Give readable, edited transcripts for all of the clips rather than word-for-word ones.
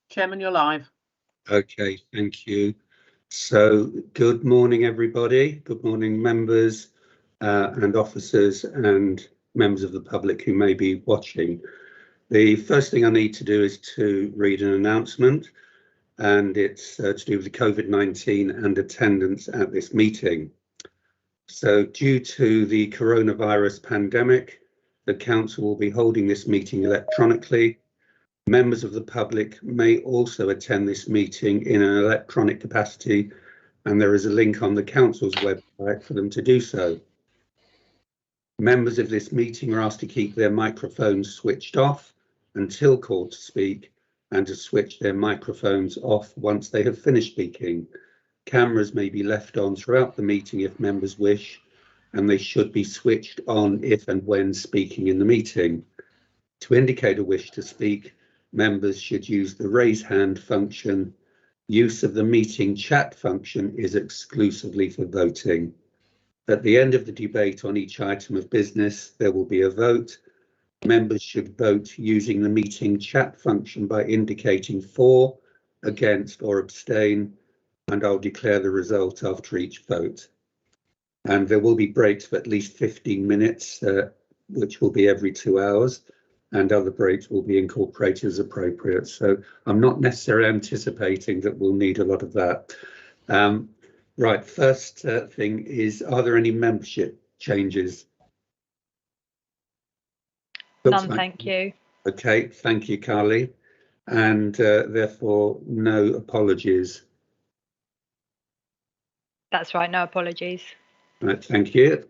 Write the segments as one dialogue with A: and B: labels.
A: Chairman, you're live.
B: Okay, thank you. So, good morning, everybody. Good morning, members and officers and members of the public who may be watching. The first thing I need to do is to read an announcement, and it's to do with the COVID-19 and attendance at this meeting. So, due to the coronavirus pandemic, the council will be holding this meeting electronically. Members of the public may also attend this meeting in an electronic capacity, and there is a link on the council's website for them to do so. Members of this meeting are asked to keep their microphones switched off until called to speak, and to switch their microphones off once they have finished speaking. Cameras may be left on throughout the meeting if members wish, and they should be switched on if and when speaking in the meeting. To indicate a wish to speak, members should use the raise hand function. Use of the meeting chat function is exclusively for voting. At the end of the debate on each item of business, there will be a vote. Members should vote using the meeting chat function by indicating for, against, or abstain, and I'll declare the result after each vote. And there will be breaks of at least 15 minutes, which will be every 2 hours. And other breaks will be incorporated as appropriate. So I'm not necessarily anticipating that we'll need a lot of that. Right, first thing is, are there any membership changes?
C: None, thank you.
B: Okay, thank you, Carly. And therefore, no apologies.
C: That's right, no apologies.
B: Right, thank you.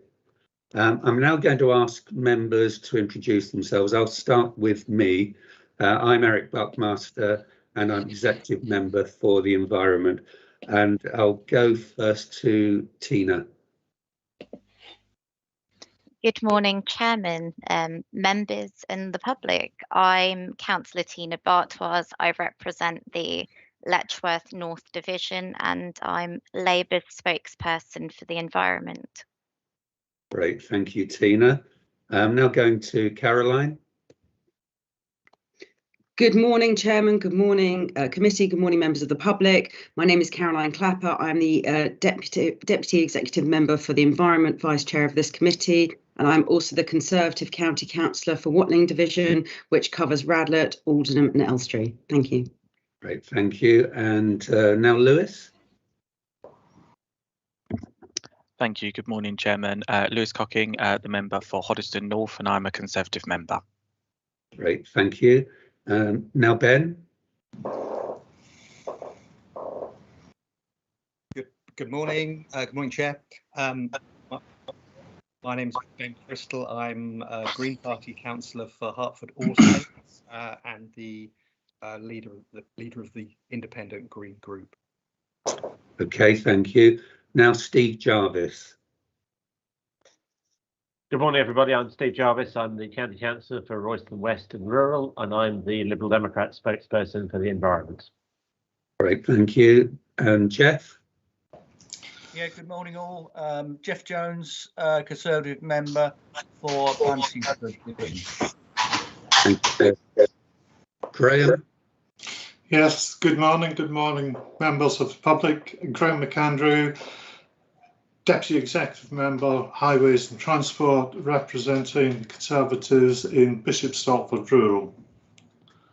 B: I'm now going to ask members to introduce themselves. I'll start with me. I'm Eric Buckmaster, and I'm Executive Member for the Environment. And I'll go first to Tina.
D: Good morning, Chairman, members and the public. I'm Councillor Tina Bartois. I represent the Letchworth North Division, and I'm Labour's spokesperson for the environment.
B: Great, thank you, Tina. I'm now going to Caroline.
E: Good morning, Chairman. Good morning, committee. Good morning, members of the public. My name is Caroline Clapper. I'm the Deputy Executive Member for the Environment, Vice Chair of this committee, and I'm also the Conservative County Councillor for Watling Division, which covers Radlett, Aldenham and Elstree. Thank you.
B: Great, thank you. And now Lewis.
F: Thank you. Good morning, Chairman. Lewis Cocking, the member for Hoddesdon North, and I'm a Conservative member.
B: Great, thank you. Now Ben.
G: Good morning. Good morning, Chair. My name is Ben Crystal. I'm a Green Party councillor for Hertford All-Saints and the leader of the Independent Green Group.
B: Okay, thank you. Now Steve Jarvis.
A: Good morning, everybody. I'm Steve Jarvis. I'm the County Councillor for Royston West and Rural, and I'm the Liberal Democrat spokesperson for the environment.
B: Great, thank you. And Jeff?
H: Yeah, good morning all. Jeff Jones, Conservative member for Buntingford Division.
B: Thank you. Graham?
I: Yes, good morning, members of the public. Graham McAndrew, Deputy Executive Member, Highways and Transport, representing the Conservatives in Bishop Stortford Rural.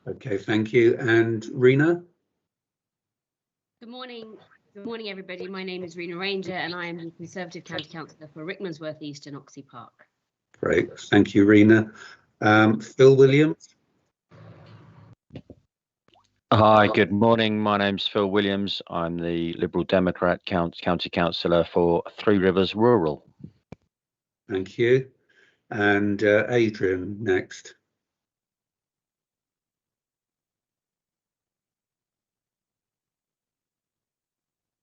B: Okay, thank you. And Rena?
J: Good morning, everybody. My name is Rena Ranger, and I am the Conservative County Councillor for Rickmansworth East and Oxley Park.
B: Great, thank you, Rena. Phil Williams?
K: Hi, good morning. My name's Phil Williams. I'm the Liberal Democrat County Councillor for Three Rivers Rural.
B: Thank you. And Adrian next.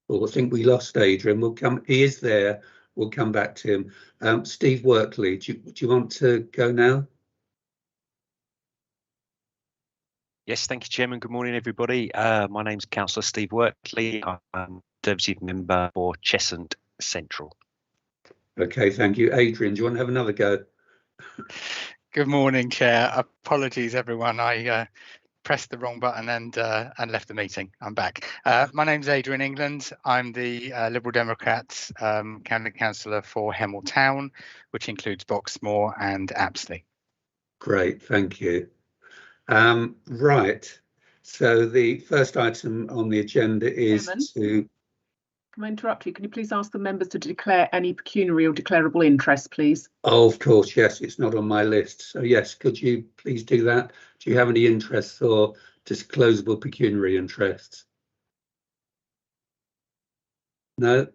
B: Well, I think we lost Adrian. He is there. We'll come back to him. Steve Workley, do you want to go now?
L: Yes, thank you, Chairman. Good morning, everybody. My name's Councillor Steve Workley. I'm Conservative member for Cheshunt Central.
B: Okay, thank you. Adrian, do you want to have another go?
M: Good morning, Chair. Apologies, everyone. I pressed the wrong button and left the meeting. I'm back. My name's Adrian England. I'm the Liberal Democrats candidate councillor for Hemel Town, which includes Boxmoor and Apsley.
B: Great, thank you. Right, so the first item on the agenda is
N: Chairman, can I interrupt you? Can you please ask the members to declare any pecuniary or declarable interest, please?
B: Oh, of course, yes, it's not on my list. So yes, could you please do that? Do you have any interests or disclosable pecuniary interests? No?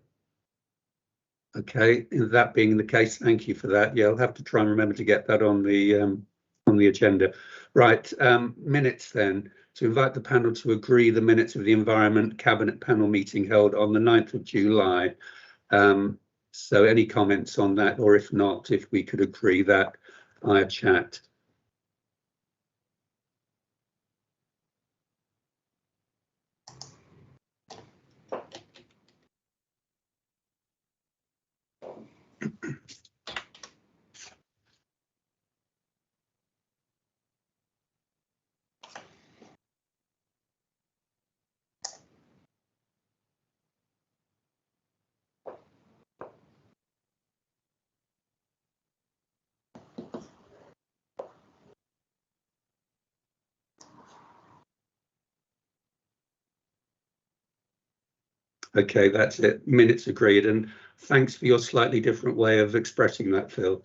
B: Okay, that being the case, thank you for that. Yeah, I'll have to try and remember to get that on the agenda. Right, minutes then. To invite the panel to agree the minutes of the Environment Cabinet panel meeting held on the 9th of July. So any comments on that, or if not, if we could agree that via chat. Okay, that's it. Minutes agreed. And thanks for your slightly different way of expressing that, Phil.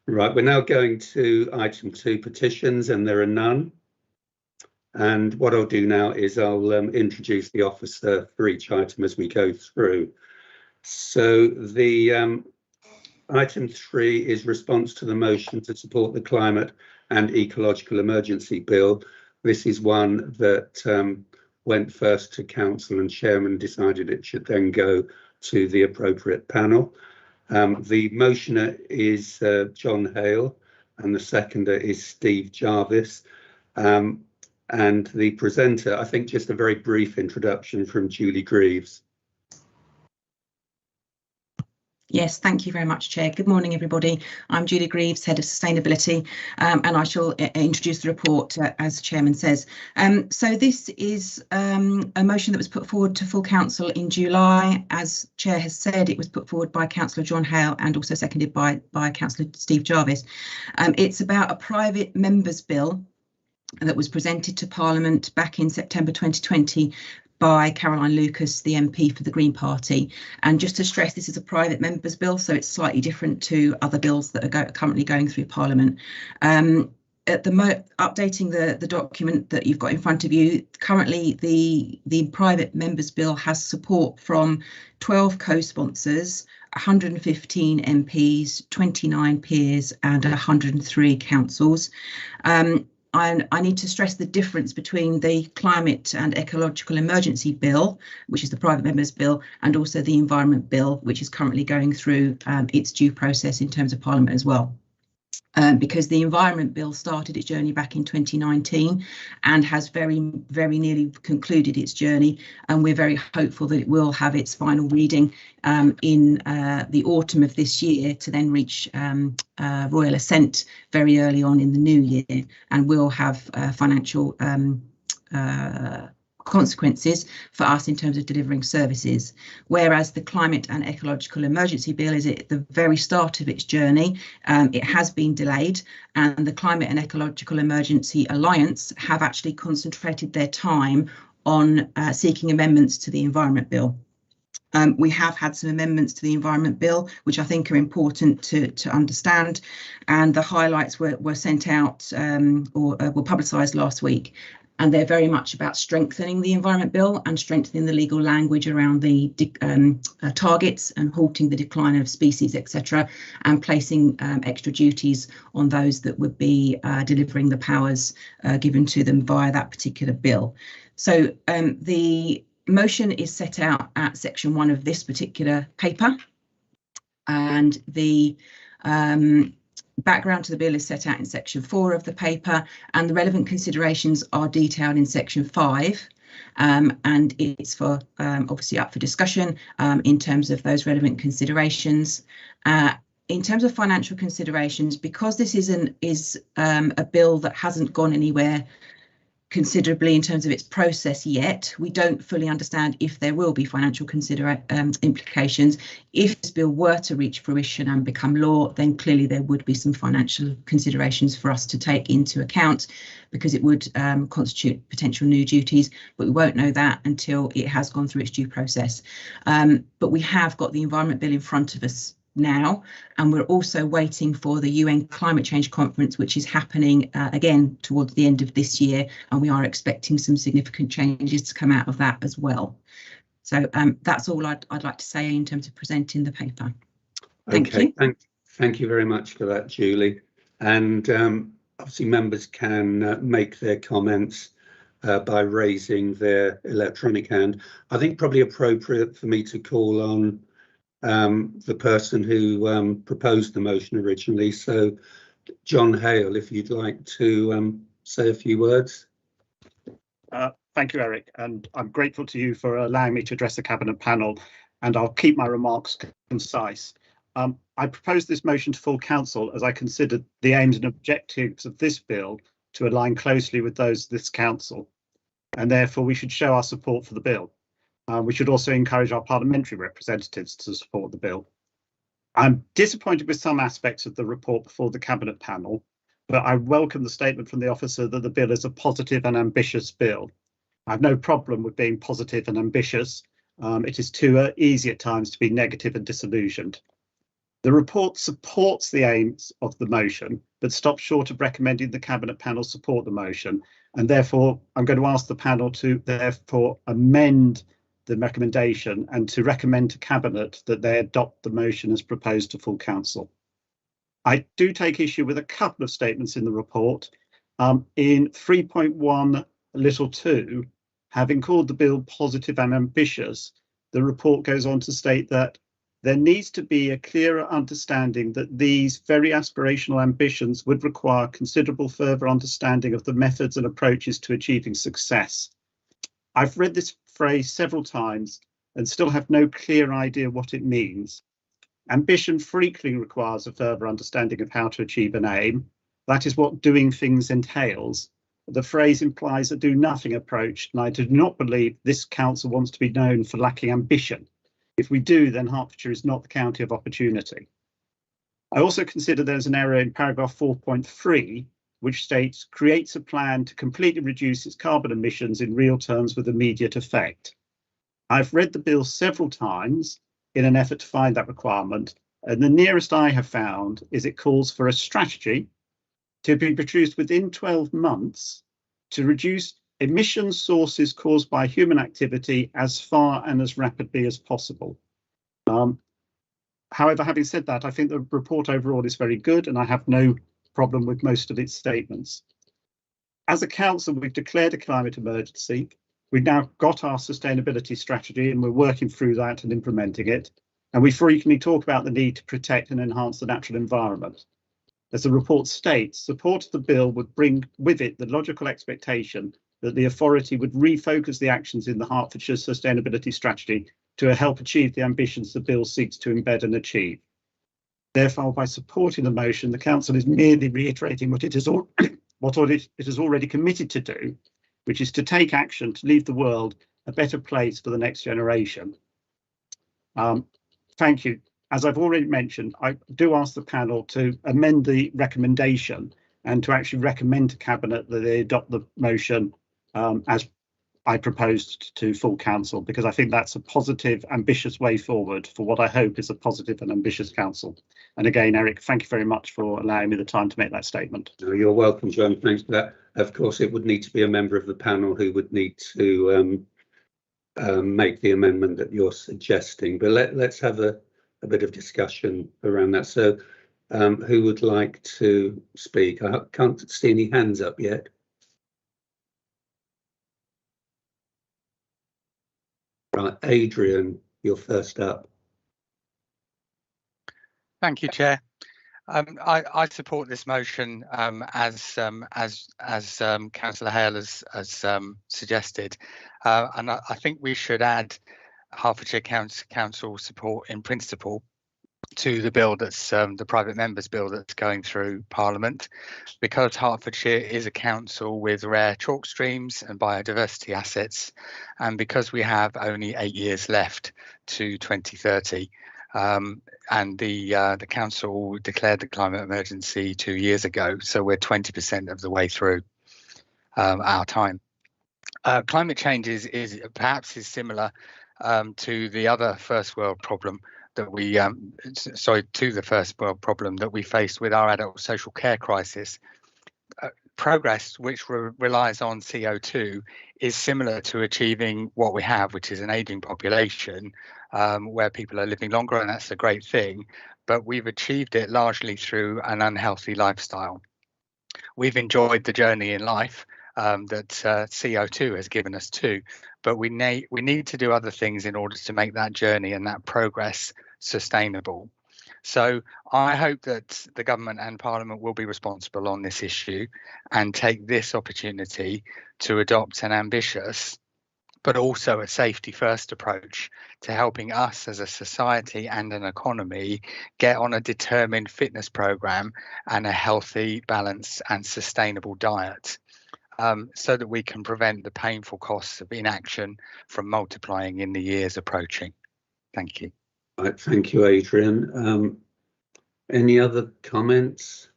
B: Right, we're now going to item 2, petitions, and there are none. And what I'll do now is I'll introduce the officer for each item as we go through. So the item 3 is response to the motion to support the Climate and Ecological Emergency Bill. This is one that went first to council, and chairman decided it should then go to the appropriate panel. The motioner is John Hale, and the seconder is Steve Jarvis. And the presenter, I think just a very brief introduction from Julie Greaves.
O: Yes, thank you very much, Chair. Good morning, everybody. I'm Julie Greaves, Head of Sustainability, and I shall introduce the report as Chairman says. So this is a motion that was put forward to full council in July. As Chair has said, it was put forward by Councillor John Hale and also seconded by Councillor Steve Jarvis. It's about a private members' bill that was presented to Parliament back in September 2020 by Caroline Lucas, the MP for the Green Party. And just to stress, this is a private members' bill, so it's slightly different to other bills that are currently going through Parliament. At the updating the document that you've got in front of you, currently the private members' bill has support from 12 co-sponsors, 115 MPs, 29 peers and 103 councils. I need to stress the difference between the Climate and Ecological Emergency Bill, which is the private members' bill, and also the Environment Bill, which is currently going through its due process in terms of Parliament as well. Because the Environment Bill started its journey back in 2019 and has very nearly concluded its journey, and we're very hopeful that it will have its final reading in the autumn of this year to then reach royal assent very early on in the new year, and will have financial consequences for us in terms of delivering services, whereas the Climate and Ecological Emergency Bill is at the very start of its journey. It has been delayed, and the Climate and Ecological Emergency Alliance have actually concentrated their time on seeking amendments to the Environment Bill. We have had some amendments to the Environment Bill, which I think are important to understand, and the highlights were sent out or were publicised last week. And they're very much about strengthening the Environment Bill and strengthening the legal language around the targets and halting the decline of species, etc., and placing extra duties on those that would be delivering the powers given to them via that particular bill. So the motion is set out at section 1 of this particular paper, and the background to the bill is set out in section 4 of the paper, and the relevant considerations are detailed in section 5, and it's for obviously up for discussion in terms of those relevant considerations. in terms of financial considerations, because this is a bill that hasn't gone anywhere considerably in terms of its process yet, we don't fully understand if there will be financial implications. If this bill were to reach fruition and become law, then clearly there would be some financial considerations for us to take into account, because it would constitute potential new duties, but we won't know that until it has gone through its due process. But we have got the Environment Bill in front of us now, and we're also waiting for the UN Climate Change Conference, which is happening again towards the end of this year, and we are expecting some significant changes to come out of that as well. So that's all I'd like to say in terms of presenting the paper. Thank you.
B: Thank you very much for that, Julie. And obviously members can make their comments by raising their electronic hand. I think probably appropriate for me to call on the person who proposed the motion originally. So, John Hale, if you'd like to say a few words.
P: Thank you, Eric, and I'm grateful to you for allowing me to address the Cabinet panel, and I'll keep my remarks concise. I proposed this motion to full council as I considered the aims and objectives of this bill to align closely with those of this council, and therefore we should show our support for the bill. We should also encourage our parliamentary representatives to support the bill. I'm disappointed with some aspects of the report before the Cabinet panel, but I welcome the statement from the officer that the bill is a positive and ambitious bill. I have no problem with being positive and ambitious. It is too easy at times to be negative and disillusioned. The report supports the aims of the motion, but stops short of recommending the Cabinet panel support the motion, and therefore I'm going to ask the panel to therefore amend the recommendation and to recommend to Cabinet that they adopt the motion as proposed to full council. I do take issue with a couple of statements in the report. In 3.1(2), having called the bill positive and ambitious, the report goes on to state that there needs to be a clearer understanding that these very aspirational ambitions would require considerable further understanding of the methods and approaches to achieving success. I've read this phrase several times and still have no clear idea what it means. Ambition frequently requires a further understanding of how to achieve an aim. That is what doing things entails. The phrase implies a do-nothing approach, and I do not believe this council wants to be known for lacking ambition. If we do, then Hertfordshire is not the county of opportunity. I also consider there's an error in paragraph 4.3, which states creates a plan to completely reduce its carbon emissions in real terms with immediate effect. I've read the bill several times in an effort to find that requirement, and the nearest I have found is it calls for a strategy to be produced within 12 months to reduce emission sources caused by human activity as far and as rapidly as possible. However, having said that, I think the report overall is very good, and I have no problem with most of its statements. As a council, we've declared a climate emergency. We've now got our sustainability strategy, and we're working through that and implementing it. And we frequently talk about the need to protect and enhance the natural environment. As the report states, support of the bill would bring with it the logical expectation that the authority would refocus the actions in the Hertfordshire sustainability strategy to help achieve the ambitions the bill seeks to embed and achieve. Therefore, by supporting the motion, the council is merely reiterating what it has already committed to do, which is to take action to leave the world a better place for the next generation. Thank you. As I've already mentioned, I do ask the panel to amend the recommendation and to actually recommend to Cabinet that they adopt the motion as I proposed to full council, because I think that's a positive, ambitious way forward for what I hope is a positive and ambitious council. And again, Eric, thank you very much for allowing me the time to make that statement.
B: No, you're welcome, John. Thanks for that. Of course, it would need to be a member of the panel who would need to make the amendment that you're suggesting. But let's have a bit of discussion around that. So who would like to speak? I can't see any hands up yet. Right, Adrian, you're first up.
M: Thank you, Chair. I support this motion as Councillor Hale has suggested, and I think we should add Hertfordshire Council support in principle to the bill that's the private members bill that's going through Parliament. Because Hertfordshire is a council with rare chalk streams and biodiversity assets, and because we have only 8 years left to 2030, and the council declared the climate emergency 2 years ago, so we're 20% of the way through our time. Climate change is perhaps similar to the other first world problem that we to the first world problem that we faced with our adult social care crisis. Progress which relies on CO2 is similar to achieving what we have, which is an aging population where people are living longer, and that's a great thing, but we've achieved it largely through an unhealthy lifestyle. We've enjoyed the journey in life that CO2 has given us too, but we need to do other things in order to make that journey and that progress sustainable. So I hope that the government and Parliament will be responsible on this issue and take this opportunity to adopt an ambitious but also a safety first approach to helping us as a society and an economy get on a determined fitness programme and a healthy, balanced and sustainable diet, so that we can prevent the painful costs of inaction from multiplying in the years approaching. Thank you.
B: Right, thank you, Adrian. Any other comments?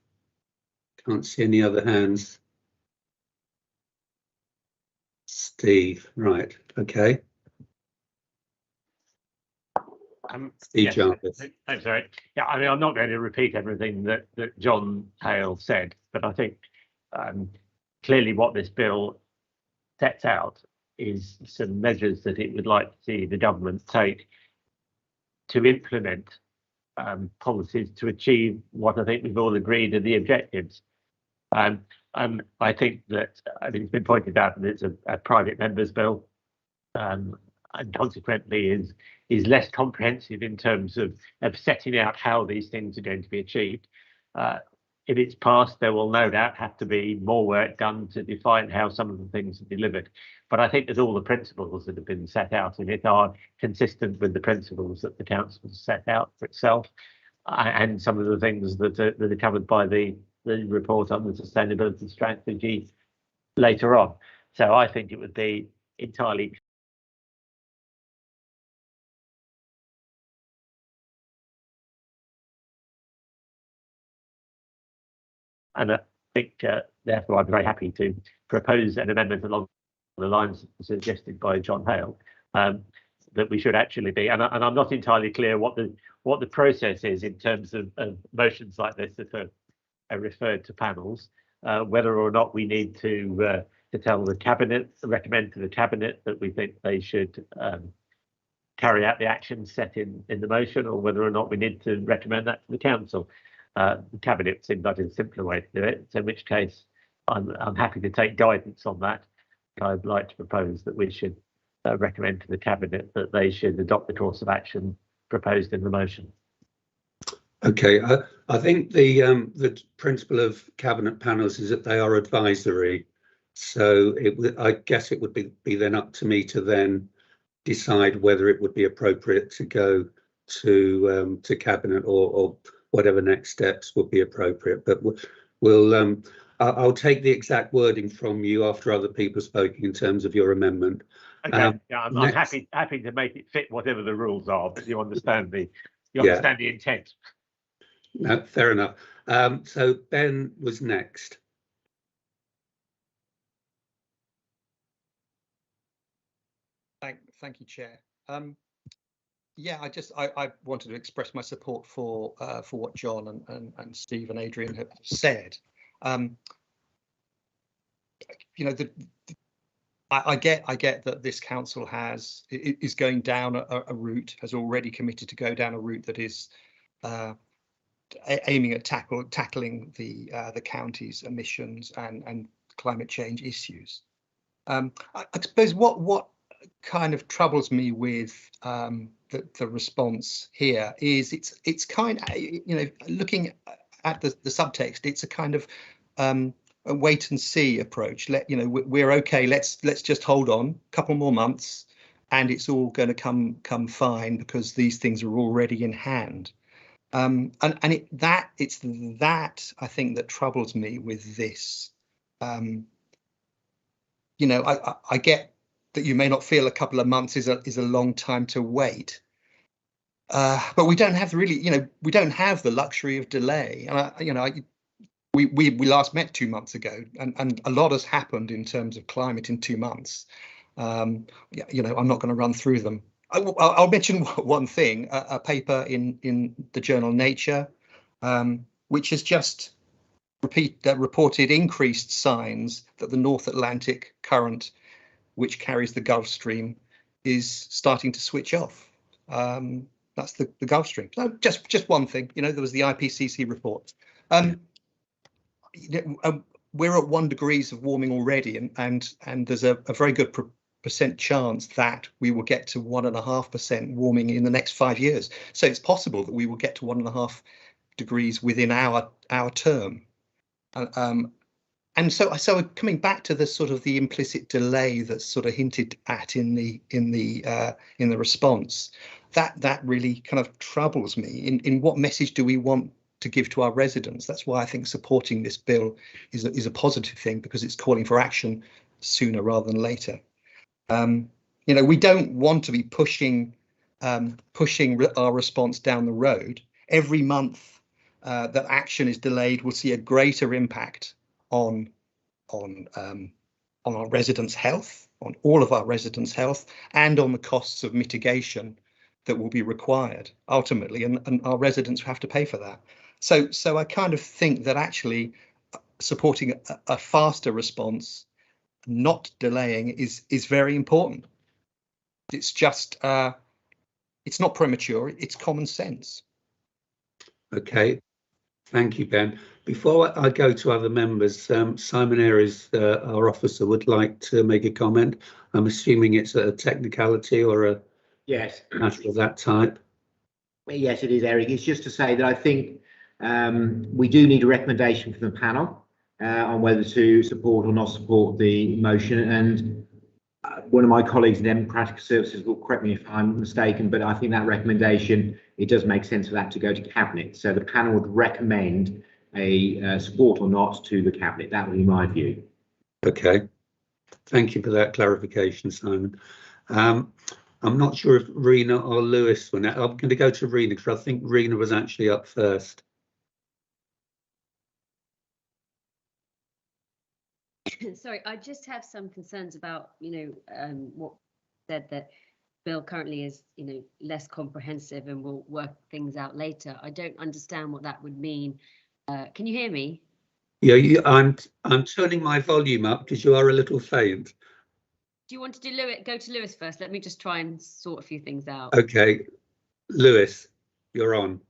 B: Can't see any other hands. Steve, right, okay. Steve
A: yes,
B: Jarvis.
A: Thanks, Eric. Yeah, I mean, I'm not going to repeat everything that John Hale said, but I think clearly what this bill sets out is some measures that it would like to see the government take to implement policies to achieve what I think we've all agreed are the objectives. I think that it's been pointed out that it's a private members bill, and consequently is less comprehensive in terms of setting out how these things are going to be achieved. If it's passed, there will no doubt have to be more work done to define how some of the things are delivered. But I think that all the principles that have been set out in it are consistent with the principles that the council has set out for itself, and some of the things that are covered by the report on the sustainability strategy later on. So I think it would be entirely and I think therefore I'm very happy to propose an amendment along the lines suggested by John Hale, that we should actually be, and I'm not entirely clear what the process is in terms of motions like this that are referred to panels, whether or not we need to tell the cabinet, recommend to the cabinet that we think they should carry out the actions set in the motion, or whether or not we need to recommend that to the council. The cabinet seems like a simpler way to do it, in which case I'm happy to take guidance on that. I'd like to propose that we should recommend to the cabinet that they should adopt the course of action proposed in the motion.
B: Okay, I think the principle of cabinet panels is that they are advisory, so I guess it would be then up to me to then decide whether it would be appropriate to go to cabinet or whatever next steps would be appropriate. But I'll take the exact wording from you after other people have spoken in terms of your amendment.
A: Okay, yeah, I'm happy to make it fit whatever the rules are, but you understand the intent.
B: No, fair enough. So Ben was next.
G: Thank you, Chair. Yeah, I wanted to express my support for what John and Steve and Adrian have said. You know, I get that this council is going down a route, has already committed to go down a route that is aiming at tackling the county's emissions and climate change issues. I suppose what kind of troubles me with the response here is it's kind of, you know, looking at the subtext, it's a kind of a wait and see approach. We're okay, let's just hold on a couple more months and it's all going to come fine because these things are already in hand. It's that I think that troubles me with this. You know, I get that you may not feel a couple of months is a long time to wait, but we don't have really, you know, we don't have the luxury of delay. And we last met 2 months ago, and a lot has happened in terms of climate in 2 months. You know, I'm not going to run through them. I'll mention one thing: a paper in the journal Nature, which has just reported increased signs that the North Atlantic current, which carries the Gulf Stream, is starting to switch off. That's the Gulf Stream. So just one thing, you know, there was the IPCC report. We're at 1 degree of warming already, and there's a very good percent chance that we will get to 1.5% warming in the next 5 years. So it's possible that we will get to 1.5 degrees within our term. And so coming back to the sort of the implicit delay that's sort of hinted at in the response, that really kind of troubles me. In what message do we want to give to our residents? That's why I think supporting this bill is a positive thing, because it's calling for action sooner rather than later. You know, we don't want to be pushing our response down the road. Every month that action is delayed will see a greater impact on our residents' health, on all of our residents' health, and on the costs of mitigation that will be required ultimately, and our residents have to pay for that. So I kind of think that actually supporting a faster response, not delaying, is very important. It's just it's not premature, it's common sense.
B: Okay, thank you, Ben. Before I go to other members, Simon Ayres, our officer, would like to make a comment. I'm assuming it's a technicality or a matter of that type.
Q: Yes, it is, Eric. It's just to say that I think we do need a recommendation from the panel on whether to support or not support the motion. And one of my colleagues in Democratic Services will correct me if I'm mistaken, but I think that recommendation, it does make sense for that to go to Cabinet. So the panel would recommend a support or not to the Cabinet. That would be my view.
B: Okay, thank you for that clarification, Simon. I'm not sure if Rena or Lewis were. I'm going to go to Rena because I think Rena was actually up first.
J: Sorry, I just have some concerns about, you know, what said that bill currently is, you know, less comprehensive and will work things out later. I don't understand what that would mean. Can you hear me?
B: Yeah, I'm turning my volume up because you are a little faint.
J: Do you want to do Lewis? Go to Lewis first. Let me just try and sort a few things out.
B: Okay, Lewis, you're on.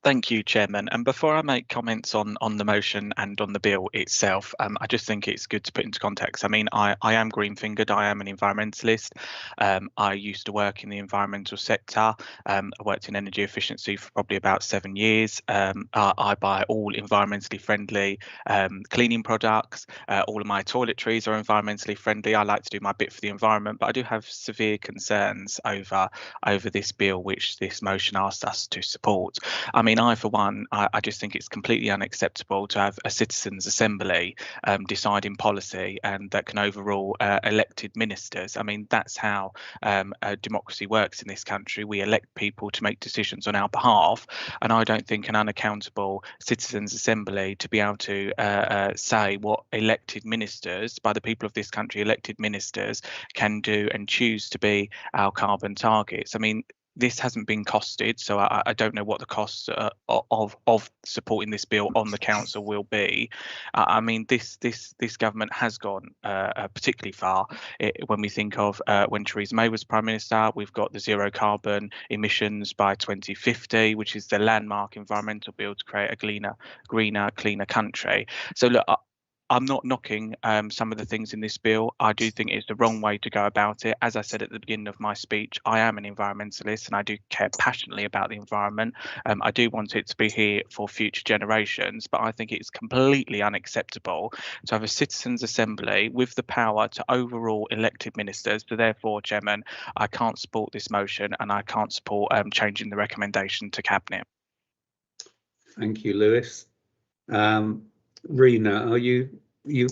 F: Thank you, Chairman. And before I make comments on the motion and on the bill itself, I just think it's good to put into context. I mean, I am green-fingered. I am an environmentalist. I used to work in the environmental sector. I worked in energy efficiency for probably about 7 years. I buy all environmentally friendly cleaning products. All of my toiletries are environmentally friendly. I like to do my bit for the environment, but I do have severe concerns over this bill, which this motion asks us to support. I mean, I, for one, I just think it's completely unacceptable to have a citizens' assembly deciding policy and that can overrule elected ministers. I mean, that's how democracy works in this country. We elect people to make decisions on our behalf, and I don't think an unaccountable citizens' assembly to be able to say what elected ministers, by the people of this country, elected ministers can do and choose to be our carbon targets. I mean, this hasn't been costed, so I don't know what the costs of supporting this bill on the council will be. I mean, this government has gone particularly far. When we think of when Theresa May was Prime Minister, we've got the zero carbon emissions by 2050, which is the landmark environmental bill to create a greener, cleaner country. So look, I'm not knocking some of the things in this bill. I do think it's the wrong way to go about it. As I said at the beginning of my speech, I am an environmentalist and I do care passionately about the environment. I do want it to be here for future generations, but I think it's completely unacceptable to have a citizens' assembly with the power to overrule elected ministers. So therefore, Chairman, I can't support this motion and I can't support changing the recommendation to Cabinet.
B: Thank you, Lewis. Rena, are you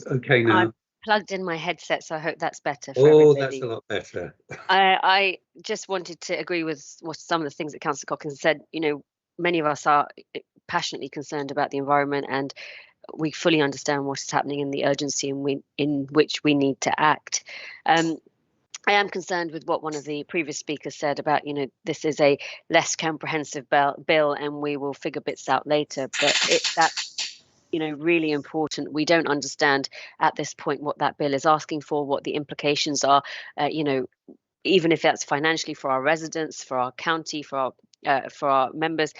B: okay now?
J: I'm plugged in my headset, so I hope that's better for
B: Oh,
J: everybody.
B: that's a lot better.
J: I just wanted to agree with what some of the things that Councillor Cockins said. You know, many of us are passionately concerned about the environment, and we fully understand what is happening and the urgency in which we need to act. I am concerned with what one of the previous speakers said about, you know, this is a less comprehensive bill and we will figure bits out later. But that's, you know, really important. We don't understand at this point what that bill is asking for, what the implications are, you know, even if that's financially for our residents, for our county, for our members.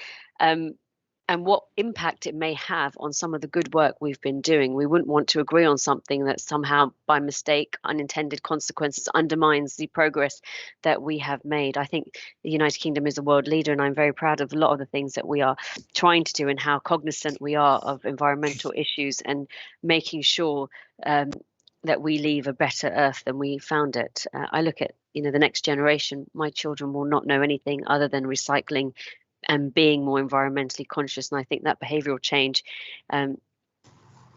J: And what impact it may have on some of the good work we've been doing. We wouldn't want to agree on something that somehow, by mistake, unintended consequences, undermines the progress that we have made. I think the United Kingdom is a world leader, and I'm very proud of a lot of the things that we are trying to do and how cognizant we are of environmental issues and making sure that we leave a better earth than we found it. I look at, you know, the next generation. My children will not know anything other than recycling and being more environmentally conscious. And I think that behavioural change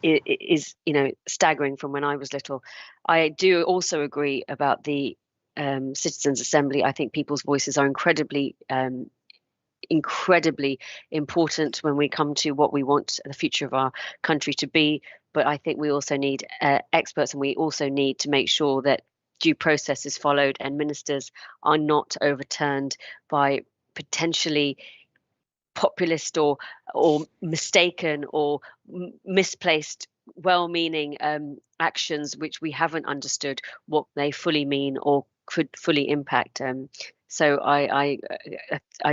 J: is, you know, staggering from when I was little. I do also agree about the Citizens' Assembly. I think people's voices are incredibly important when we come to what we want the future of our country to be. But I think we also need experts, and we also need to make sure that due process is followed and ministers are not overturned by potentially populist or mistaken or misplaced well-meaning actions which we haven't understood what they fully mean or could fully impact. So I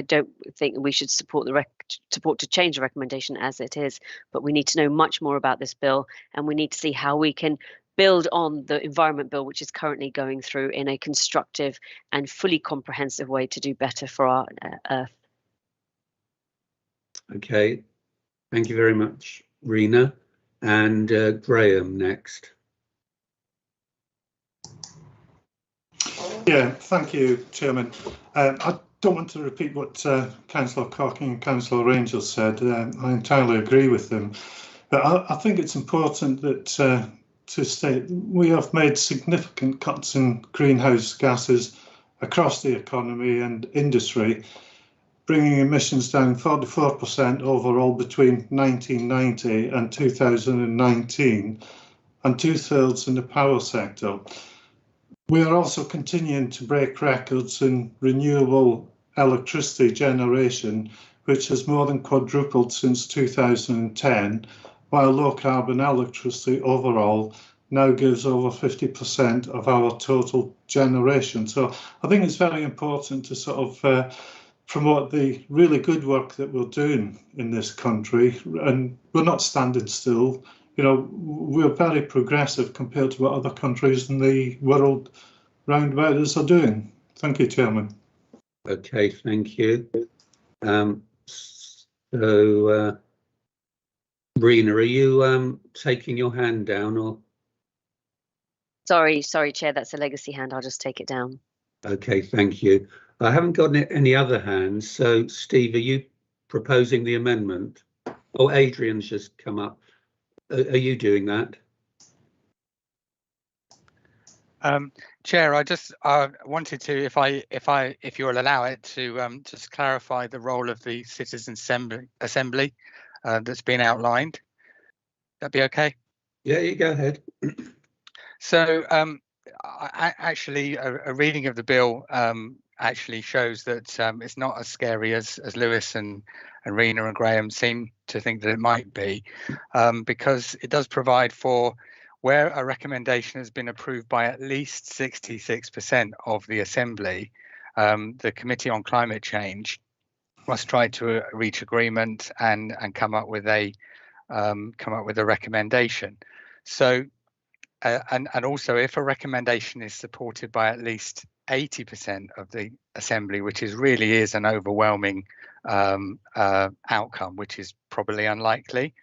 J: don't think we should support to change the recommendation as it is, but we need to know much more about this bill, and we need to see how we can build on the environment bill which is currently going through in a constructive and fully comprehensive way to do better for our earth.
B: Okay, thank you very much, Rena. And Graham next.
I: Yeah, thank you, Chairman. I don't want to repeat what Councillor Corking and Councillor Rangers said. I entirely agree with them. But I think it's important that to state we have made significant cuts in greenhouse gases across the economy and industry, bringing emissions down 44% overall between 1990 and 2019, and 2/3 in the power sector. We are also continuing to break records in renewable electricity generation, which has more than quadrupled since 2010, while low carbon electricity overall now gives over 50% of our total generation. So I think it's very important to sort of promote the really good work that we're doing in this country, and we're not standing still. You know, we're very progressive compared to what other countries in the world round about us are doing. Thank you, Chairman.
B: Okay, thank you. Rena, are you taking your hand down or?
J: Sorry, Chair, that's a legacy hand. I'll just take it down.
B: Okay, thank you. I haven't got any other hands. So, Steve, are you proposing the amendment? Oh, Adrian's just come up. Are you doing that?
M: Chair, I just wanted to, if you'll allow it, to just clarify the role of the Citizens' Assembly that's been outlined. That'd be okay?
B: Yeah, you go ahead.
M: So, actually, a reading of the bill actually shows that it's not as scary as Lewis and Rena and Graham seem to think that it might be, because it does provide for where a recommendation has been approved by at least 66% of the Assembly, the Committee on Climate Change must try to reach agreement and come up with a recommendation. So, and also if a recommendation is supported by at least 80% of the Assembly, which really is an overwhelming outcome, which is probably unlikely,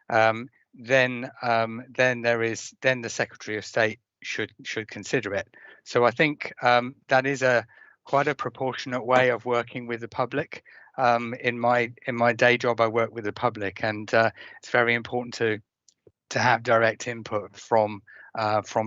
M: then the Secretary of State should consider it. So I think that is quite a proportionate way of working with the public. In my day job, I work with the public, and it's very important to have direct input from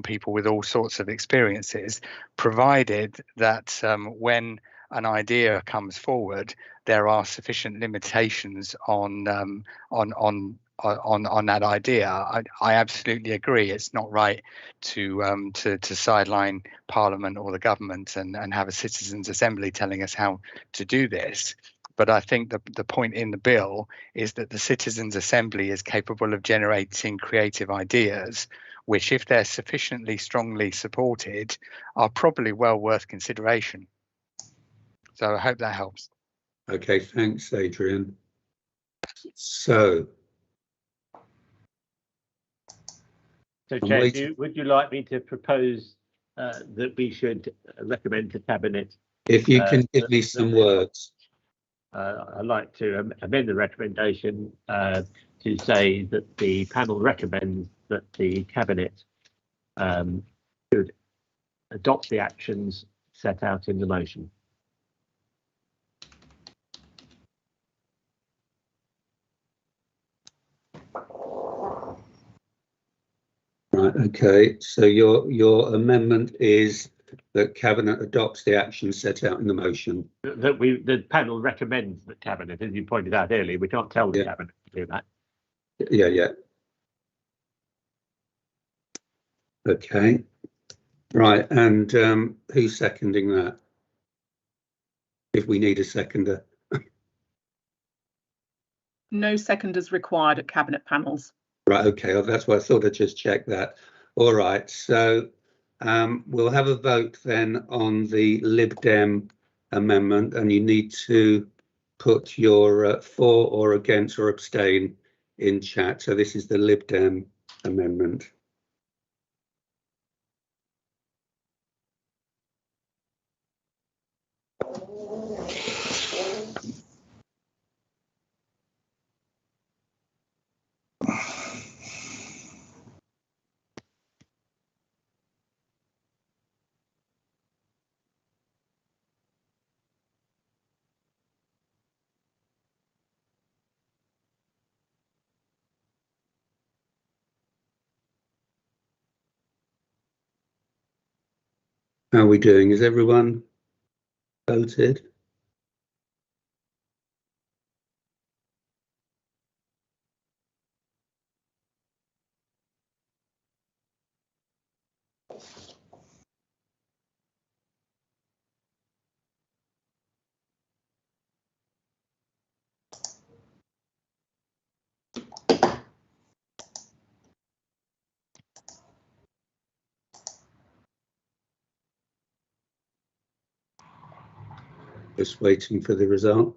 M: people with all sorts of experiences, provided that when an idea comes forward, there are sufficient limitations on that idea. I absolutely agree. It's not right to sideline Parliament or the government and have a citizens' assembly telling us how to do this. But I think the point in the bill is that the citizens' assembly is capable of generating creative ideas, which, if they're sufficiently strongly supported, are probably well worth consideration. So I hope that helps.
B: Okay, thanks, Adrian. So
A: Chair, would you like me to propose that we should recommend to Cabinet?
B: If you can give me some words.
A: I'd like to amend the recommendation to say that the panel recommends that the Cabinet should adopt the actions set out in the motion.
B: Right, okay, so your amendment is that Cabinet adopts the action set out in the motion.
A: That the panel recommends that Cabinet, as you pointed out earlier, we can't tell the Cabinet to do that.
B: Yeah. Okay, right, and who's seconding that? If we need a seconder.
N: No seconders required at Cabinet panels.
B: Right, okay, well, that's why I thought I'd just check that. All right, so we'll have a vote then on the Lib Dem amendment, and you need to put your for or against or abstain in chat. So this is the Lib Dem amendment. How are we doing? Is everyone voted? Just waiting for the result.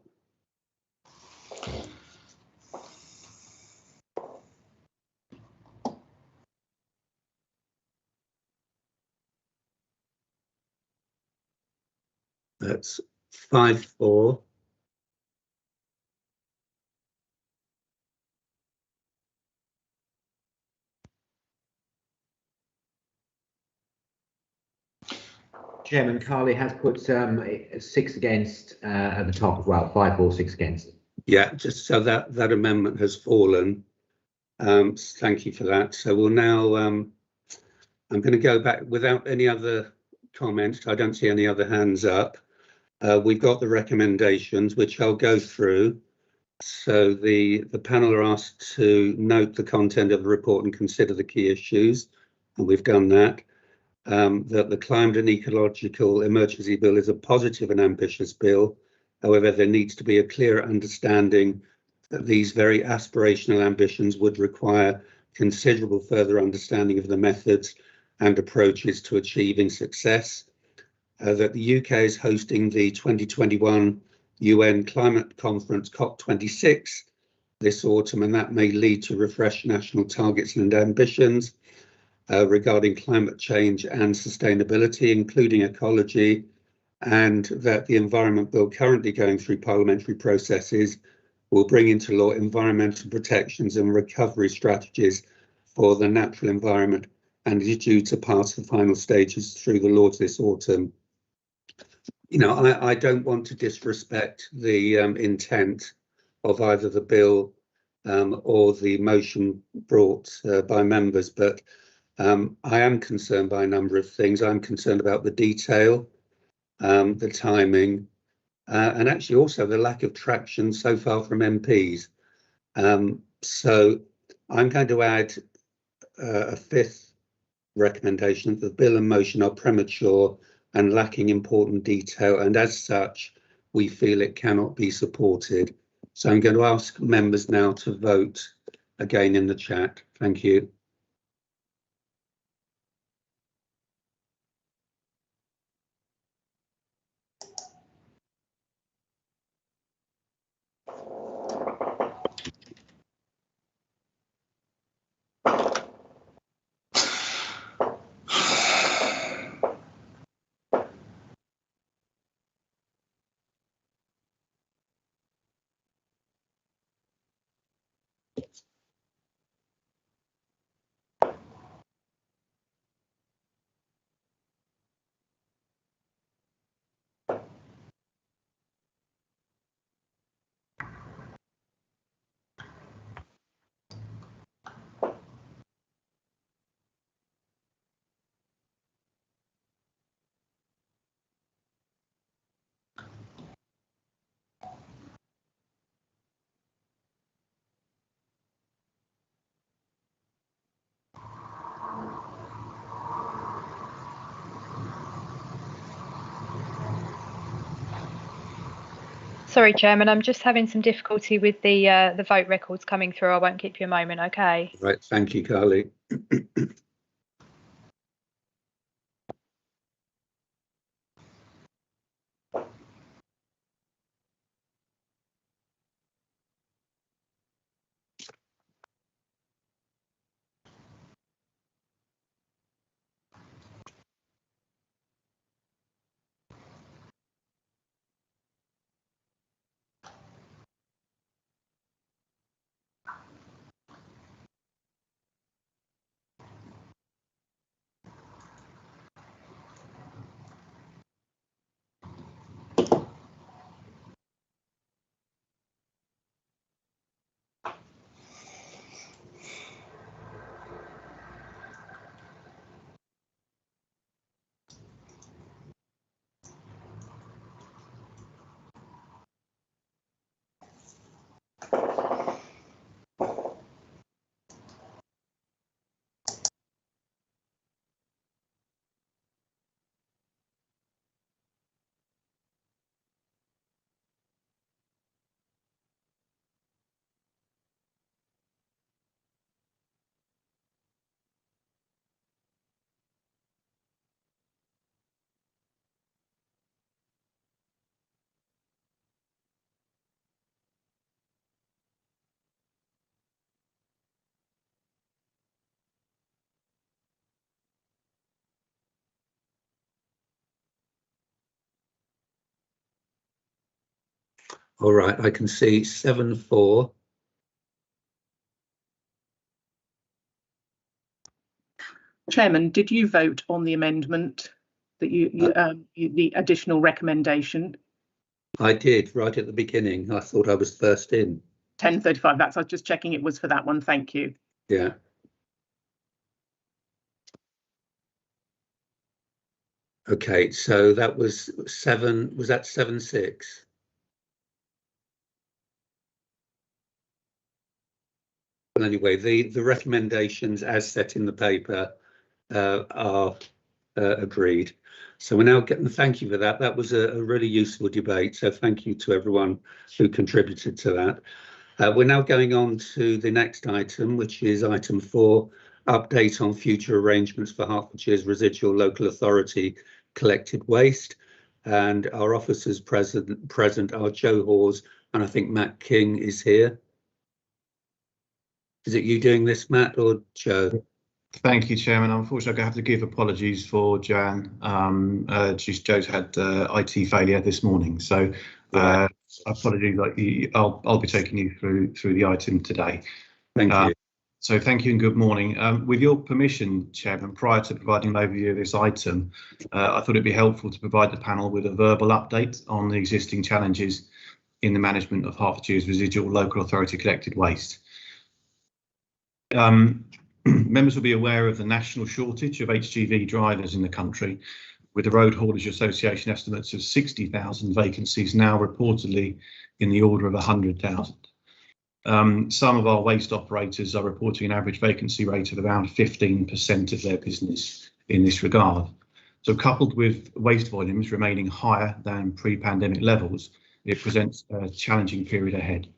B: That's 5-4.
Q: Chairman, Carly has put 6 against at the top as well, 5-4, 6 against.
B: Yeah, just so that amendment has fallen. Thank you for that. So we'll now, I'm going to go back without any other comments. I don't see any other hands up. We've got the recommendations, which I'll go through. So the panel are asked to note the content of the report and consider the key issues, and we've done that. That the Climate and Ecological Emergency Bill is a positive and ambitious bill. However, there needs to be a clear understanding that these very aspirational ambitions would require considerable further understanding of the methods and approaches to achieving success. That the UK is hosting the 2021 UN Climate Conference COP26, this autumn, and that may lead to refreshed national targets and ambitions regarding climate change and sustainability, including ecology, and that the Environment Bill currently going through parliamentary processes will bring into law environmental protections and recovery strategies for the natural environment, and is due to pass the final stages through the Lords this autumn. You know, I don't want to disrespect the intent of either the bill or the motion brought by members, but I am concerned by a number of things. I'm concerned about the detail, the timing, and actually also the lack of traction so far from MPs. So I'm going to add a fifth recommendation that the bill and motion are premature and lacking important detail, and as such, we feel it cannot be supported. So I'm going to ask members now to vote again in the chat. Thank you.
C: Sorry, Chairman, I'm just having some difficulty with the vote records coming through. I won't keep you a moment, okay?
B: Right, thank you, Carly. All right, I can see 7-4.
N: Chairman, did you vote on the amendment that the additional recommendation?
B: I did right at the beginning. I thought I was first in.
N: 10:35. That's, I was just checking it was for that one. Thank you.
B: Yeah. Okay, so that was 7. Was that 7-6? Well, anyway, the recommendations as set in the paper are agreed. So we're now getting, thank you for that. That was a really useful debate. So thank you to everyone who contributed to that. We're now going on to the next item, which is item 4, update on future arrangements for Hertfordshire's residual local authority collected waste. And our officers present are Joe Hawes, and I think Matt King is here. Is it you doing this, Matt, or Joe?
R: Thank you, Chairman. Unfortunately, I have to give apologies for Joanne. Joe's had IT failure this morning, so apologies. I'll be taking you through the item today.
B: Thank you.
R: So thank you and good morning. With your permission, Chairman, prior to providing an overview of this item, I thought it'd be helpful to provide the panel with a verbal update on the existing challenges in the management of Hertfordshire's residual local authority collected waste. Members will be aware of the national shortage of HGV drivers in the country, with the Road Haulage Association estimates of 60,000 vacancies now reportedly in the order of 100,000. Some of our waste operators are reporting an average vacancy rate of around 15% of their business in this regard. So coupled with waste volumes remaining higher than pre-pandemic levels, it presents a challenging period ahead.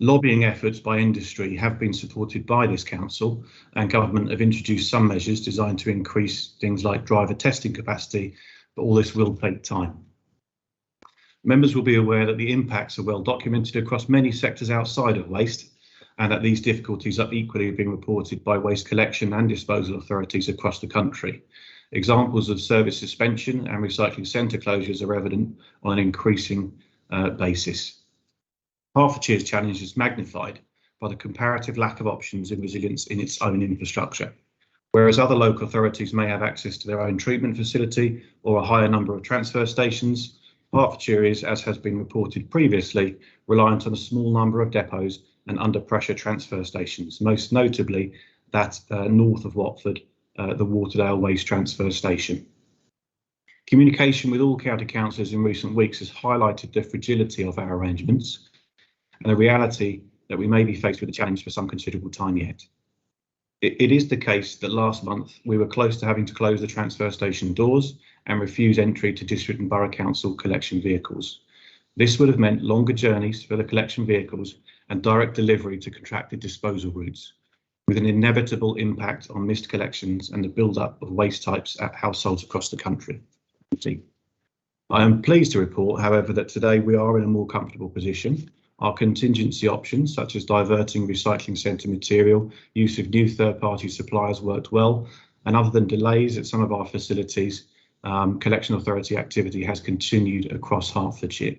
R: Lobbying efforts by industry have been supported by this council, and government have introduced some measures designed to increase things like driver testing capacity, but all this will take time. Members will be aware that the impacts are well documented across many sectors outside of waste, and that these difficulties are equally being reported by waste collection and disposal authorities across the country. Examples of service suspension and recycling centre closures are evident on an increasing basis. Hertfordshire's challenge is magnified by the comparative lack of options in resilience in its own infrastructure. Whereas other local authorities may have access to their own treatment facility or a higher number of transfer stations, Hertfordshire is, as has been reported previously, reliant on a small number of depots and under pressure transfer stations, most notably that north of Watford, the Waterdale Waste Transfer Station. Communication with all county councillors in recent weeks has highlighted the fragility of our arrangements and the reality that we may be faced with a challenge for some considerable time yet. It is the case that last month we were close to having to close the transfer station doors and refuse entry to district and borough council collection vehicles. This would have meant longer journeys for the collection vehicles and direct delivery to contracted disposal routes, with an inevitable impact on missed collections and the build-up of waste types at households across the country. I am pleased to report, however, that today we are in a more comfortable position. Our contingency options, such as diverting recycling centre material, use of new third-party suppliers worked well, and other than delays at some of our facilities, collection authority activity has continued across Hertfordshire.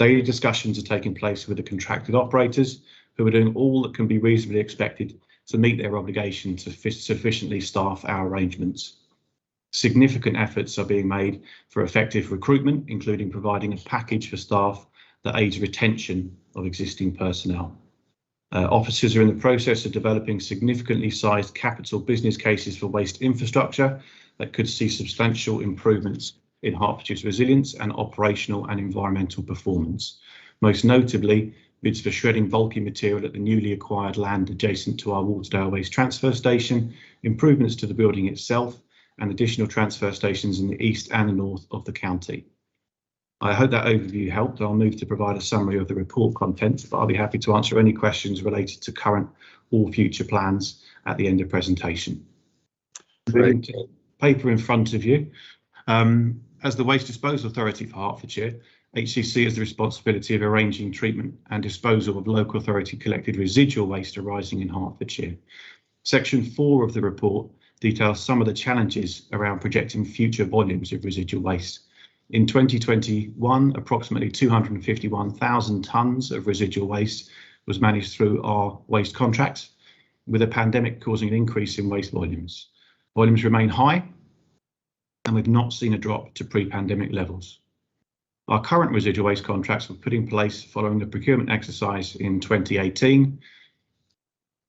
R: Daily discussions are taking place with the contracted operators, who are doing all that can be reasonably expected to meet their obligation to sufficiently staff our arrangements. Significant efforts are being made for effective recruitment, including providing a package for staff that aids retention of existing personnel. Officers are in the process of developing significantly sized capital business cases for waste infrastructure that could see substantial improvements in Hertfordshire's resilience and operational and environmental performance. Most notably, bids for shredding bulky material at the newly acquired land adjacent to our Waterdale Waste Transfer Station, improvements to the building itself, and additional transfer stations in the east and the north of the county. I hope that overview helped. I'll move to provide a summary of the report contents, but I'll be happy to answer any questions related to current or future plans at the end of presentation. Moving to paper in front of you. As the Waste Disposal Authority for Hertfordshire, HCC has the responsibility of arranging treatment and disposal of local authority collected residual waste arising in Hertfordshire. Section 4 of the report details some of the challenges around projecting future volumes of residual waste. In 2021, approximately 251,000 tonnes of residual waste was managed through our waste contracts, with a pandemic causing an increase in waste volumes. Volumes remain high, and we've not seen a drop to pre-pandemic levels. Our current residual waste contracts were put in place following the procurement exercise in 2018.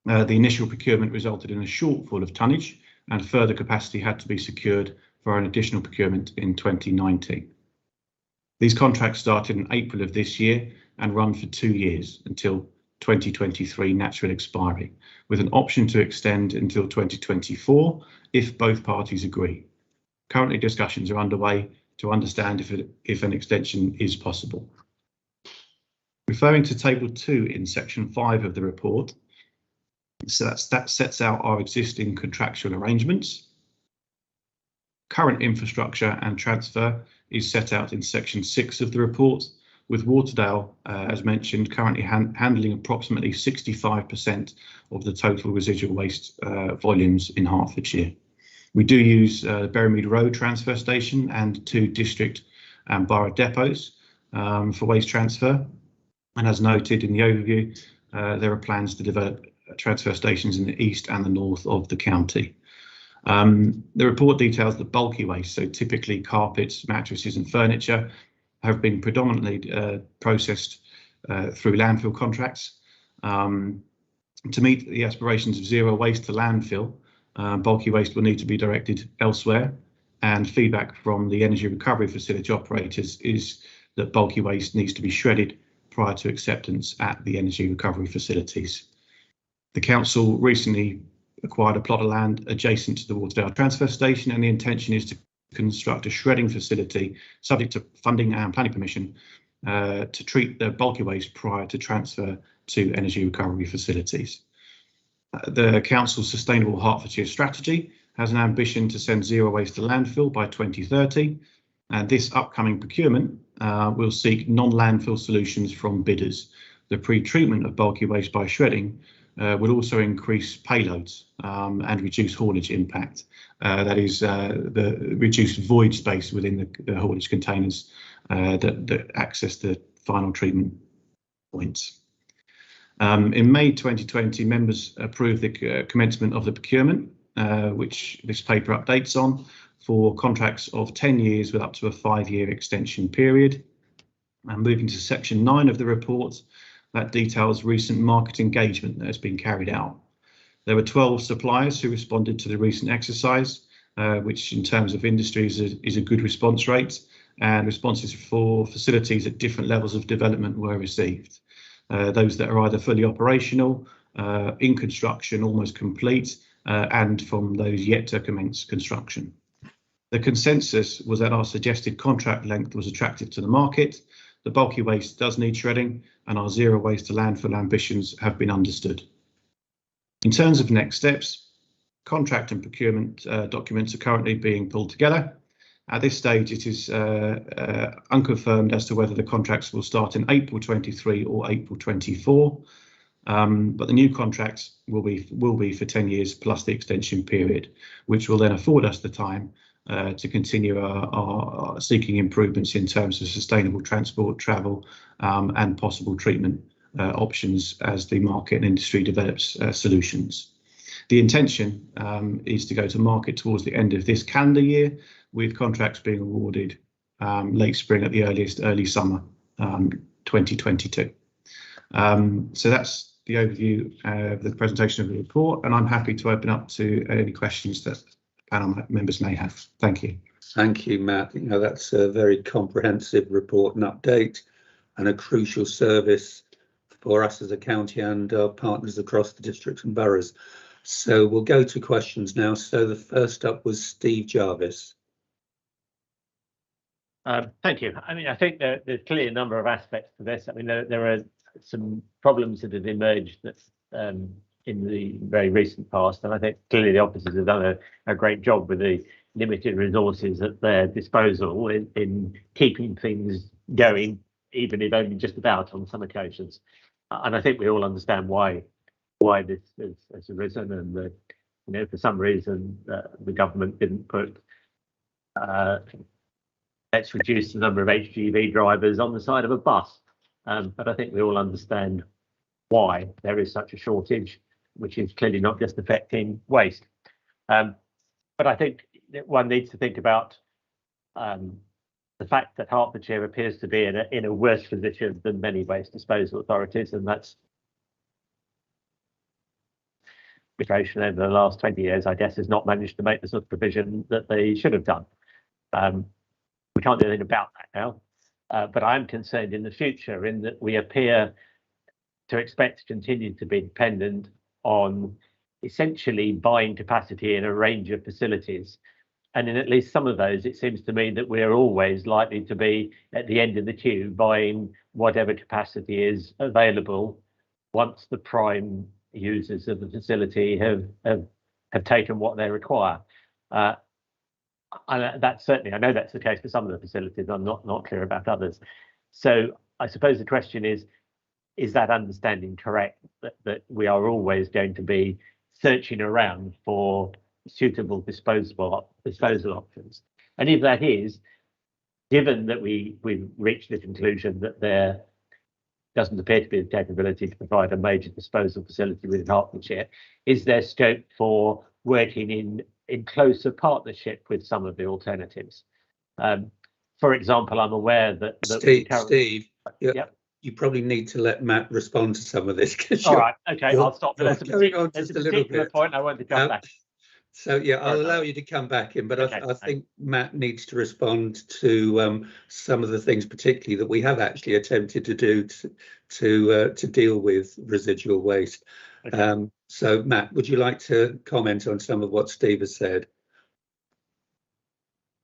R: The initial procurement resulted in a shortfall of tonnage, and further capacity had to be secured for an additional procurement in 2019. These contracts started in April of this year and run for 2 years until 2023 natural expiry, with an option to extend until 2024 if both parties agree. Currently, discussions are underway to understand if an extension is possible. Referring to Table 2 in Section 5 of the report, so that sets out our existing contractual arrangements. Current infrastructure and transfer is set out in Section 6 of the report, with Waterdale, as mentioned, currently handling approximately 65% of the total residual waste volumes in Hertfordshire. We do use Berrymead Road transfer station and 2 district and borough depots for waste transfer. And as noted in the overview, there are plans to develop transfer stations in the east and the north of the county. The report details that bulky waste, so typically carpets, mattresses and furniture, have been predominantly processed through landfill contracts. To meet the aspirations of zero waste to landfill, bulky waste will need to be directed elsewhere, and feedback from the energy recovery facility operators is that bulky waste needs to be shredded prior to acceptance at the energy recovery facilities. The council recently acquired a plot of land adjacent to the Waterdale transfer station, and the intention is to construct a shredding facility subject to funding and planning permission to treat the bulky waste prior to transfer to energy recovery facilities. The council's Sustainable Hertfordshire strategy has an ambition to send zero waste to landfill by 2030, and this upcoming procurement will seek non-landfill solutions from bidders. The pre-treatment of bulky waste by shredding will also increase payloads and reduce haulage impact. That is the reduced void space within the haulage containers that access the final treatment points. In May 2020, members approved the commencement of the procurement, which this paper updates on, for contracts of 10 years with up to a 5-year extension period. And moving to section 9 of the report, that details recent market engagement that has been carried out. There were 12 suppliers who responded to the recent exercise, which in terms of industries is a good response rate, and responses for facilities at different levels of development were received. Those that are either fully operational, in construction, almost complete, and from those yet to commence construction. The consensus was that our suggested contract length was attractive to the market, the bulky waste does need shredding, and our zero waste to landfill ambitions have been understood. In terms of next steps, contract and procurement documents are currently being pulled together. At this stage, it is unconfirmed as to whether the contracts will start in April 23 or April 24, but the new contracts will be for 10 years plus the extension period, which will then afford us the time to continue our seeking improvements in terms of sustainable transport, travel, and possible treatment options as the market and industry develops solutions. The intention is to go to market towards the end of this calendar year, with contracts being awarded late spring at the earliest, early summer 2022. So that's the overview of the presentation of the report, and I'm happy to open up to any questions that panel members may have. Thank you.
B: Thank you, Matt. You know, that's a very comprehensive report and update, and a crucial service for us as a county and our partners across the districts and boroughs. So we'll go to questions now. So the first up was Steve Jarvis.
A: Thank you. I mean, I think there's clearly a number of aspects to this. I mean, there are some problems that have emerged that in the very recent past, and I think clearly the officers have done a great job with the limited resources at their disposal in keeping things going, even if only just about on some occasions. And I think we all understand why this has arisen, and you know, for some reason the government didn't put let's reduce the number of HGV drivers on the side of a bus. But I think we all understand why there is such a shortage, which is clearly not just affecting waste. But I think that one needs to think about the fact that Hertfordshire appears to be in a worse position than many waste disposal authorities, and that's over the last 20 years, I guess, has not managed to make the sort of provision that they should have done. We can't do anything about that now, but I'm concerned in the future in that we appear to expect to continue to be dependent on essentially buying capacity in a range of facilities. And in at least some of those, it seems to me that we're always likely to be at the end of the queue buying whatever capacity is available once the prime users of the facility have taken what they require. And that's certainly, I know that's the case for some of the facilities. I'm not clear about others. So I suppose the question is that understanding correct, that we are always going to be searching around for suitable disposal options? And if that is, given that we've reached the conclusion that there doesn't appear to be the capability to provide a major disposal facility within Hertfordshire, is there scope for working in closer partnership with some of the alternatives? For example, I'm aware that
B: Steve, you probably need to let Matt respond to some of this.
A: All right, okay, I'll stop. There's a
B: little
A: particular point I want to come back.
B: So yeah, I'll allow you to come back in, but okay, I think Matt needs to respond to some of the things, particularly that we have actually attempted to do to deal with residual waste. Okay. So Matt, would you like to comment on some of what Steve has said?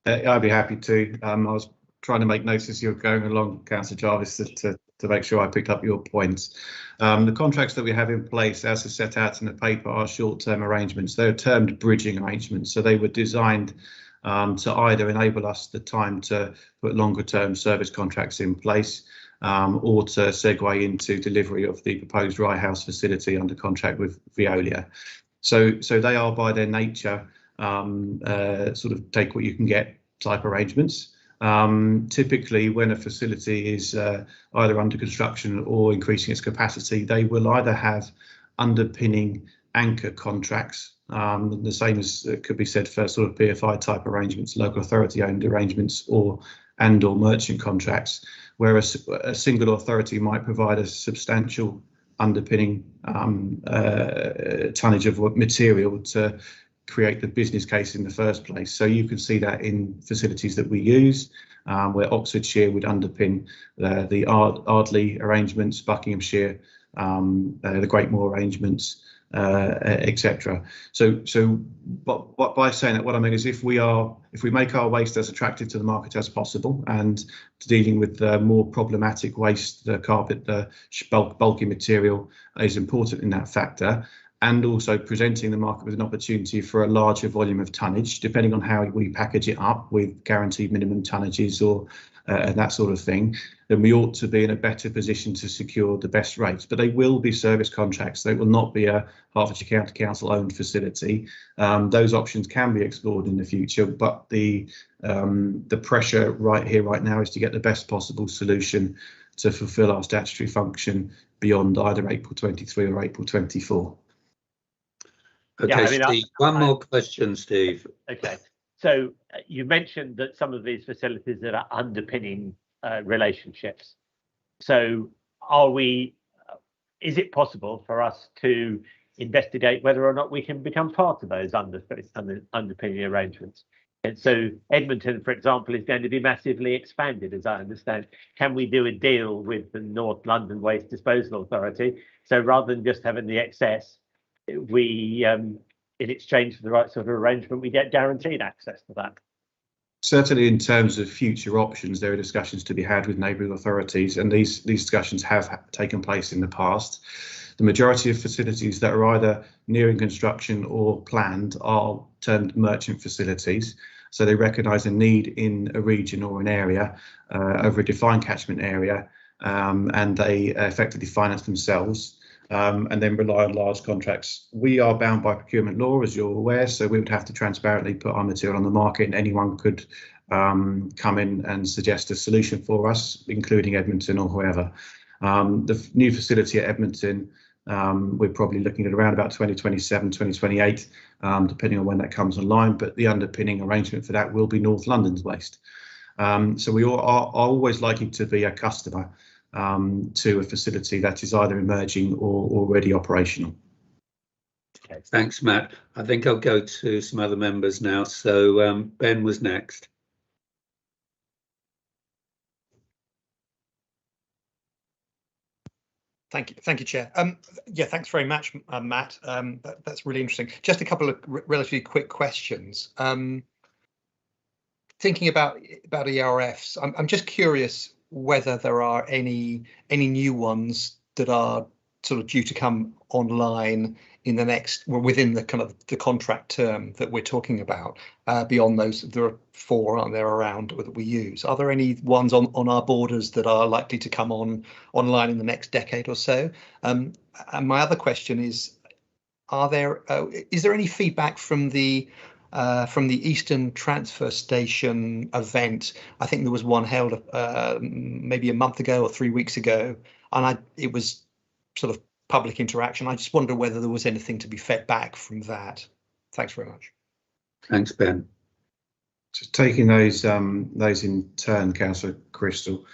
R: I'd be happy to. I was trying to make notes as you're going along, Councillor Jarvis, to make sure I picked up your points. The contracts that we have in place, as is set out in the paper, are short-term arrangements. They're termed bridging arrangements, so they were designed to either enable us the time to put longer-term service contracts in place, or to segue into delivery of the proposed Rye House facility under contract with Veolia. So they are, by their nature, sort of take what you can get type arrangements. Typically, when a facility is either under construction or increasing its capacity, they will either have underpinning anchor contracts, the same as could be said for sort of PFI type arrangements, local authority owned arrangements, or merchant contracts, where a single authority might provide a substantial underpinning tonnage of material to create the business case in the first place. So you can see that in facilities that we use, where Oxfordshire would underpin the Ardleigh arrangements, Buckinghamshire, the Great Moor arrangements, etc. But by saying that, what I mean is if we make our waste as attractive to the market as possible, and dealing with the more problematic waste, the carpet, the bulky material is important in that factor, and also presenting the market with an opportunity for a larger volume of tonnage, depending on how we package it up with guaranteed minimum tonnages or and that sort of thing, then we ought to be in a better position to secure the best rates. But they will be service contracts. They will not be a Hertfordshire County Council owned facility. Those options can be explored in the future, but the pressure right here, right now, is to get the best possible solution to fulfil our statutory function beyond either April 23 or April 24.
B: Okay, Steve, one more question, Steve.
A: Okay, so you mentioned that some of these facilities that are underpinning relationships. So is it possible for us to investigate whether or not we can become part of those underpinning arrangements? And so Edmonton, for example, is going to be massively expanded, as I understand. Can we do a deal with the North London Waste Disposal Authority? So rather than just having the excess, we, in exchange for the right sort of arrangement, we get guaranteed access to that.
R: Certainly, in terms of future options, there are discussions to be had with neighbouring authorities, and these discussions have taken place in the past. The majority of facilities that are either nearing construction or planned are termed merchant facilities. So they recognise a need in a region or an area over a defined catchment area, and they effectively finance themselves. And then rely on large contracts. We are bound by procurement law, as you're aware, so we would have to transparently put our material on the market, and anyone could come in and suggest a solution for us, including Edmonton or whoever. The new facility at Edmonton, we're probably looking at around about 2027, 2028, depending on when that comes online, but the underpinning arrangement for that will be North London's waste. So we are always likely to be a customer to a facility that is either emerging or already operational.
B: Okay, thanks, Matt. I think I'll go to some other members now. So Ben was next.
G: Thank you, Chair. Yeah, thanks very much, Matt. That's really interesting. Just a couple of relatively quick questions. Thinking about ERFs, I'm just curious whether there are any new ones that are sort of due to come online in the next, well, within the kind of the contract term that we're talking about. Beyond those, there are 4, aren't there, around that we use. Are there any ones on our borders that are likely to come online in the next decade or so? And my other question is, is there any feedback from the Eastern Transfer Station event? I think there was one held maybe a month ago or 3 weeks ago, and it was sort of public interaction. I just wonder whether there was anything to be fed back from that. Thanks very much.
B: Thanks, Ben.
R: Just taking those in turn, Councillor Crystal.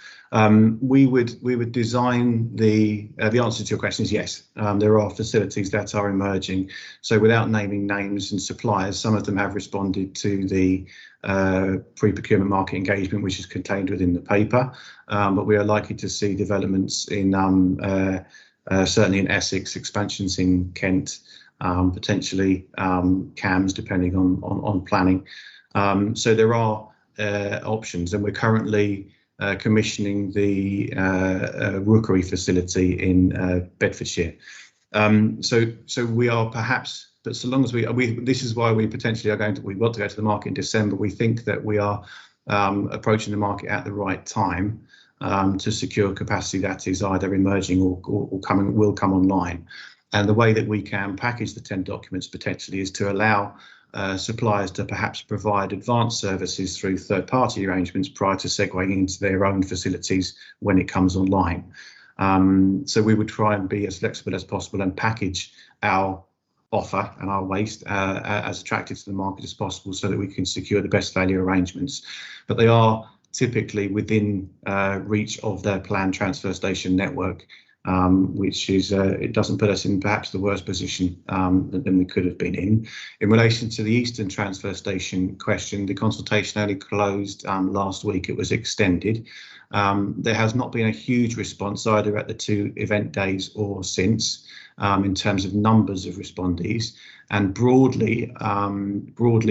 R: We would design the answer to your question is yes. There are facilities that are emerging. So without naming names and suppliers, some of them have responded to the pre-procurement market engagement, which is contained within the paper. But we are likely to see developments in certainly in Essex, expansions in Kent, potentially CAMS, depending on planning. So there are options, and we're currently commissioning the Rookery facility in Bedfordshire. So we are perhaps, but so long as this is why we potentially we want to go to the market in December. We think that we are approaching the market at the right time to secure capacity that is either emerging or will come online. And the way that we can package the 10 documents potentially is to allow suppliers to perhaps provide advanced services through third-party arrangements prior to segueing into their own facilities when it comes online. So we would try and be as flexible as possible and package our offer and our waste as attractive to the market as possible so that we can secure the best value arrangements. But they are typically within reach of their planned transfer station network, which is it doesn't put us in perhaps the worst position than we could have been in. In relation to the Eastern Transfer Station question, the consultation only closed last week. It was extended. There has not been a huge response either at the 2 event days or since in terms of numbers of respondees, and broadly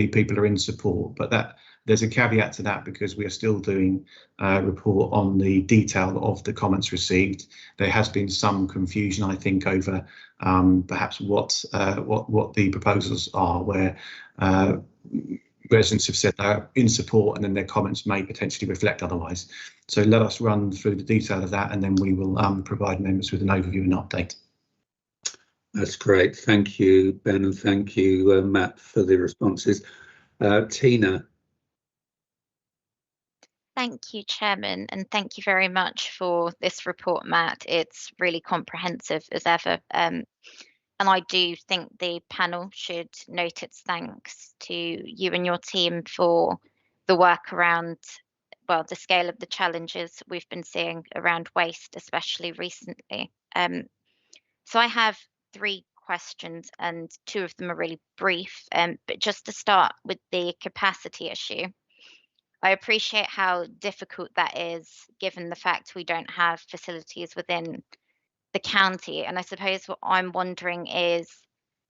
R: people are in support, but there's a caveat to that because we are still doing a report on the detail of the comments received. There has been some confusion, I think, over perhaps what the proposals are, where residents have said they're in support and then their comments may potentially reflect otherwise. So let us run through the detail of that and then we will provide members with an overview and update.
B: That's great. Thank you, Ben, and thank you, Matt, for the responses. Tina.
D: Thank you, Chairman, and thank you very much for this report, Matt. It's really comprehensive as ever. And I do think the panel should note its thanks to you and your team for the work around, well, the scale of the challenges we've been seeing around waste, especially recently. So I have 3 questions and 2 of them are really brief, but just to start with the capacity issue. I appreciate how difficult that is given the fact we don't have facilities within the county. And I suppose what I'm wondering is,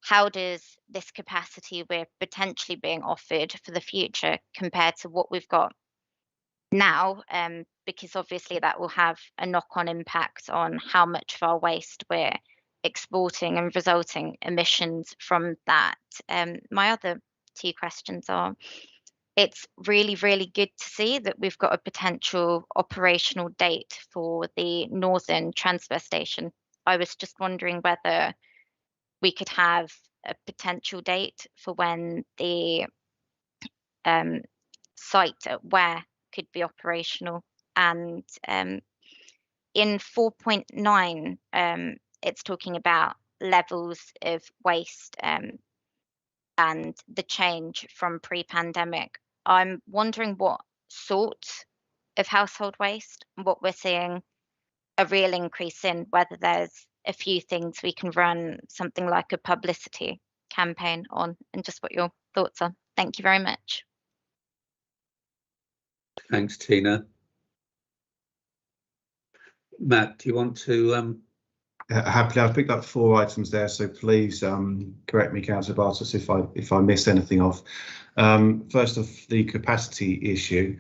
D: how does this capacity we're potentially being offered for the future compare to what we've got now? Because obviously that will have a knock-on impact on how much of our waste we're exporting and resulting emissions from that. My other 2 questions are, it's really, really good to see that we've got a potential operational date for the Northern Transfer Station. I was just wondering whether we could have a potential date for when the site at Ware could be operational. And in 4.9, it's talking about levels of waste and the change from pre-pandemic. I'm wondering what sort of household waste, what we're seeing a real increase in, whether there's a few things we can run something like a publicity campaign on, and just what your thoughts are. Thank you very much.
B: Thanks, Tina. Matt, do you want to?
R: Happily, I've picked up 4 items there, so please correct me, Councillor Bartos, if I missed anything off. First off, the capacity issue.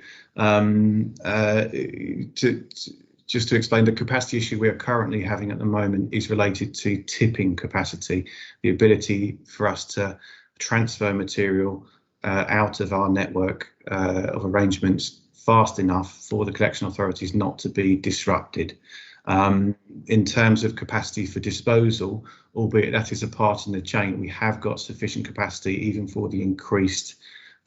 R: just to explain, the capacity issue we are currently having at the moment is related to tipping capacity, the ability for us to transfer material out of our network of arrangements fast enough for the collection authorities not to be disrupted. In terms of capacity for disposal, albeit that is a part in the chain, we have got sufficient capacity even for the increased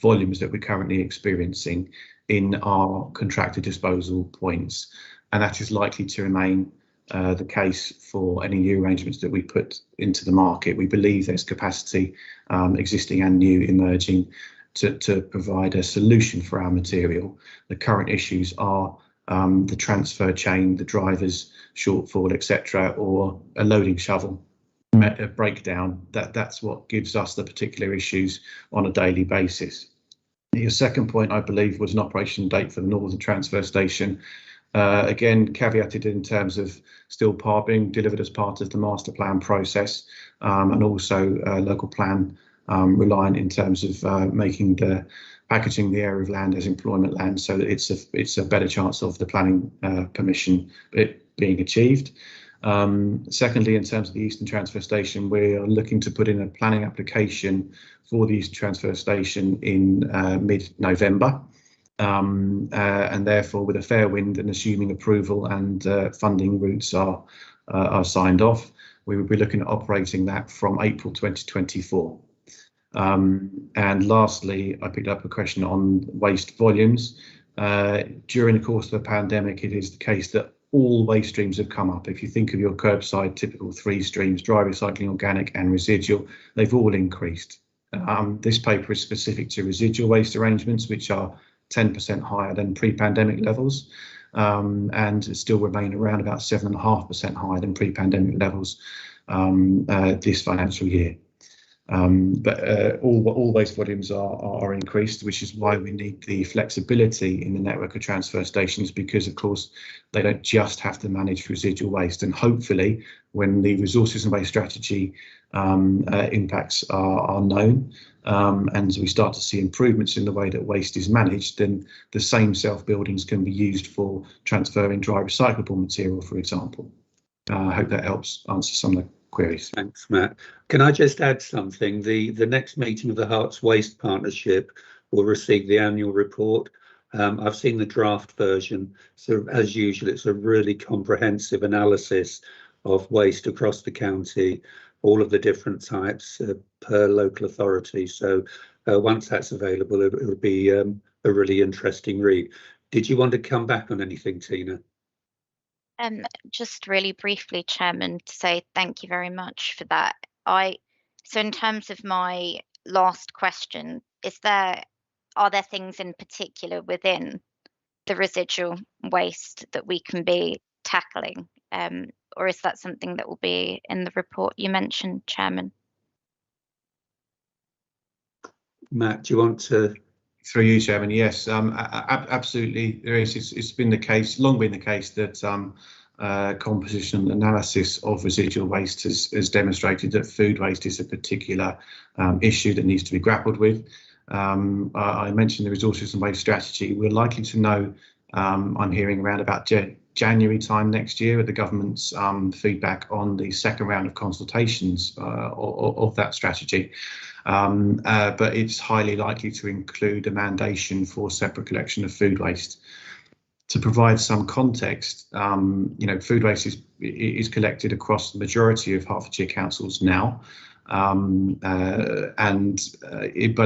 R: volumes that we're currently experiencing in our contracted disposal points. And that is likely to remain the case for any new arrangements that we put into the market. We believe there's capacity existing and new emerging to provide a solution for our material. The current issues are the transfer chain, the driver's shortfall, etc., or a loading shovel a breakdown. That's what gives us the particular issues on a daily basis. Your second point, I believe, was an operation date for the Northern Transfer Station. Again, caveated in terms of still being delivered as part of the master plan process, and also local plan reliant in terms of packaging the area of land as employment land, so that it's a better chance of the planning permission being achieved. Secondly, in terms of the Eastern Transfer Station, we are looking to put in a planning application for the Eastern Transfer Station in mid-November. And therefore, with a fair wind and assuming approval and funding routes are signed off, we will be looking at operating that from April 2024. And lastly, I picked up a question on waste volumes. During the course of the pandemic, it is the case that all waste streams have come up. If you think of your curbside typical three streams, dry recycling, organic and residual, they've all increased. This paper is specific to residual waste arrangements, which are 10% higher than pre-pandemic levels, and still remain around about 7.5% higher than pre-pandemic levels this financial year. But all waste volumes are increased, which is why we need the flexibility in the network of transfer stations, because of course they don't just have to manage residual waste. And hopefully when the resources and waste strategy impacts are known, and we start to see improvements in the way that waste is managed, then the same self-buildings can be used for transferring dry recyclable material, for example. I hope that helps answer some of the queries.
B: Thanks, Matt. Can I just add something? The next meeting of the Herts Waste Partnership will receive the annual report. I've seen the draft version, so as usual, it's a really comprehensive analysis of waste across the county, all of the different types per local authority. So once that's available, it will be a really interesting read. Did you want to come back on anything, Tina?
D: Just really briefly, Chairman, to say thank you very much for that. So in terms of my last question, are there things in particular within the residual waste that we can be tackling, or is that something that will be in the report you mentioned, Chairman?
B: Matt, do you want to?
R: Through you, Chairman, yes, absolutely. There is. It's been the case, long been the case, that composition analysis of residual waste has demonstrated that food waste is a particular issue that needs to be grappled with. I mentioned the resources and waste strategy. We're likely to know, I'm hearing around about January time next year, with the government's feedback on the second round of consultations of that strategy. But it's highly likely to include a mandation for separate collection of food waste. To provide some context, food waste is collected across the majority of Hertfordshire councils now, but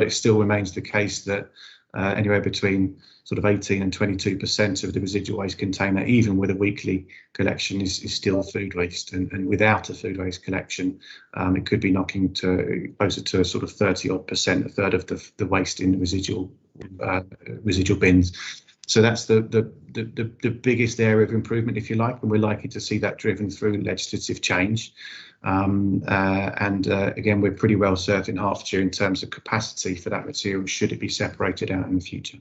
R: it still remains the case that anywhere between sort of 18 and 22% of the residual waste container, even with a weekly collection, is still food waste. And without a food waste collection, it could be knocking to closer to a sort of 30-odd%, a third of the waste in the residual bins. So that's the biggest area of improvement, if you like, and we're likely to see that driven through legislative change. Again, we're pretty well served in Hertfordshire in terms of capacity for that material, should it be separated out in the future.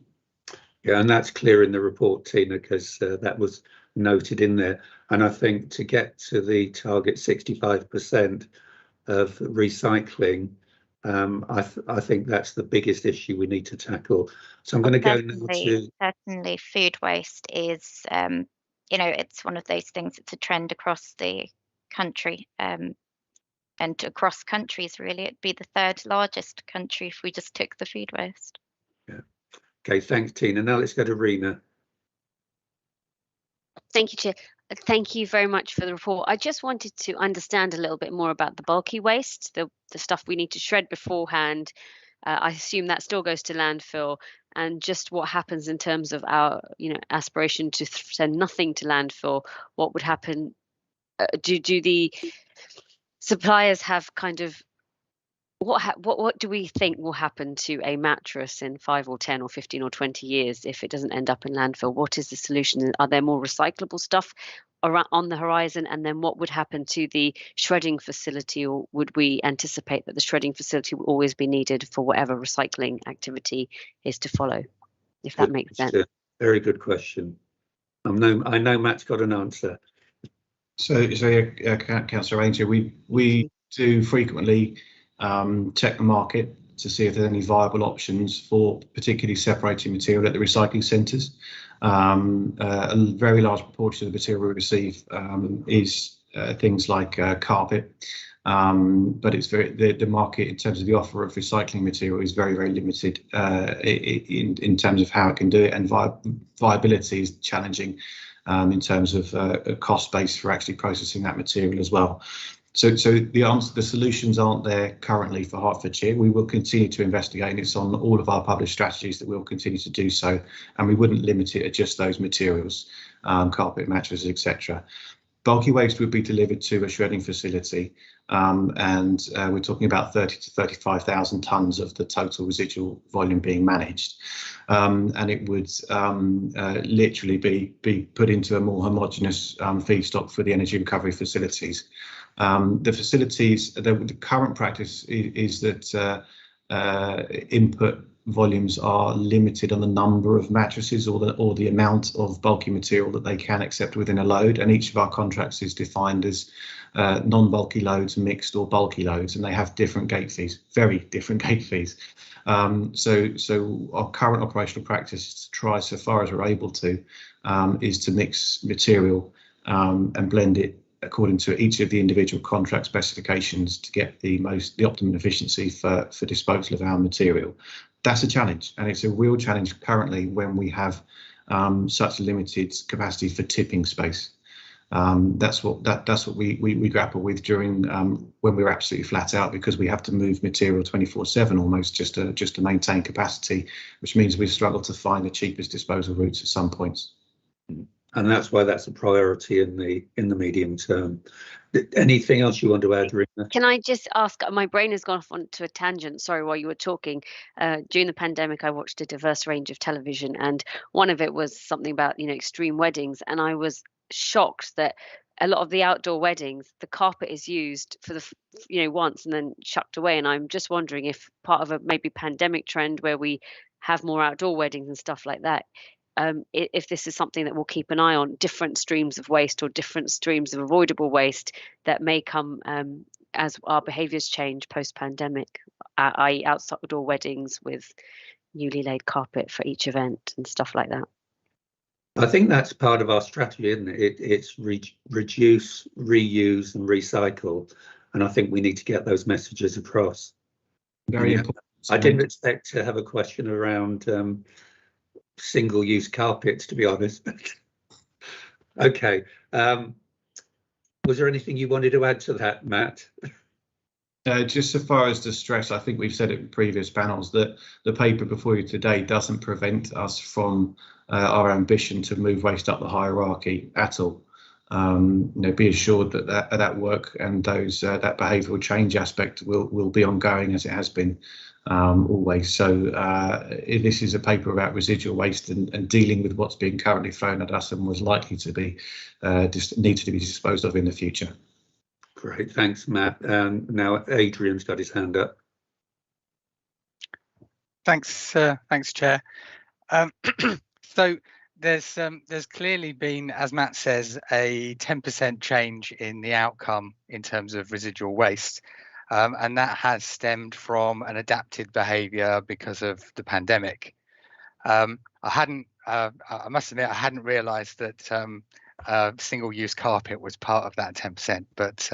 B: Yeah, and that's clear in the report, Tina, because that was noted in there. And I think to get to the target 65% of recycling, I think that's the biggest issue we need to tackle. So I'm going to go now to...
D: Certainly, food waste is you know, it's one of those things. It's a trend across the country, and across countries. Really, it'd be the third largest country if we just took the food waste.
B: Yeah. Okay, thanks, Tina. Now let's go to Rena.
J: Thank you, Chair. Thank you very much for the report. I just wanted to understand a little bit more about the bulky waste, the stuff we need to shred beforehand. I assume that still goes to landfill, and just what happens in terms of our, aspiration to send nothing to landfill. What would happen? Do the suppliers have kind of what do we think will happen to a mattress in 5 or 10 or 15 or 20 years if it doesn't end up in landfill? What is the solution? Are there more recyclable stuff on the horizon? And then what would happen to the shredding facility, or would we anticipate that the shredding facility will always be needed for whatever recycling activity is to follow, if that makes sense?
B: Very good question. I know Matt's got an answer.
R: So Councillor Ainsworth, we do frequently check the market to see if there's any viable options for particularly separating material at the recycling centres. A very large proportion of the material we receive is things like carpet, but it's the market in terms of the offer of recycling material is very, very limited in terms of how it can do it, and viability is challenging in terms of a cost base for actually processing that material as well. So the solutions aren't there currently for Hertfordshire. We will continue to investigate, and it's on all of our published strategies that we'll continue to do so, and we wouldn't limit it at just those materials, carpet, mattresses, etc. Bulky waste would be delivered to a shredding facility, and we're talking about 30 to 35,000 tonnes of the total residual volume being managed, and it would literally be put into a more homogeneous feedstock for the energy recovery facilities. The facilities, the current practice is that input volumes are limited on the number of mattresses or the amount of bulky material that they can accept within a load, and each of our contracts is defined as non-bulky loads, mixed or bulky loads, and they have different gate fees, very different gate fees. So our current operational practice is to try, so far as we're able to, is to mix material and blend it according to each of the individual contract specifications to get the optimum efficiency for disposal of our material. That's a challenge, and it's a real challenge currently when we have such limited capacity for tipping space. That's what we grapple with during when we're absolutely flat out, because we have to move material 24/7 almost just to maintain capacity, which means we struggle to find the cheapest disposal routes at some points.
B: And that's why that's a priority in the medium term. Anything else you want to add, Rina?
J: Can I just ask, my brain has gone off onto a tangent, sorry, while you were talking. During the pandemic, I watched a diverse range of television, and one of it was something about, extreme weddings. And I was shocked that a lot of the outdoor weddings, the carpet is used for the, once and then chucked away. And I'm just wondering if part of a maybe pandemic trend where we have more outdoor weddings and stuff like that, if this is something that we'll keep an eye on, different streams of waste or different streams of avoidable waste that may come as our behaviours change post-pandemic, i.e. outdoor weddings with newly laid carpet for each event and stuff like that.
B: I think that's part of our strategy, isn't it? It's reduce, reuse and recycle, and I think we need to get those messages across.
R: Very important.
B: I didn't expect to have a question around single-use carpets, to be honest. Okay. Was there anything you wanted to add to that, Matt?
R: Just so far as the stress, I think we've said it in previous panels that the paper before you today doesn't prevent us from our ambition to move waste up the hierarchy at all. Be assured that work and that behavioural change aspect will be ongoing, as it has been always. So this is a paper about residual waste and dealing with what's being currently thrown at us and was likely to be needed to be disposed of in the future.
B: Great, thanks, Matt. Now Adrian's got his hand up.
M: Thanks, Chair. So there's clearly been, as Matt says, a 10% change in the outcome in terms of residual waste. And that has stemmed from an adapted behaviour because of the pandemic. I must admit, I hadn't realised that single-use carpet was part of that 10%, but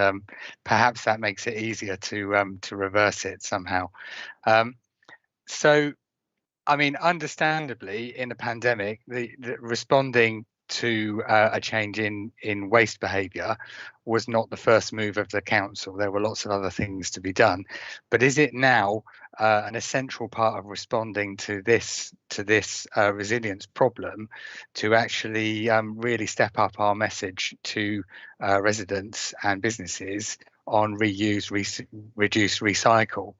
M: perhaps that makes it easier to reverse it somehow. So, I mean, understandably, in a pandemic, the responding to a change in waste behaviour was not the first move of the council. There were lots of other things to be done, but is it now an essential part of responding to this resilience problem to actually really step up our message to residents and businesses on reuse, reduce, recycle?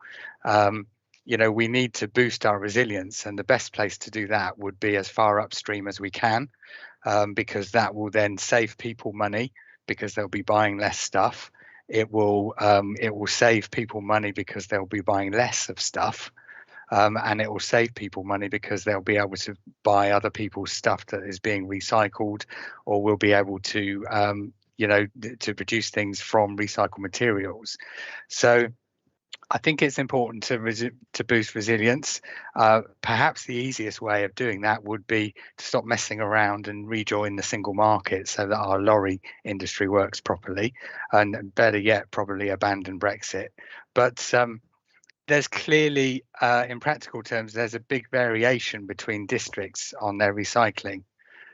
M: You know, we need to boost our resilience, and the best place to do that would be as far upstream as we can, because that will then save people money because they'll be buying less stuff. It will save people money because they'll be buying less of stuff, and it will save people money because they'll be able to buy other people's stuff that is being recycled, or will be able to to produce things from recycled materials. So I think it's important to boost resilience. Perhaps the easiest way of doing that would be to stop messing around and rejoin the single market so that our lorry industry works properly, and better yet, probably abandon Brexit. But there's clearly, in practical terms, there's a big variation between districts on their recycling.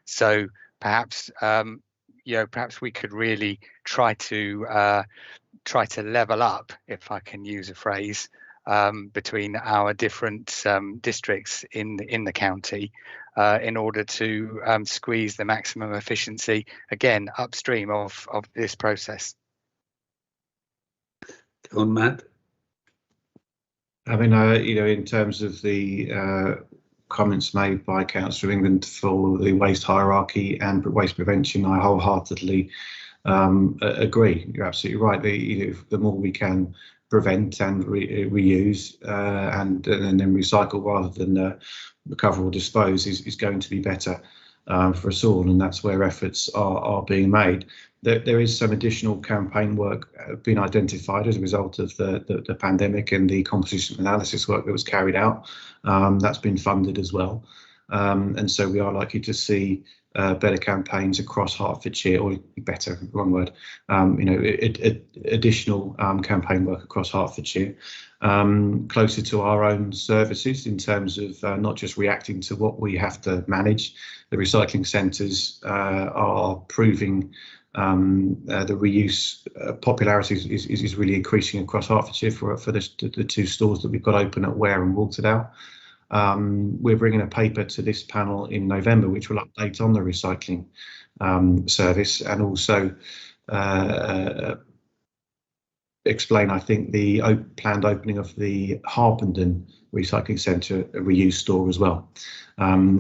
M: So perhaps, perhaps we could really try to level up, if I can use a phrase, between our different districts in the county in order to squeeze the maximum efficiency, again, upstream of this process.
B: Go on, Matt.
R: I mean, in terms of the comments made by Councillor England for the waste hierarchy and waste prevention, I wholeheartedly agree. You're absolutely right. The more we can prevent and reuse and then recycle rather than recover or dispose is going to be better for us all, and that's where efforts are being made. There is some additional campaign work being identified as a result of the pandemic and the composition analysis work that was carried out. That's been funded as well, and so we are likely to see better campaigns across Hertfordshire, or better, wrong word, additional campaign work across Hertfordshire, closer to our own services in terms of not just reacting to what we have to manage. The recycling centres are proving the reuse popularity is really increasing across Hertfordshire for the two stores that we've got open at Ware and Walterdale. We're bringing a paper to this panel in November, which will update on the recycling service, and also explain, I think, the planned opening of the Harpenden Recycling Centre reuse store as well.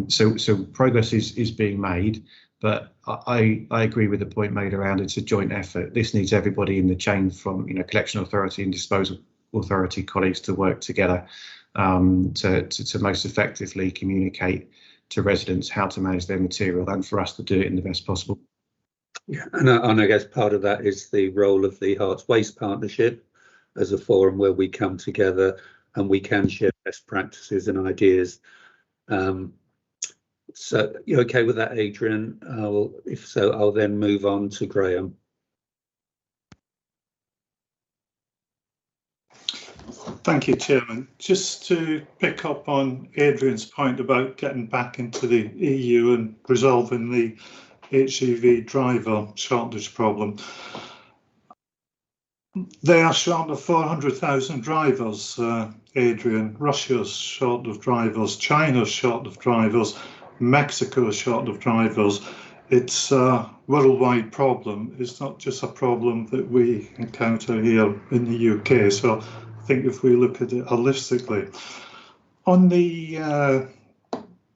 R: So progress is being made, but I agree with the point made around it's a joint effort. This needs everybody in the chain, from collection authority and disposal authority colleagues, to work together to most effectively communicate to residents how to manage their material, and for us to do it in the best possible.
B: Yeah, and I guess part of that is the role of the Herts Waste Partnership as a forum where we come together and we can share best practices and ideas. So you okay with that, Adrian? If so, I'll then move on to Graham.
I: Thank you, Chairman. Just to pick up on Adrian's point about getting back into the EU and resolving the HGV driver shortage problem. They are short of 400,000 drivers, Adrian. Russia's short of drivers, China's short of drivers, Mexico's short of drivers. It's a worldwide problem. It's not just a problem that we encounter here in the UK. So I think if we look at it holistically, on the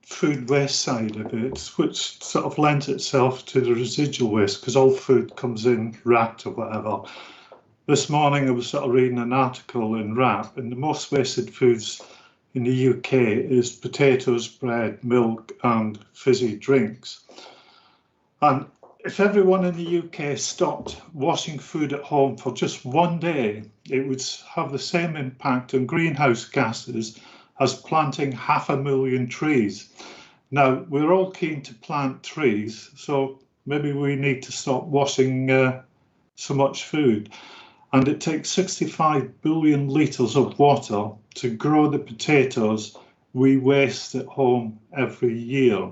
I: food waste side of it, which sort of lends itself to the residual waste, because all food comes in wrapped or whatever. This morning I was sort of reading an article in WRAP, and the most wasted foods in the UK is potatoes, bread, milk and fizzy drinks. And if everyone in the UK stopped washing food at home for just one day, it would have the same impact on greenhouse gases as planting 500,000 trees. Now, we're all keen to plant trees, so maybe we need to stop washing so much food. And it takes 65 billion litres of water to grow the potatoes we waste at home every year.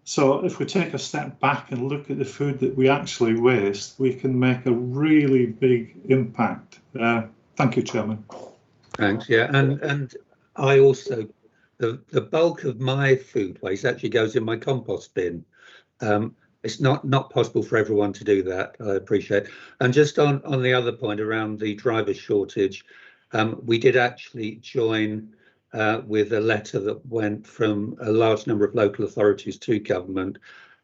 I: So if we take a step back and look at the food that we actually waste, we can make a really big impact. Thank you, Chairman.
B: Thanks. Yeah, and I also, the bulk of my food waste actually goes in my compost bin. It's not possible for everyone to do that. I appreciate. And just on the other point around the driver shortage, we did actually join with a letter that went from a large number of local authorities to government,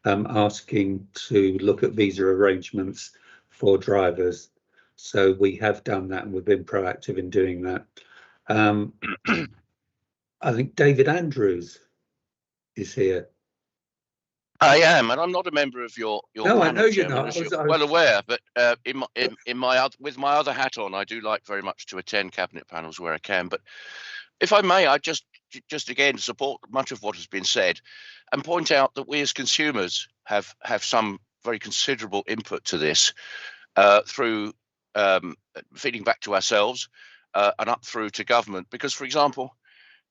B: asking to look at visa arrangements for drivers. So we have done that, and we've been proactive in doing that. I think David Andrews is here.
S: I am, and I'm not a member of your
B: No,
S: panel,
B: I know you're
S: Chairman,
B: not.
S: as
B: I was-
S: you're
B: I was-
S: well aware. But with my other hat on, I do like very much to attend cabinet panels where I can. But if I may, I just again support much of what has been said, and point out that we as consumers have some very considerable input to this through feeding back to ourselves and up through to government. Because, for example,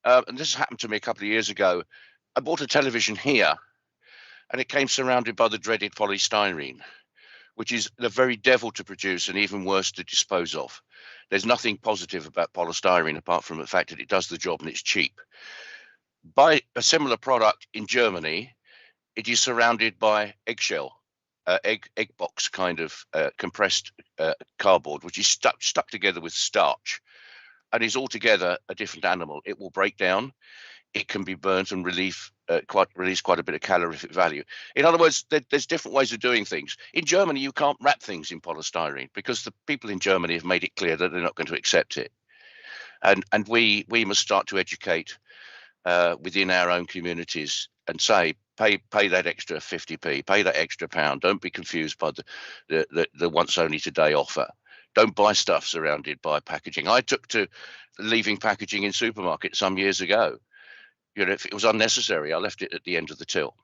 S: and this happened to me a couple of years ago, I bought a television here, and it came surrounded by the dreaded polystyrene, which is the very devil to produce and even worse to dispose of. There's nothing positive about polystyrene apart from the fact that it does the job and it's cheap. Buy a similar product in Germany, it is surrounded by eggshell, egg box kind of compressed cardboard, which is stuck together with starch, and is altogether a different animal. It will break down. It can be burnt and release quite a bit of calorific value. In other words, there's different ways of doing things. In Germany, you can't wrap things in polystyrene because the people in Germany have made it clear that they're not going to accept it. And we must start to educate within our own communities and say, pay that extra 50p, pay that extra £1. Don't be confused by the once only today offer. Don't buy stuff surrounded by packaging. I took to leaving packaging in supermarkets some years ago. You know, if it was unnecessary, I left it at the end of the till.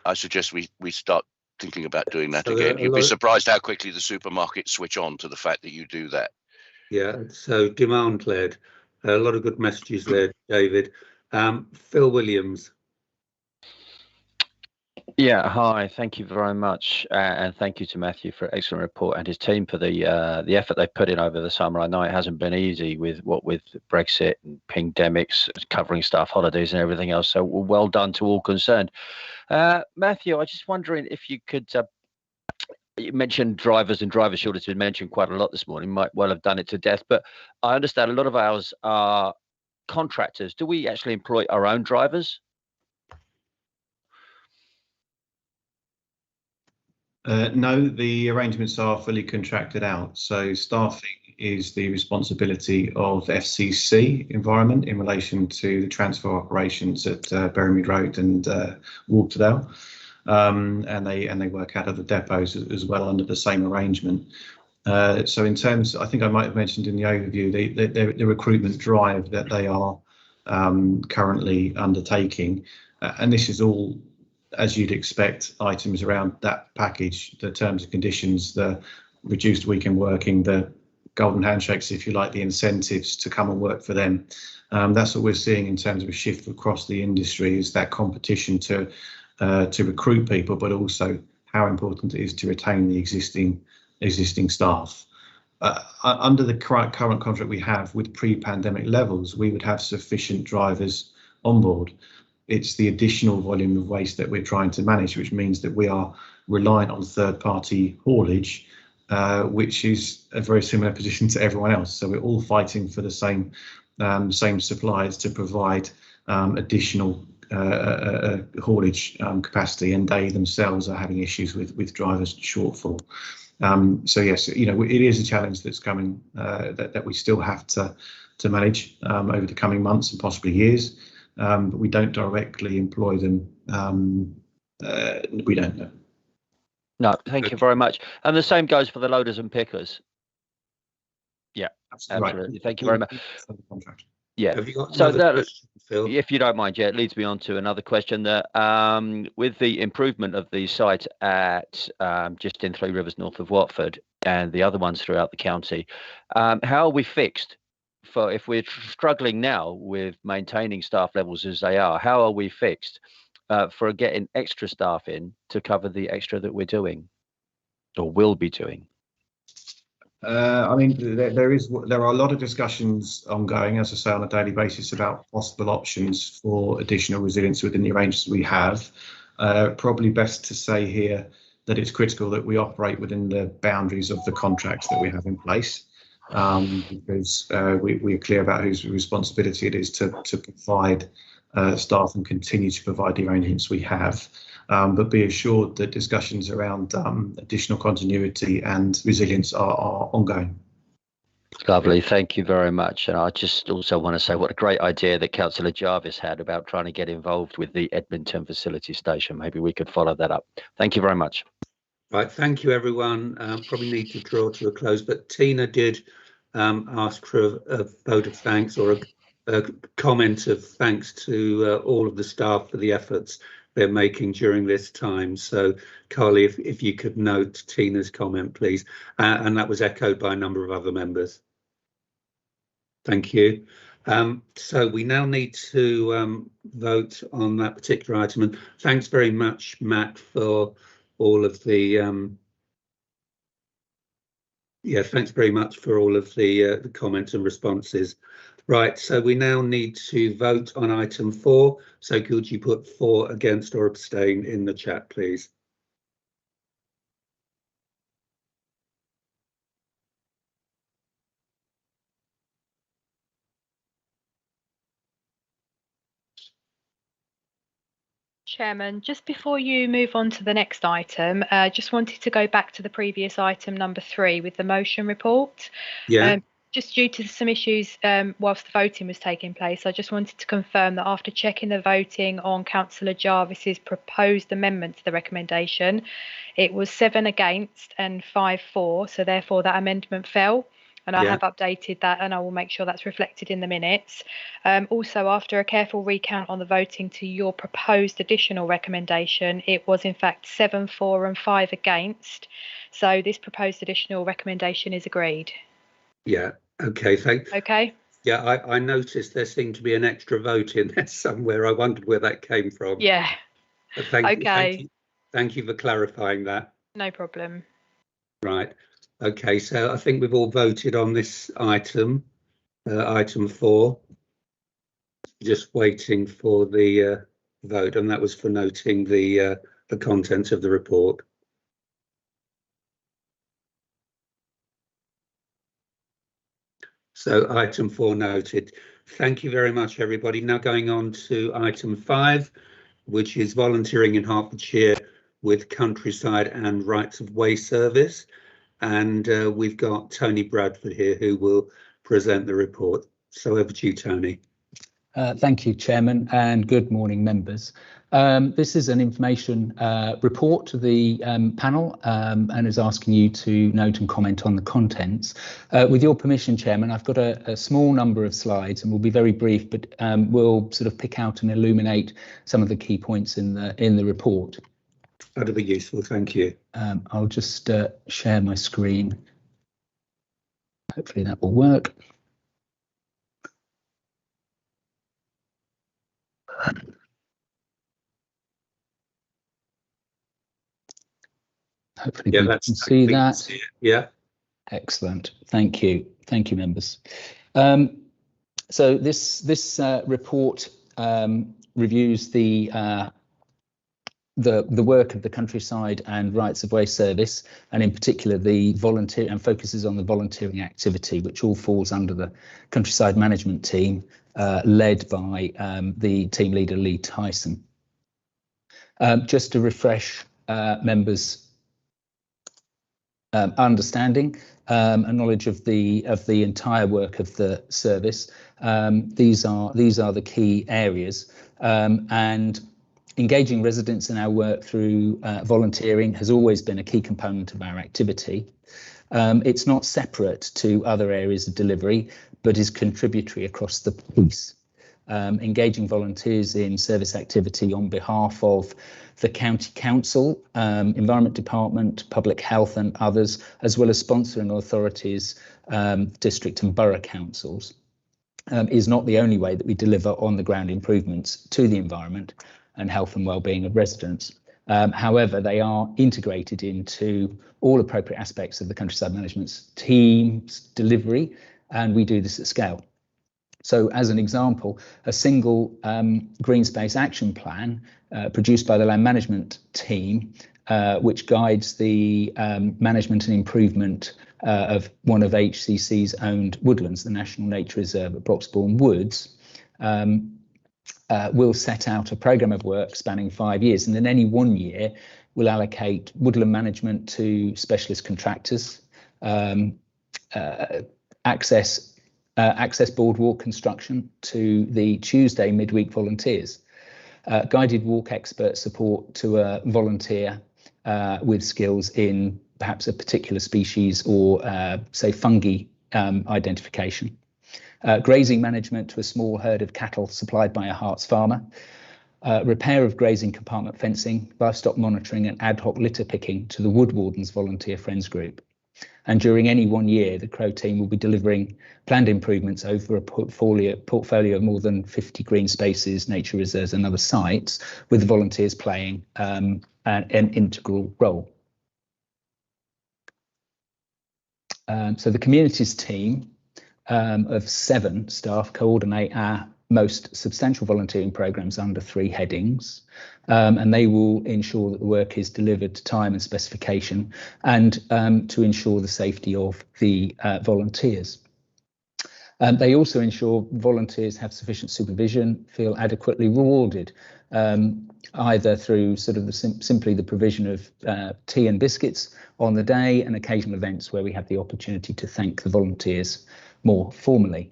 S: I suggest we start thinking about doing that again. You'd be surprised how quickly the supermarkets switch on to the fact that you do that.
B: Yeah, so demand-led. A lot of good messages there, David. Phil Williams.
K: Yeah, hi. Thank you very much, and thank you to Matthew for an excellent report and his team for the effort they put in over the summer. I know it hasn't been easy with Brexit and pandemics, covering staff holidays and everything else. So well done to all concerned. Matthew, I was just wondering if you could. You mentioned drivers and driver shortage been mentioned quite a lot this morning. Might well have done it to death, but I understand a lot of ours are contractors. Do we actually employ our own drivers?
R: No, the arrangements are fully contracted out. So staffing is the responsibility of FCC Environment in relation to the transfer operations at Berrymead Road and Walterdale. And they work out of the depots as well under the same arrangement. So in terms, I think I might have mentioned in the overview, the recruitment drive that they are currently undertaking, and this is all, as you'd expect, items around that package, the terms and conditions, the reduced weekend working, the golden handshakes, if you like, the incentives to come and work for them. That's what we're seeing in terms of a shift across the industry, is that competition to recruit people, but also how important it is to retain the existing staff. Under the current contract we have with pre-pandemic levels, we would have sufficient drivers on board. It's the additional volume of waste that we're trying to manage, which means that we are reliant on third-party haulage, which is a very similar position to everyone else. So we're all fighting for the same suppliers to provide additional haulage capacity, and they themselves are having issues with drivers shortfall. So yes, you know, it is a challenge that's coming that we still have to manage over the coming months and possibly years. But we don't directly employ them. We don't know.
K: No, thank you very much. And the same goes for the loaders and pickers. Yeah, absolutely. Right. Thank you very much. Yeah.
B: Have you got
K: so
B: another question Phil.
K: If you don't mind, yeah, it leads me on to another question that with the improvement of the site at just in Three Rivers north of Watford and the other ones throughout the county, how are we fixed for if we're struggling now with maintaining staff levels as they are? How are we fixed for getting extra staff in to cover the extra that we're doing or will be doing?
R: I mean, there are a lot of discussions ongoing, as I say, on a daily basis about possible options for additional resilience within the arrangements we have. Probably best to say here that it's critical that we operate within the boundaries of the contracts that we have in place, because we're clear about whose responsibility it is to provide staff and continue to provide the arrangements we have. But be assured that discussions around additional continuity and resilience are ongoing.
K: Lovely, thank you very much. And I just also want to say what a great idea that Councillor Jarvis had about trying to get involved with the Edmonton Facility Station. Maybe we could follow that up. Thank you very much.
B: Right, thank you everyone. Probably need to draw to a close, but Tina did ask for a vote of thanks or a comment of thanks to all of the staff for the efforts they're making during this time. So Carly, if you could note Tina's comment, please. And that was echoed by a number of other members. Thank you. So we now need to vote on that particular item. And thanks very much, Matt, for all of the thanks very much for all of the comments and responses. Right, so we now need to vote on item 4. So could you put for, against or abstain in the chat, please?
C: Chairman, just before you move on to the next item, just wanted to go back to the previous item number 3 with the motion report.
B: Yeah.
C: Just due to some issues whilst the voting was taking place, I just wanted to confirm that after checking the voting on Councillor Jarvis's proposed amendment to the recommendation, it was 7 against and 5 for, so therefore that amendment fell. And I have updated that and I will make sure that's reflected in the minutes. Also, after a careful recount on the voting to your proposed additional recommendation, it was in fact 7 for and 5 against. So this proposed additional recommendation is agreed.
B: Yeah, okay, thanks.
C: Okay.
B: Yeah, I noticed there seemed to be an extra vote in there somewhere. I wondered where that came from.
C: Yeah.
B: But
C: Okay.
B: Thank you for clarifying that.
C: No problem.
B: Right. Okay, so I think we've all voted on this item, item 4. Just waiting for the vote, and that was for noting the contents of the report. So item 4 noted. Thank you very much, everybody. Now going on to item 5, which is volunteering in Hertfordshire with Countryside and Rights of Way Service. And we've got Tony Bradford here who will present the report. So over to you, Tony.
T: Thank you, Chairman, and good morning, members. This is an information report to the panel and is asking you to note and comment on the contents. With your permission, Chairman, I've got a small number of slides and we'll be very brief, but we'll sort of pick out and illuminate some of the key points in the report.
B: That'll be useful, thank you.
T: I'll just share my screen. Hopefully that will work. Hopefully you can see that.
B: Yeah.
T: Excellent. Thank you. Thank you, members. So this report reviews the work of the Countryside and Rights of Way Service, and in particular the volunteer, and focuses on the volunteering activity, which all falls under the Countryside Management Team, led by the team leader Lee Tyson. Just to refresh members' understanding and knowledge of the entire work of the service, these are the key areas, and engaging residents in our work through volunteering has always been a key component of our activity. It's not separate to other areas of delivery, but is contributory across the piece. engaging volunteers in service activity on behalf of the County Council, Environment Department, Public Health and others, as well as sponsoring authorities, district and borough councils, is not the only way that we deliver on the ground improvements to the environment and health and well-being of residents. However, they are integrated into all appropriate aspects of the Countryside Management's team's delivery, and we do this at scale. So as an example, a single green space action plan produced by the land management team, which guides the management and improvement of one of HCC's owned woodlands, the National Nature Reserve at Broxbourne Woods, will set out a programme of work spanning 5 years, and in any 1 year will allocate woodland management to specialist contractors, access boardwalk construction to the Tuesday midweek volunteers, guided walk expert support to a volunteer with skills in perhaps a particular species or say fungi identification, grazing management to a small herd of cattle supplied by a Herts farmer, repair of grazing compartment fencing, livestock monitoring and ad hoc litter picking to the Wood Wardens Volunteer Friends Group. And during any 1 year, the CROW team will be delivering planned improvements over a portfolio of more than 50 green spaces, nature reserves and other sites, with the volunteers playing an integral role. So the communities team of 7 staff coordinate our most substantial volunteering programmes under 3 headings, and they will ensure that the work is delivered to time and specification, and to ensure the safety of the volunteers. They also ensure volunteers have sufficient supervision, feel adequately rewarded, either through sort of simply the provision of tea and biscuits on the day, and occasional events where we have the opportunity to thank the volunteers more formally.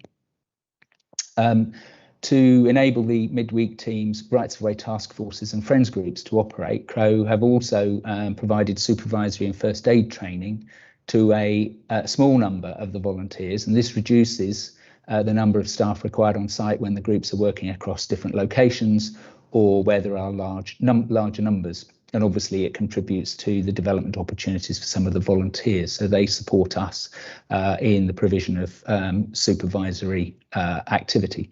T: To enable the midweek teams, rights of way task forces and friends groups to operate, CROW have also provided supervisory and first aid training to a small number of the volunteers, and this reduces the number of staff required on site when the groups are working across different locations or where there are larger numbers. And obviously it contributes to the development opportunities for some of the volunteers. So they support us in the provision of supervisory activity.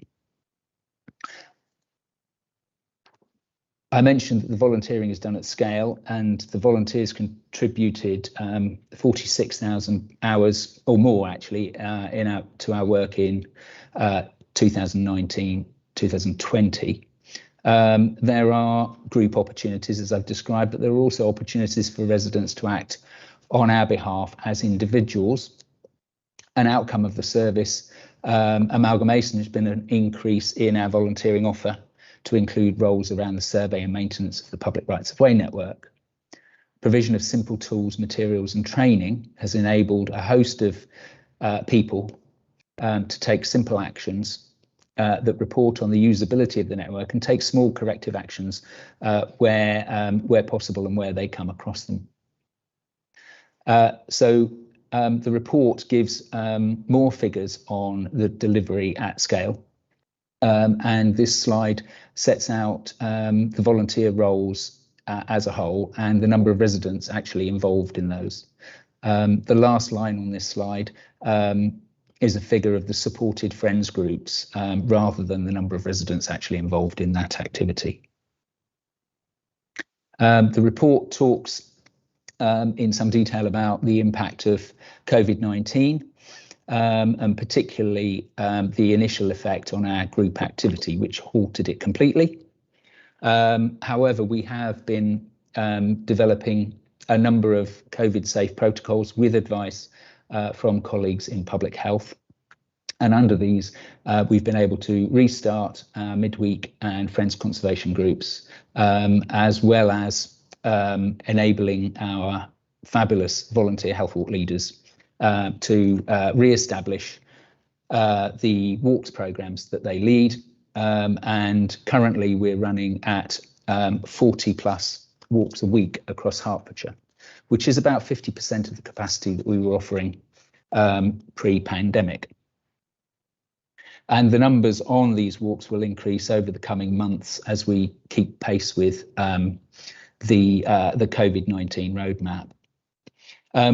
T: I mentioned that the volunteering is done at scale, and the volunteers contributed 46,000 hours or more actually to our work in 2019-2020. There are group opportunities, as I've described, but there are also opportunities for residents to act on our behalf as individuals. An outcome of the service amalgamation has been an increase in our volunteering offer to include roles around the survey and maintenance of the public rights of way network. Provision of simple tools, materials and training has enabled a host of people to take simple actions that report on the usability of the network and take small corrective actions where possible and where they come across them. The report gives more figures on the delivery at scale. And this slide sets out the volunteer roles as a whole and the number of residents actually involved in those. The last line on this slide is a figure of the supported friends groups rather than the number of residents actually involved in that activity. The report talks in some detail about the impact of COVID-19 and particularly the initial effect on our group activity, which halted it completely. However, we have been developing a number of COVID-safe protocols with advice from colleagues in public health. And under these, we've been able to restart midweek and friends conservation groups, as well as enabling our fabulous volunteer health walk leaders to re-establish the walks programs that they lead. And currently we're running at 40 plus walks a week across Hertfordshire, which is about 50% of the capacity that we were offering pre-pandemic. And the numbers on these walks will increase over the coming months as we keep pace with the COVID-19 roadmap.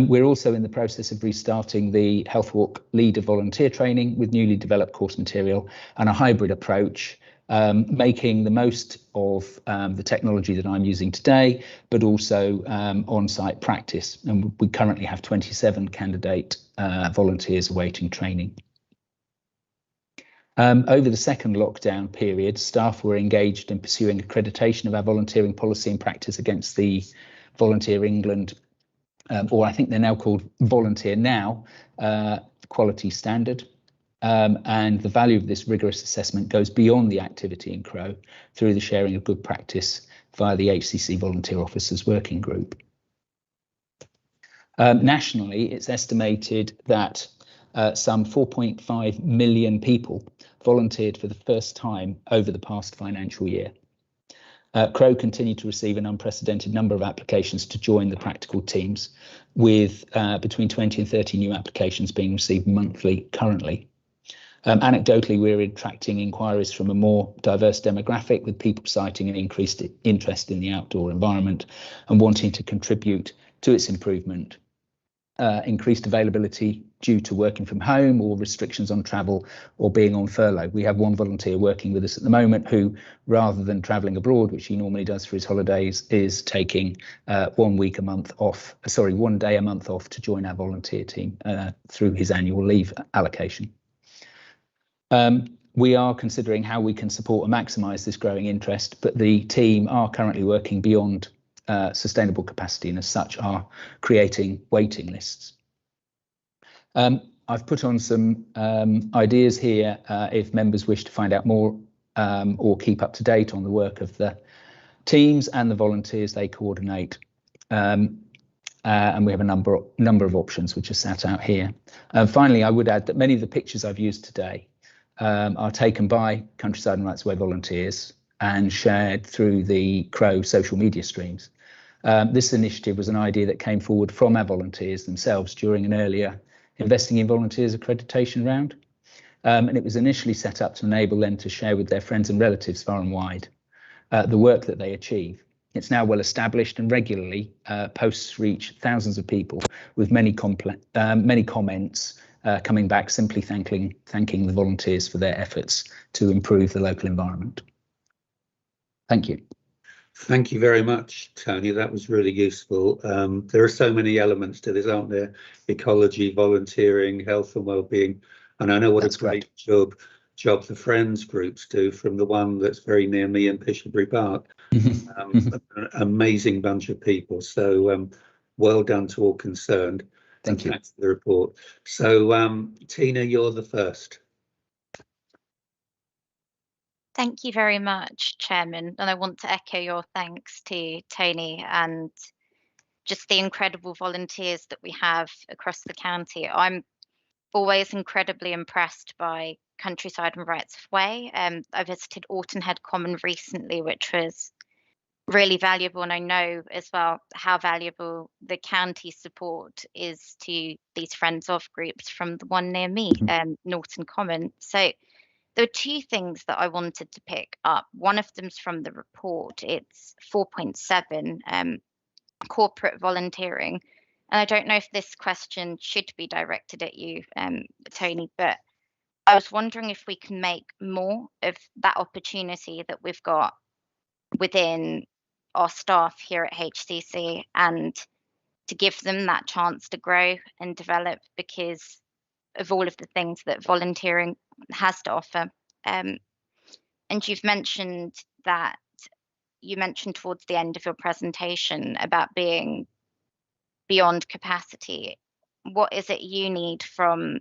T: We're also in the process of restarting the Health Walk leader volunteer training with newly developed course material and a hybrid approach, making the most of the technology that I'm using today, but also on-site practice. And we currently have 27 candidate volunteers awaiting training. Over the second lockdown period, staff were engaged in pursuing accreditation of our volunteering policy and practice against the Volunteer England, or I think they're now called Volunteer Now, quality standard. And the value of this rigorous assessment goes beyond the activity in Crow through the sharing of good practice via the HCC Volunteer Officers Working Group. Nationally, it's estimated that some 4.5 million people volunteered for the first time over the past financial year. Crow continued to receive an unprecedented number of applications to join the practical teams, with between 20 and 30 new applications being received monthly currently. Anecdotally, we're attracting inquiries from a more diverse demographic, with people citing an increased interest in the outdoor environment and wanting to contribute to its improvement. Increased availability due to working from home or restrictions on travel or being on furlough. We have one volunteer working with us at the moment who, rather than travelling abroad, which he normally does for his holidays, is taking 1 day a month off to join our volunteer team through his annual leave allocation. We are considering how we can support and maximise this growing interest, but the team are currently working beyond sustainable capacity and as such are creating waiting lists. I've put on some ideas here if members wish to find out more or keep up to date on the work of the teams and the volunteers they coordinate. And we have a number of options which are set out here. Finally, I would add that many of the pictures I've used today are taken by Countryside and Rights Away volunteers and shared through the Crow social media streams. This initiative was an idea that came forward from our volunteers themselves during an earlier Investing in Volunteers accreditation round. And it was initially set up to enable them to share with their friends and relatives far and wide the work that they achieve. It's now well established and regularly posts reach thousands of people with many comments coming back simply thanking the volunteers for their efforts to improve the local environment. Thank you.
B: Thank you very much, Tony. That was really useful. There are so many elements to this, aren't there? Ecology, volunteering, health and well-being. And I know what a great job the Friends groups do, from the one that's very near me in Pishobury Park. An amazing bunch of people. So well done to all concerned.
T: Thank you.
B: Thanks for the report. So Tina, you're the first.
D: Thank you very much, Chairman. And I want to echo your thanks to Tony and just the incredible volunteers that we have across the county. I'm always incredibly impressed by Countryside and Rights Way. I visited Ortonhead Common recently, which was really valuable. And I know as well how valuable the county support is to these Friends of groups from the one near me, Norton Common. So there were two things that I wanted to pick up. One of them's from the report. It's 4.7, corporate volunteering. And I don't know if this question should be directed at you, Tony, but I was wondering if we can make more of that opportunity that we've got within our staff here at HCC and to give them that chance to grow and develop because of all of the things that volunteering has to offer. And you've mentioned that towards the end of your presentation about being beyond capacity. What is it you need from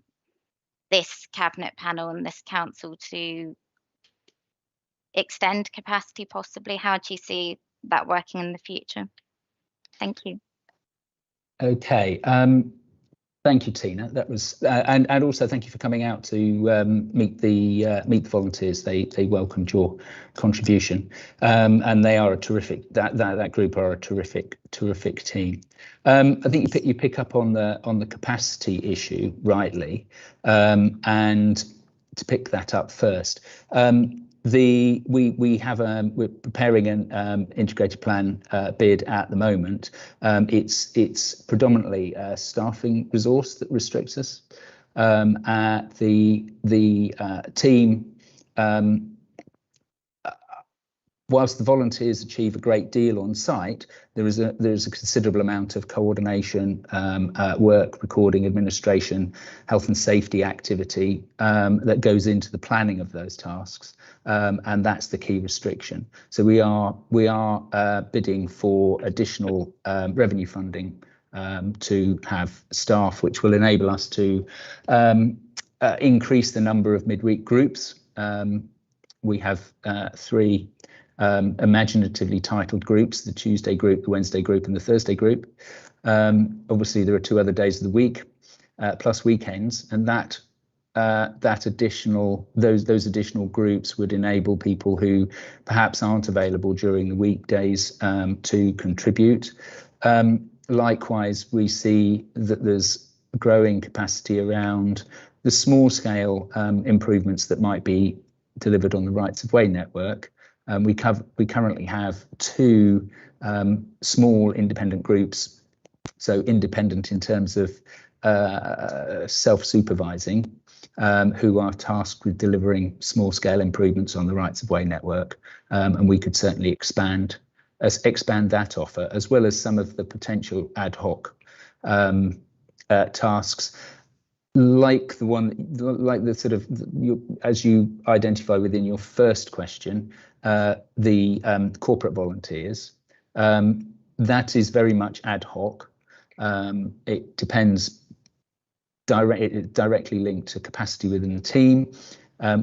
D: this cabinet panel and this council to extend capacity possibly? How do you see that working in the future? Thank you.
T: Okay. Thank you, Tina. That was and also thank you for coming out to meet the volunteers. They welcomed your contribution, and they are a terrific. That group are a terrific team. I think you pick up on the capacity issue rightly, and pick that up first. We're preparing an integrated plan bid at the moment. It's predominantly a staffing resource that restricts us. The team, whilst the volunteers achieve a great deal on site, there is a considerable amount of coordination, work, recording, administration, health and safety activity that goes into the planning of those tasks, and that's the key restriction. So we are bidding for additional revenue funding to have staff, which will enable us to increase the number of midweek groups. We have 3 imaginatively titled groups: the Tuesday group, the Wednesday group, and the Thursday group. Obviously, there are 2 other days of the week plus weekends, and those additional groups would enable people who perhaps aren't available during the weekdays to contribute. Likewise, we see that there's growing capacity around the small scale improvements that might be delivered on the rights of way network. We currently have 2 small independent groups, so independent in terms of self-supervising, who are tasked with delivering small scale improvements on the rights of way network, and we could certainly expand that offer, as well as some of the potential ad hoc tasks, like the sort of, as you identify within your first question, the corporate volunteers. That is very much ad hoc. It depends directly linked to capacity within the team.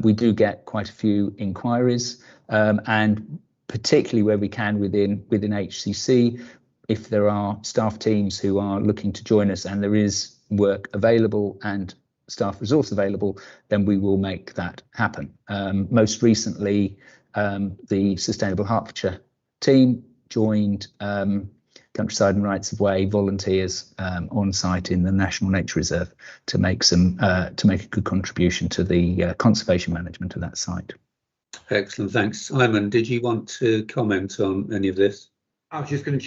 T: We do get quite a few inquiries, and particularly where we can within HCC, if there are staff teams who are looking to join us and there is work available and staff resource available, then we will make that happen. Most recently, the Sustainable Hertfordshire team joined Countryside and Rights of Way volunteers on site in the National Nature Reserve to make a good contribution to the conservation management of that site.
B: Excellent, thanks. Simon, did you want to comment on any of this?
Q: I was just going to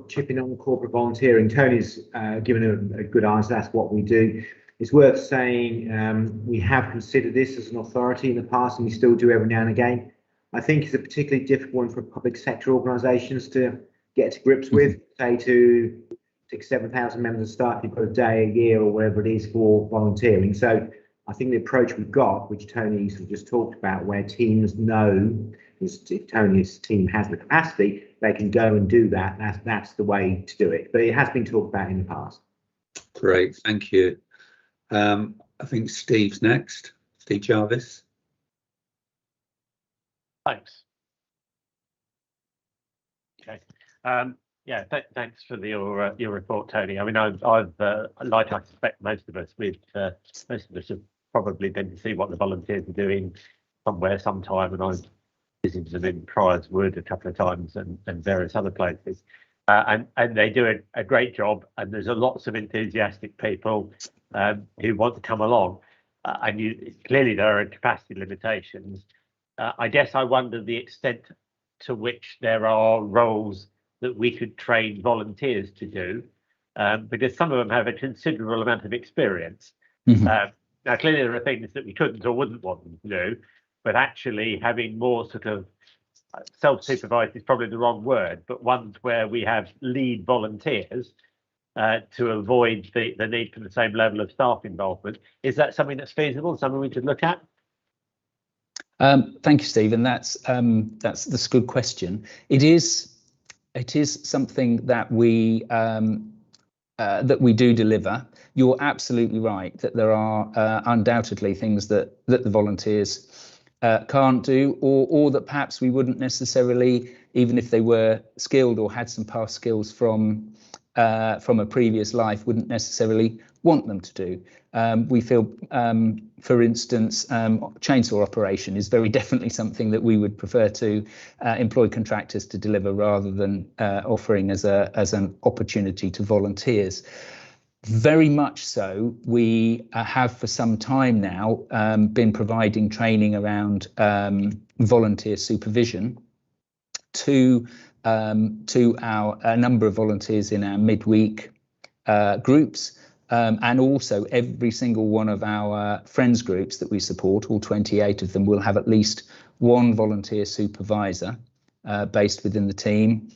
Q: chip in on corporate volunteering. Tony's given a good answer. That's what we do. It's worth saying we have considered this as an authority in the past, and we still do every now and again. I think it's a particularly difficult one for public sector organisations to get to grips with. Say to 6,000-7,000 members of staff, you've got a day, a year, or whatever it is for volunteering. So I think the approach we've got, which Tony sort of just talked about, where teams know if Tony's team has the capacity, they can go and do that. That's the way to do it. But it has been talked about in the past.
B: Great, thank you. I think Steve's next. Steve Jarvis.
A: Thanks. Okay. Yeah, thanks for your report, Tony. I mean, I've like I suspect most of us have probably been to see what the volunteers are doing somewhere, sometime, and I've visited them in Priors Wood a couple of times and various other places, and they do a great job. And there's lots of enthusiastic people who want to come along, and clearly there are capacity limitations. I guess I wonder the extent to which there are roles that we could train volunteers to do, because some of them have a considerable amount of experience. Now, clearly there are things that we couldn't or wouldn't want them to do, but actually having more sort of self-supervised is probably the wrong word, but ones where we have lead volunteers to avoid the need for the same level of staff involvement. Is that something that's feasible, something we should look at?
T: Thank you, Stephen. That's a good question. It is something that we do deliver. You're absolutely right that there are undoubtedly things that the volunteers can't do, or that perhaps we wouldn't necessarily, even if they were skilled or had some past skills from a previous life, wouldn't necessarily want them to do. We feel, for instance, chainsaw operation is very definitely something that we would prefer to employ contractors to deliver rather than offering as an opportunity to volunteers. Very much so. We have for some time now been providing training around volunteer supervision to a number of volunteers in our midweek groups, and also every single one of our friends groups that we support, all 28 of them, will have at least one volunteer supervisor based within the team,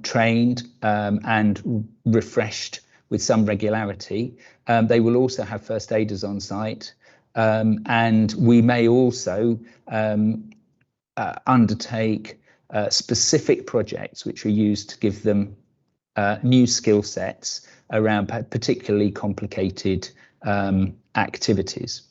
T: trained and refreshed with some regularity. They will also have first aiders on site, and we may also undertake specific projects which are used to give them new skill sets around particularly complicated activities.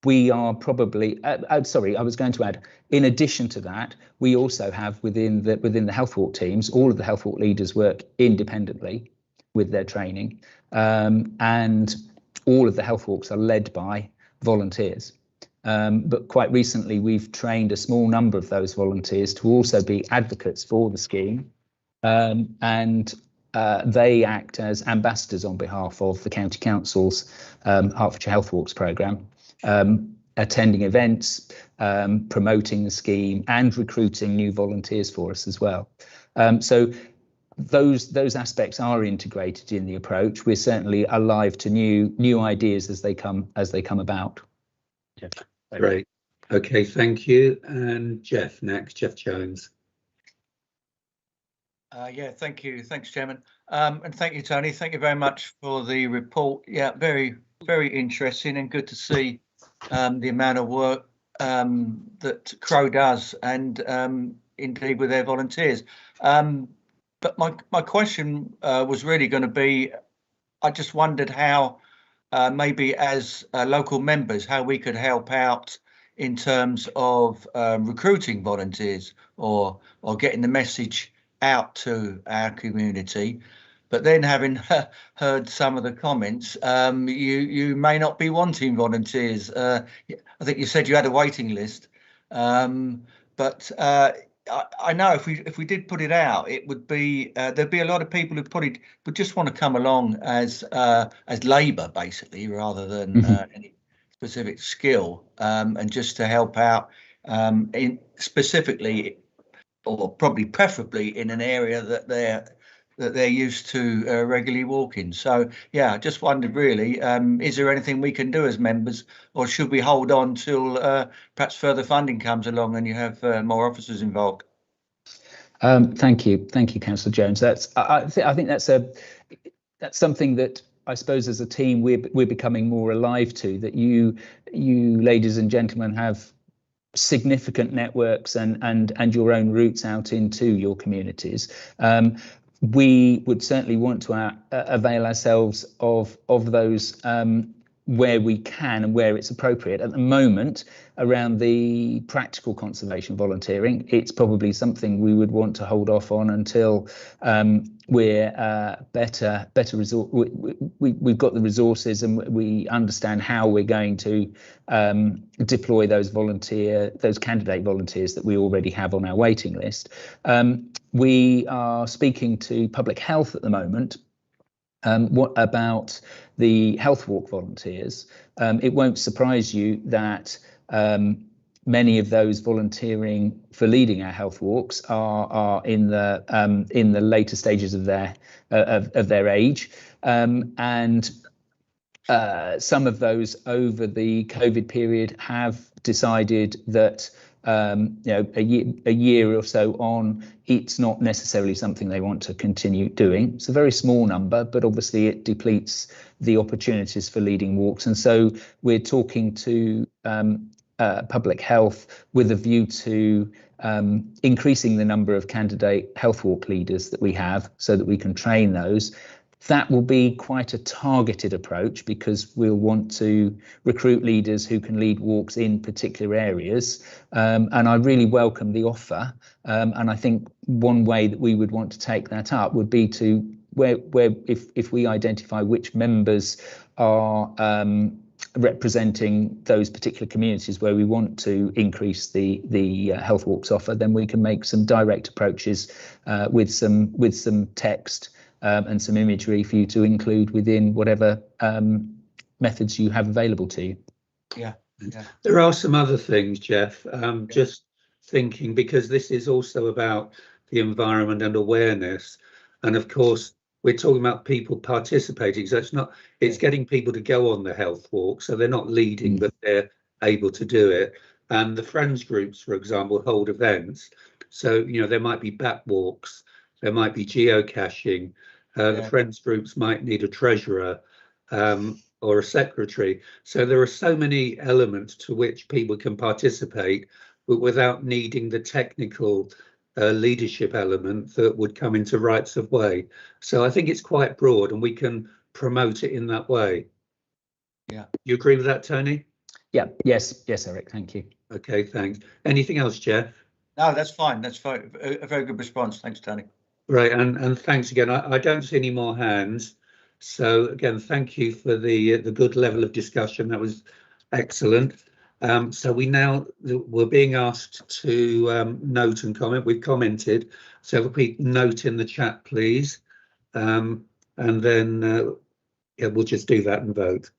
T: We are probably, sorry, I was going to add, in addition to that, we also have within the Health Walk teams, all of the Health Walk leaders work independently with their training, and all of the Health Walks are led by volunteers. But quite recently, we've trained a small number of those volunteers to also be advocates for the scheme, and they act as ambassadors on behalf of the County Council's Hertfordshire Health Walks programme, attending events, promoting the scheme and recruiting new volunteers for us as well. So those aspects are integrated in the approach. We're certainly alive to new ideas as they come about.
A: Yeah.
B: Great. Okay, thank you. And Jeff next, Jeff Jones.
H: Yeah, thank you. Thanks, Chairman. And thank you, Tony. Thank you very much for the report. Yeah, very, very interesting and good to see the amount of work that Crow does, and indeed with their volunteers. But my question was really going to be, I just wondered how maybe as local members, how we could help out in terms of recruiting volunteers or getting the message out to our community. But then, having heard some of the comments, you may not be wanting volunteers. I think you said you had a waiting list, but I know if we did put it out, it would be there'd be a lot of people who would just want to come along as labour, basically, rather than any specific skill, and just to help out in specifically, or probably preferably in an area that they're used to regularly walking. So yeah, I just wondered really, is there anything we can do as members, or should we hold on till perhaps further funding comes along and you have more officers involved?
T: Thank you, Councillor Jones. I think that's something that I suppose as a team we're becoming more alive to. That you ladies and gentlemen have significant networks and your own routes out into your communities. We would certainly want to avail ourselves of those where we can and where it's appropriate. At the moment, around the practical conservation volunteering, it's probably something we would want to hold off on until we're better resource. We've got the resources and we understand how we're going to deploy those candidate volunteers that we already have on our waiting list. We are speaking to Public Health at the moment. What about the Health Walk volunteers? It won't surprise you that many of those volunteering for leading our Health Walks are in the later stages of their age, and some of those over the COVID period have decided that a year or so on, it's not necessarily something they want to continue doing. It's a very small number, but obviously it depletes the opportunities for leading walks. And so we're talking to Public Health with a view to increasing the number of candidate Health Walk leaders that we have so that we can train those. That will be quite a targeted approach because we'll want to recruit leaders who can lead walks in particular areas. And I really welcome the offer. And I think one way that we would want to take that up would be to if we identify which members are representing those particular communities where we want to increase the health walks offer, then we can make some direct approaches with some text and some imagery for you to include within whatever methods you have available to you.
H: Yeah. Yeah.
B: There are some other things, Jeff. Just thinking, because this is also about the environment and awareness, and of course we're talking about people participating, so it's getting people to go on the health walk, so they're not leading but they're able to do it. And the friends groups, for example, hold events, so there might be bat walks, there might be geocaching, the friends groups might need a treasurer or a secretary. So there are so many elements to which people can participate, but without needing the technical leadership element that would come into rights of way. So I think it's quite broad and we can promote it in that way.
H: Yeah.
B: You agree with that, Tony?
T: Yeah. Yes, Eric, thank you.
B: Okay, thanks. Anything else, Jeff?
H: No, that's fine. That's fine. A very good response. Thanks, Tony.
B: Right, and thanks again. I don't see any more hands. So again, thank you for the good level of discussion. That was excellent. So we're being asked to note and comment. We've commented, so if we note in the chat, please, and then we'll just do that and vote.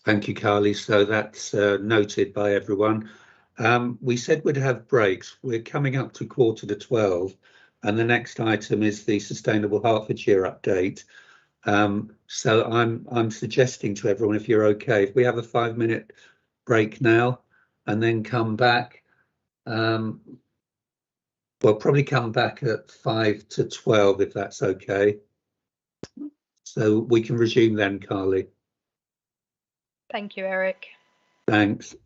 B: Thank you, Carly. So that's noted by everyone. We said we'd have breaks. We're coming up to 11:45, and the next item is the Sustainable Hertfordshire update. So I'm suggesting to everyone, if you're okay, if we have a 5-minute break now and then come back, we'll probably come back at 5 to 12, if that's okay. So we can resume then, Carly.
C: Thank you, Eric.
B: Thanks.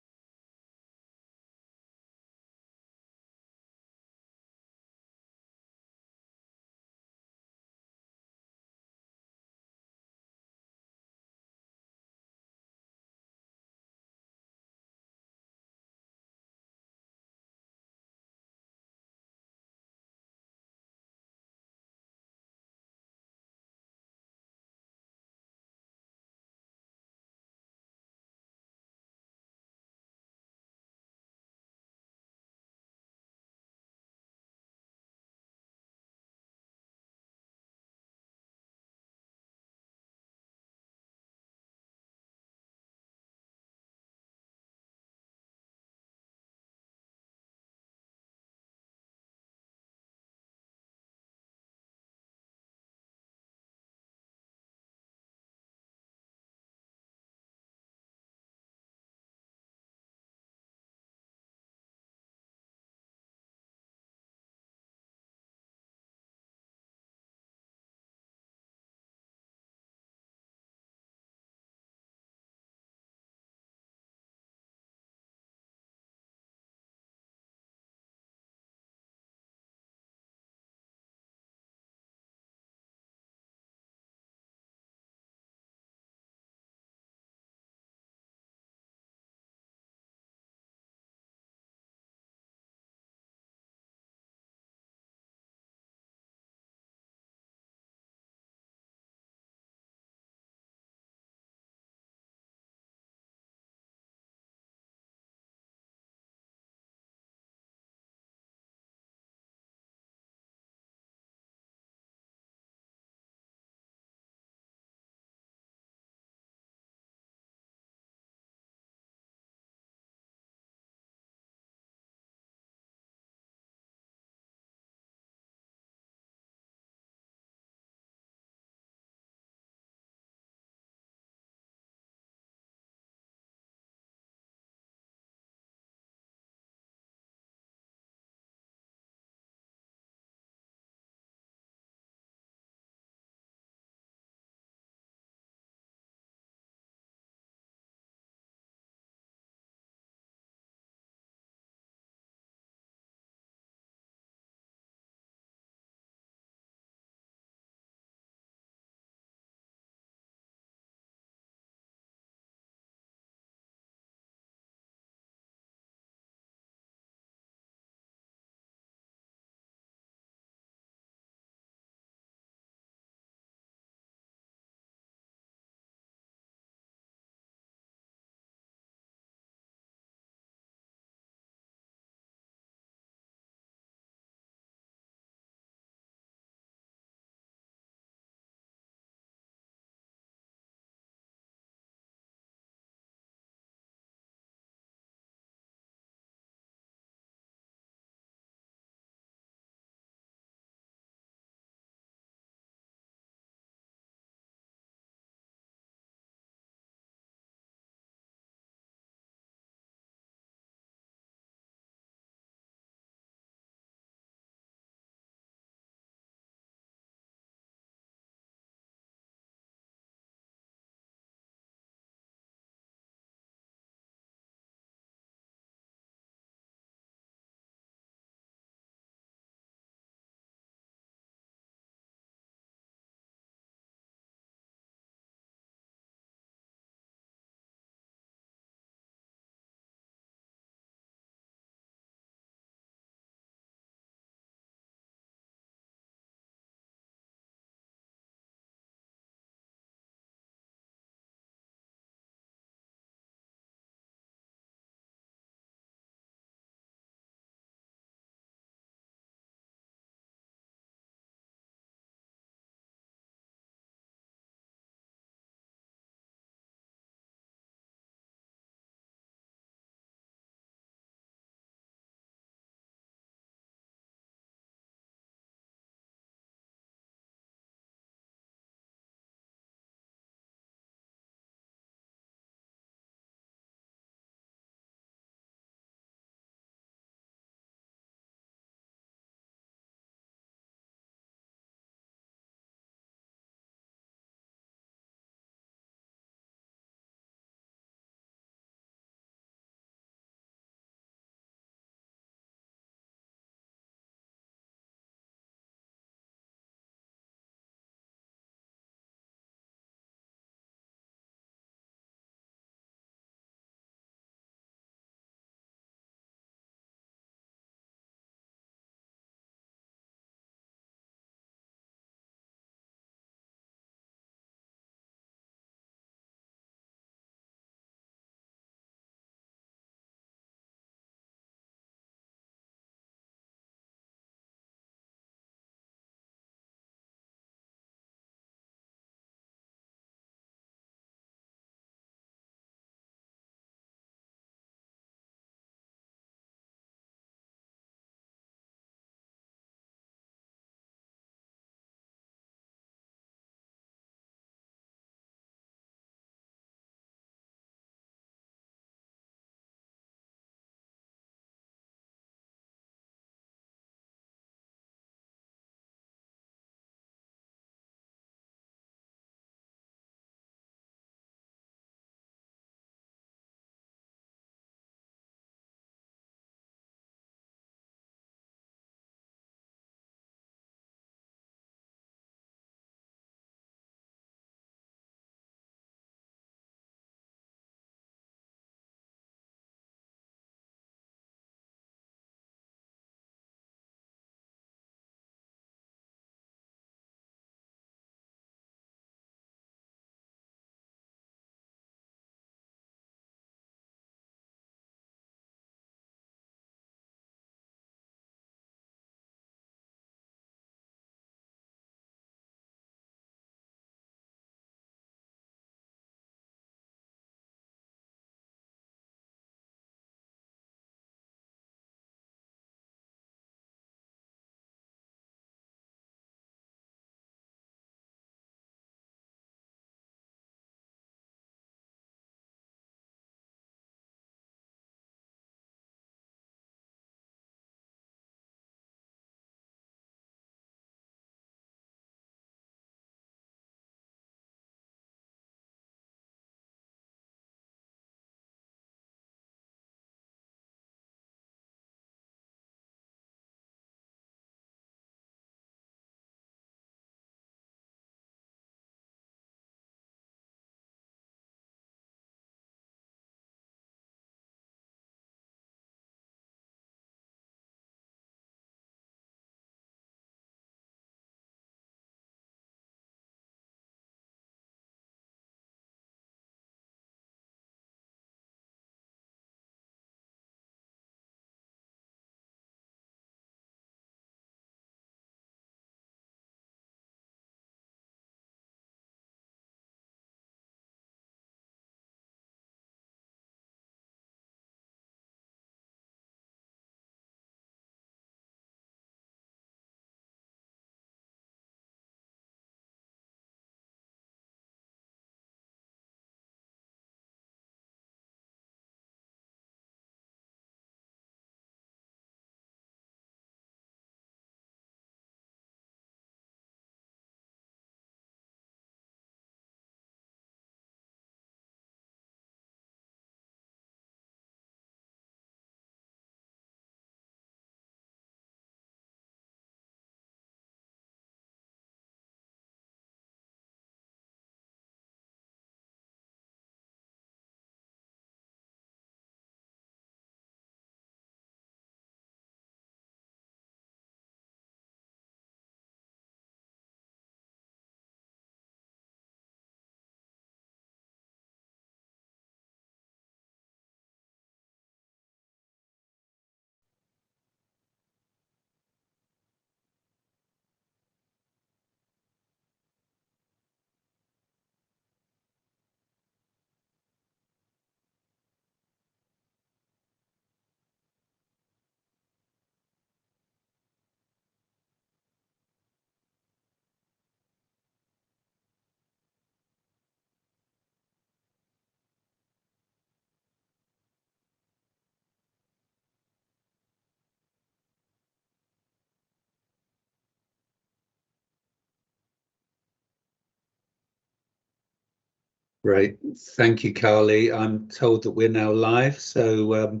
B: Great, thank you, Carly. I'm told that we're now live, so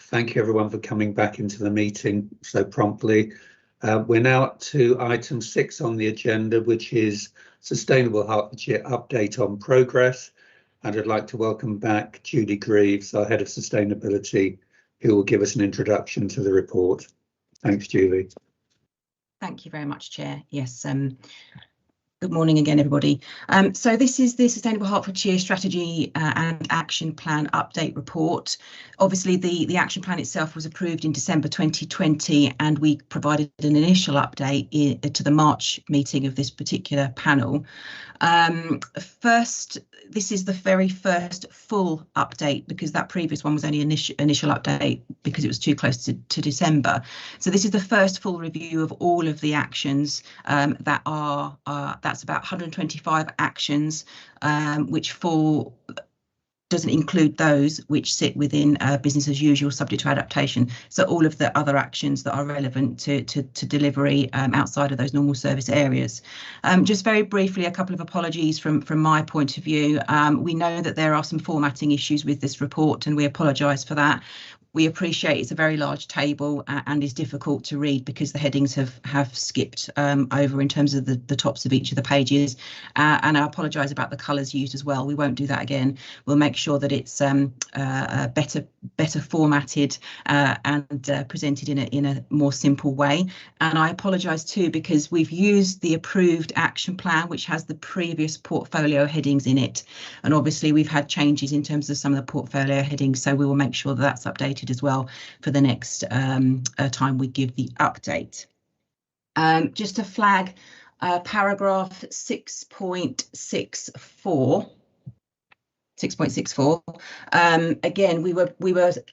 B: thank you everyone for coming back into the meeting so promptly. We're now up to item 6 on the agenda, which is Sustainable Hertfordshire Update on Progress. And I'd like to welcome back Julie Greaves, our Head of Sustainability, who will give us an introduction to the report. Thanks, Julie.
O: Thank you very much, Chair. Yes. Good morning again, everybody. So this is the Sustainable Hertfordshire Strategy and Action Plan Update Report. Obviously, the action plan itself was approved in December 2020, and we provided an initial update to the March meeting of this particular panel. First, this is the very first full update, because that previous one was only initial update because it was too close to December. So this is the first full review of all of the actions that are that's about 125 actions, which doesn't include those which sit within business as usual, subject to adaptation. So all of the other actions that are relevant to delivery outside of those normal service areas. Just very briefly, a couple of apologies from my point of view. We know that there are some formatting issues with this report, and we apologise for that. We appreciate it's a very large table and is difficult to read because the headings have skipped over in terms of the tops of each of the pages. And I apologise about the colours used as well. We won't do that again. We'll make sure that it's better formatted and presented in a more simple way. And I apologise too, because we've used the approved action plan, which has the previous portfolio headings in it. And obviously we've had changes in terms of some of the portfolio headings, so we will make sure that that's updated as well for the next time we give the update. Just to flag paragraph 6.64. Again, we were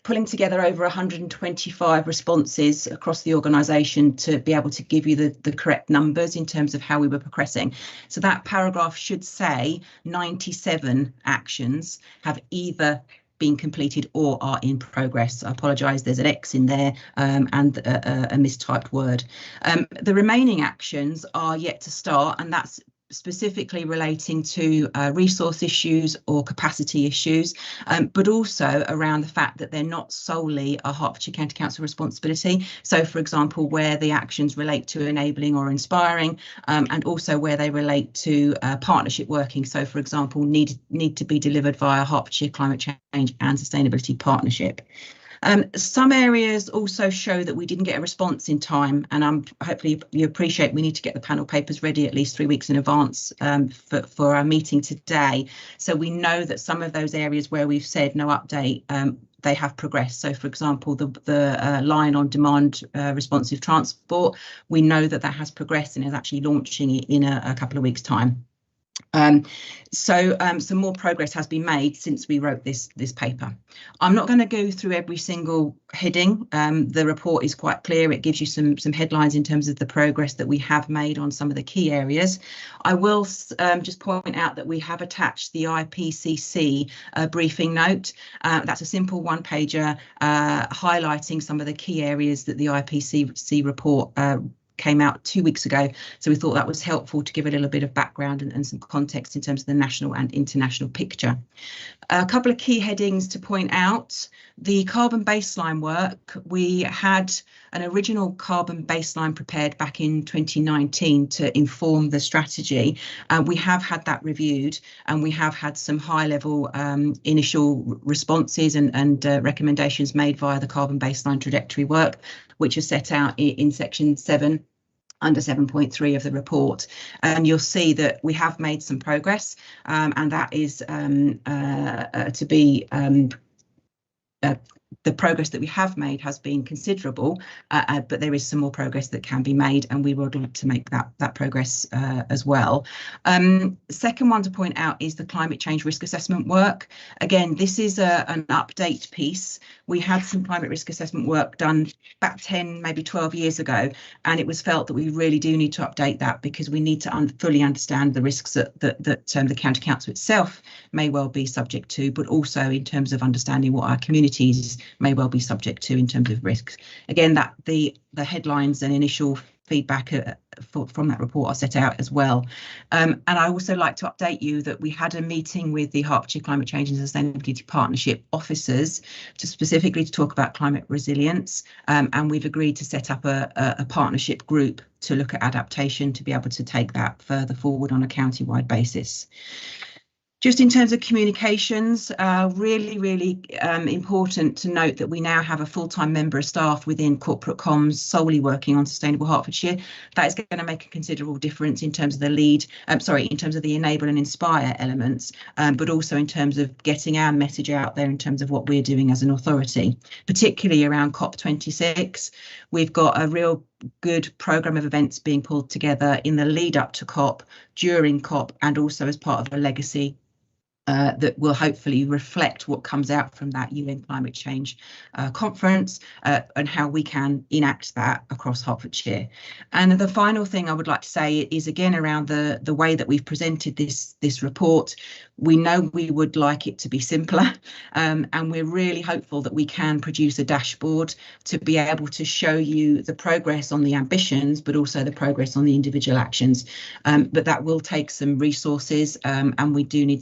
O: pulling together over 125 responses across the organisation to be able to give you the correct numbers in terms of how we were progressing. So that paragraph should say 97 actions have either been completed or are in progress. I apologise, there's an X in there and a mistyped word. The remaining actions are yet to start, and that's specifically relating to resource issues or capacity issues, but also around the fact that they're not solely a Hertfordshire County Council responsibility. So, for example, where the actions relate to enabling or inspiring, and also where they relate to partnership working. So, for example, need to be delivered via Hertfordshire Climate Change and Sustainability Partnership. Some areas also show that we didn't get a response in time, and hopefully you appreciate we need to get the panel papers ready at least 3 weeks in advance for our meeting today. So we know that some of those areas where we've said no update, they have progressed. So, for example, the line on demand responsive transport, we know that has progressed and is actually launching in a couple of weeks' time. Some more progress has been made since we wrote this paper. I'm not going to go through every single heading. The report is quite clear. It gives you some headlines in terms of the progress that we have made on some of the key areas. I will just point out that we have attached the IPCC briefing note. That's a simple one-pager highlighting some of the key areas that the IPCC report came out 2 weeks ago, so we thought that was helpful to give a little bit of background and some context in terms of the national and international picture. A couple of key headings to point out. The carbon baseline work, we had an original carbon baseline prepared back in 2019 to inform the strategy. We have had that reviewed, and we have had some high-level initial responses and recommendations made via the carbon baseline trajectory work, which is set out in section 7 under 7.3 of the report. And you'll see that we have made some progress, and that is to be the progress that we have made has been considerable, but there is some more progress that can be made, and we would like to make that progress as well. Second one to point out is the climate change risk assessment work. Again, this is an update piece. We had some climate risk assessment work done back 10, maybe 12 years ago, and it was felt that we really do need to update that because we need to fully understand the risks that the County Council itself may well be subject to, but also in terms of understanding what our communities may well be subject to in terms of risks. Again, that the headlines and initial feedback from that report are set out as well. And I also like to update you that we had a meeting with the Hertfordshire Climate Change and Sustainability Partnership officers specifically to talk about climate resilience, and we've agreed to set up a partnership group to look at adaptation to be able to take that further forward on a county-wide basis. Just in terms of communications, really important to note that we now have a full-time member of staff within corporate comms solely working on Sustainable Hertfordshire. That is going to make a considerable difference in terms of the in terms of the enable and inspire elements, but also in terms of getting our message out there in terms of what we're doing as an authority, particularly around COP26. We've got a real good programme of events being pulled together in the lead up to COP, during COP, and also as part of a legacy that will hopefully reflect what comes out from that UN climate change conference and how we can enact that across Hertfordshire. And the final thing I would like to say is again around the way that we've presented this report. We know we would like it to be simpler, and we're really hopeful that we can produce a dashboard to be able to show you the progress on the ambitions, but also the progress on the individual actions. But that will take some resources, and we do need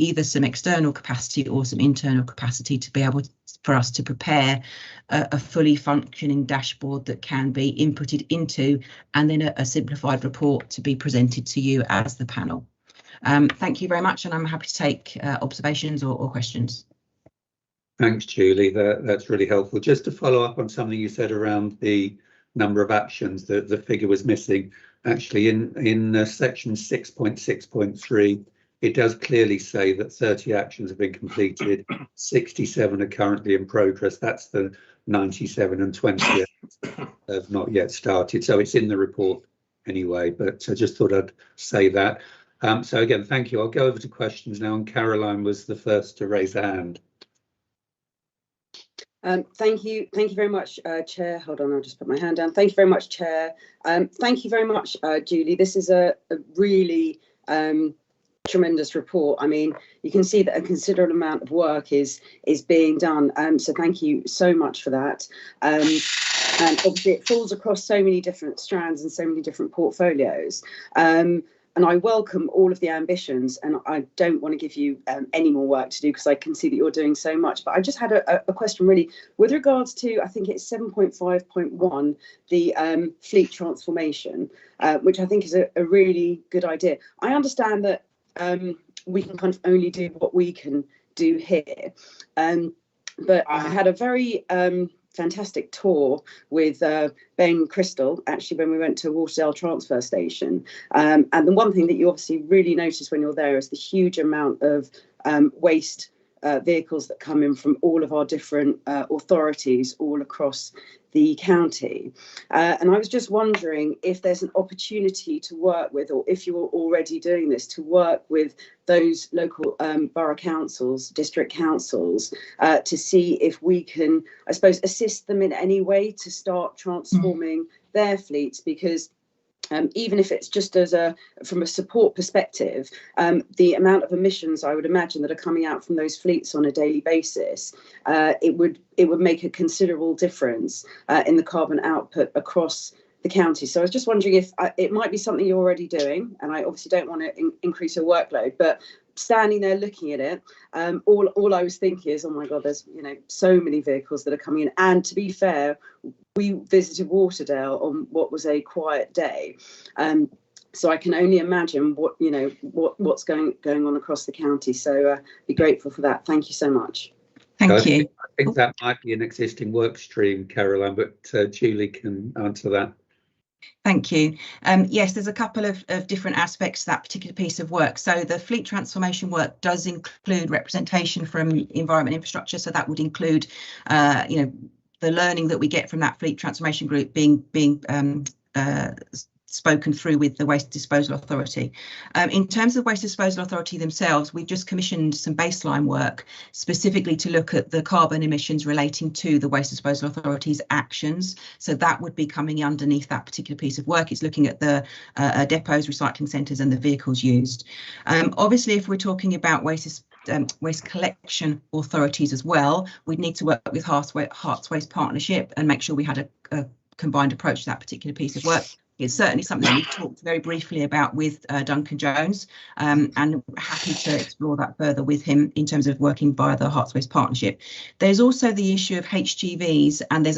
O: either some external capacity or some internal capacity to be able for us to prepare a fully functioning dashboard that can be inputted into and then a simplified report to be presented to you as the panel. Thank you very much, and I'm happy to take observations or questions.
B: Thanks, Julie. That's really helpful. Just to follow up on something you said around the number of actions, that the figure was missing. Actually, in section 6.6.3, it does clearly say that 30 actions have been completed, 67 are currently in progress. That's the 97 and 20 have not yet started. So it's in the report anyway, but I just thought I'd say that. So again, thank you. I'll go over to questions now, and Caroline was the first to raise a hand.
E: Thank you very much, Chair. Hold on, I'll just put my hand down. Thank you very much, Chair. Thank you very much, Julie. This is a really tremendous report. I mean, you can see that a considerable amount of work is being done. So thank you so much for that. And obviously, it falls across so many different strands and so many different portfolios. And I welcome all of the ambitions, and I don't want to give you any more work to do because I can see that you're doing so much. But I just had a question really with regards to, I think it's 7.5.1, the fleet transformation, which I think is a really good idea. I understand that we can kind of only do what we can do here. But I had a very fantastic tour with Ben Crystal, actually, when we went to Waterdale transfer station. And the one thing that you obviously really notice when you're there is the huge amount of waste vehicles that come in from all of our different authorities all across the county. And I was just wondering if there's an opportunity to work with, or if you're already doing this, to work with those local borough councils, district councils, to see if we can, I suppose, assist them in any way to start transforming their fleets, because even if it's just from a support perspective, the amount of emissions I would imagine that are coming out from those fleets on a daily basis, it would make a considerable difference in the carbon output across the county. So I was just wondering if it might be something you're already doing, and I obviously don't want to increase your workload, but standing there looking at it, all I was thinking is, oh my God, there's so many vehicles that are coming in. And to be fair, we visited Waterdale on what was a quiet day, so I can only imagine what's going on across the county. So be grateful for that. Thank you so much.
O: Thank you.
B: I think that might be an existing work stream, Caroline, but Julie can answer that.
O: Thank you. Yes, there's a couple of different aspects to that particular piece of work. So the fleet transformation work does include representation from environment infrastructure. So that would include, the learning that we get from that fleet transformation group being spoken through with the Waste Disposal Authority. In terms of Waste Disposal Authority themselves, we've just commissioned some baseline work specifically to look at the carbon emissions relating to the Waste Disposal Authority's actions. So that would be coming underneath that particular piece of work. It's looking at the depots, recycling centres and the vehicles used. Obviously, if we're talking about waste collection authorities as well, we'd need to work with Hearts Waste Partnership and make sure we had a combined approach to that particular piece of work. it's certainly something that we've talked very briefly about with Duncan Jones, and happy to explore that further with him in terms of working via the Herts Waste Partnership. There's also the issue of HGVs, and there's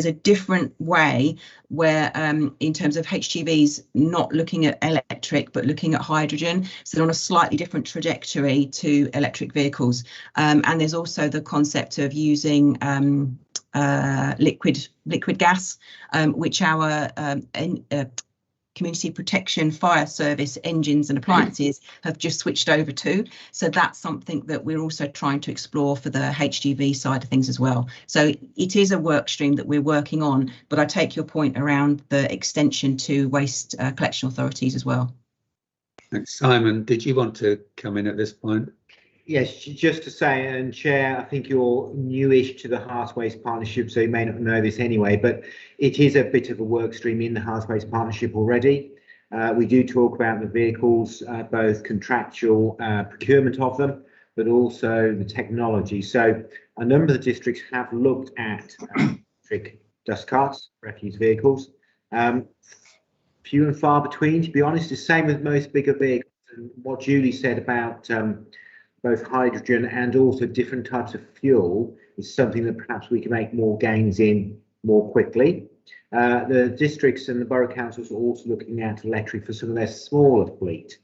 O: a different way where in terms of HGVs not looking at electric but looking at hydrogen, so they're on a slightly different trajectory to electric vehicles, and there's also the concept of using liquid gas, which our community protection fire service engines and appliances have just switched over to. So that's something that we're also trying to explore for the HGV side of things as well. So it is a work stream that we're working on, but I take your point around the extension to waste collection authorities as well.
B: Thanks. Simon, did you want to come in at this point?
Q: Yes, just to say, and Chair, I think you're newish to the Herts Waste Partnership, so you may not know this anyway, but it is a bit of a work stream in the Herts Waste Partnership already. We do talk about the vehicles, both contractual procurement of them, but also the technology. So a number of the districts have looked at electric dust carts, refuse vehicles. Few and far between, to be honest. The same with most bigger vehicles. And what Julie said about both hydrogen and also different types of fuel is something that perhaps we can make more gains in more quickly. The districts and the borough councils are also looking at electric for some of their smaller fleet.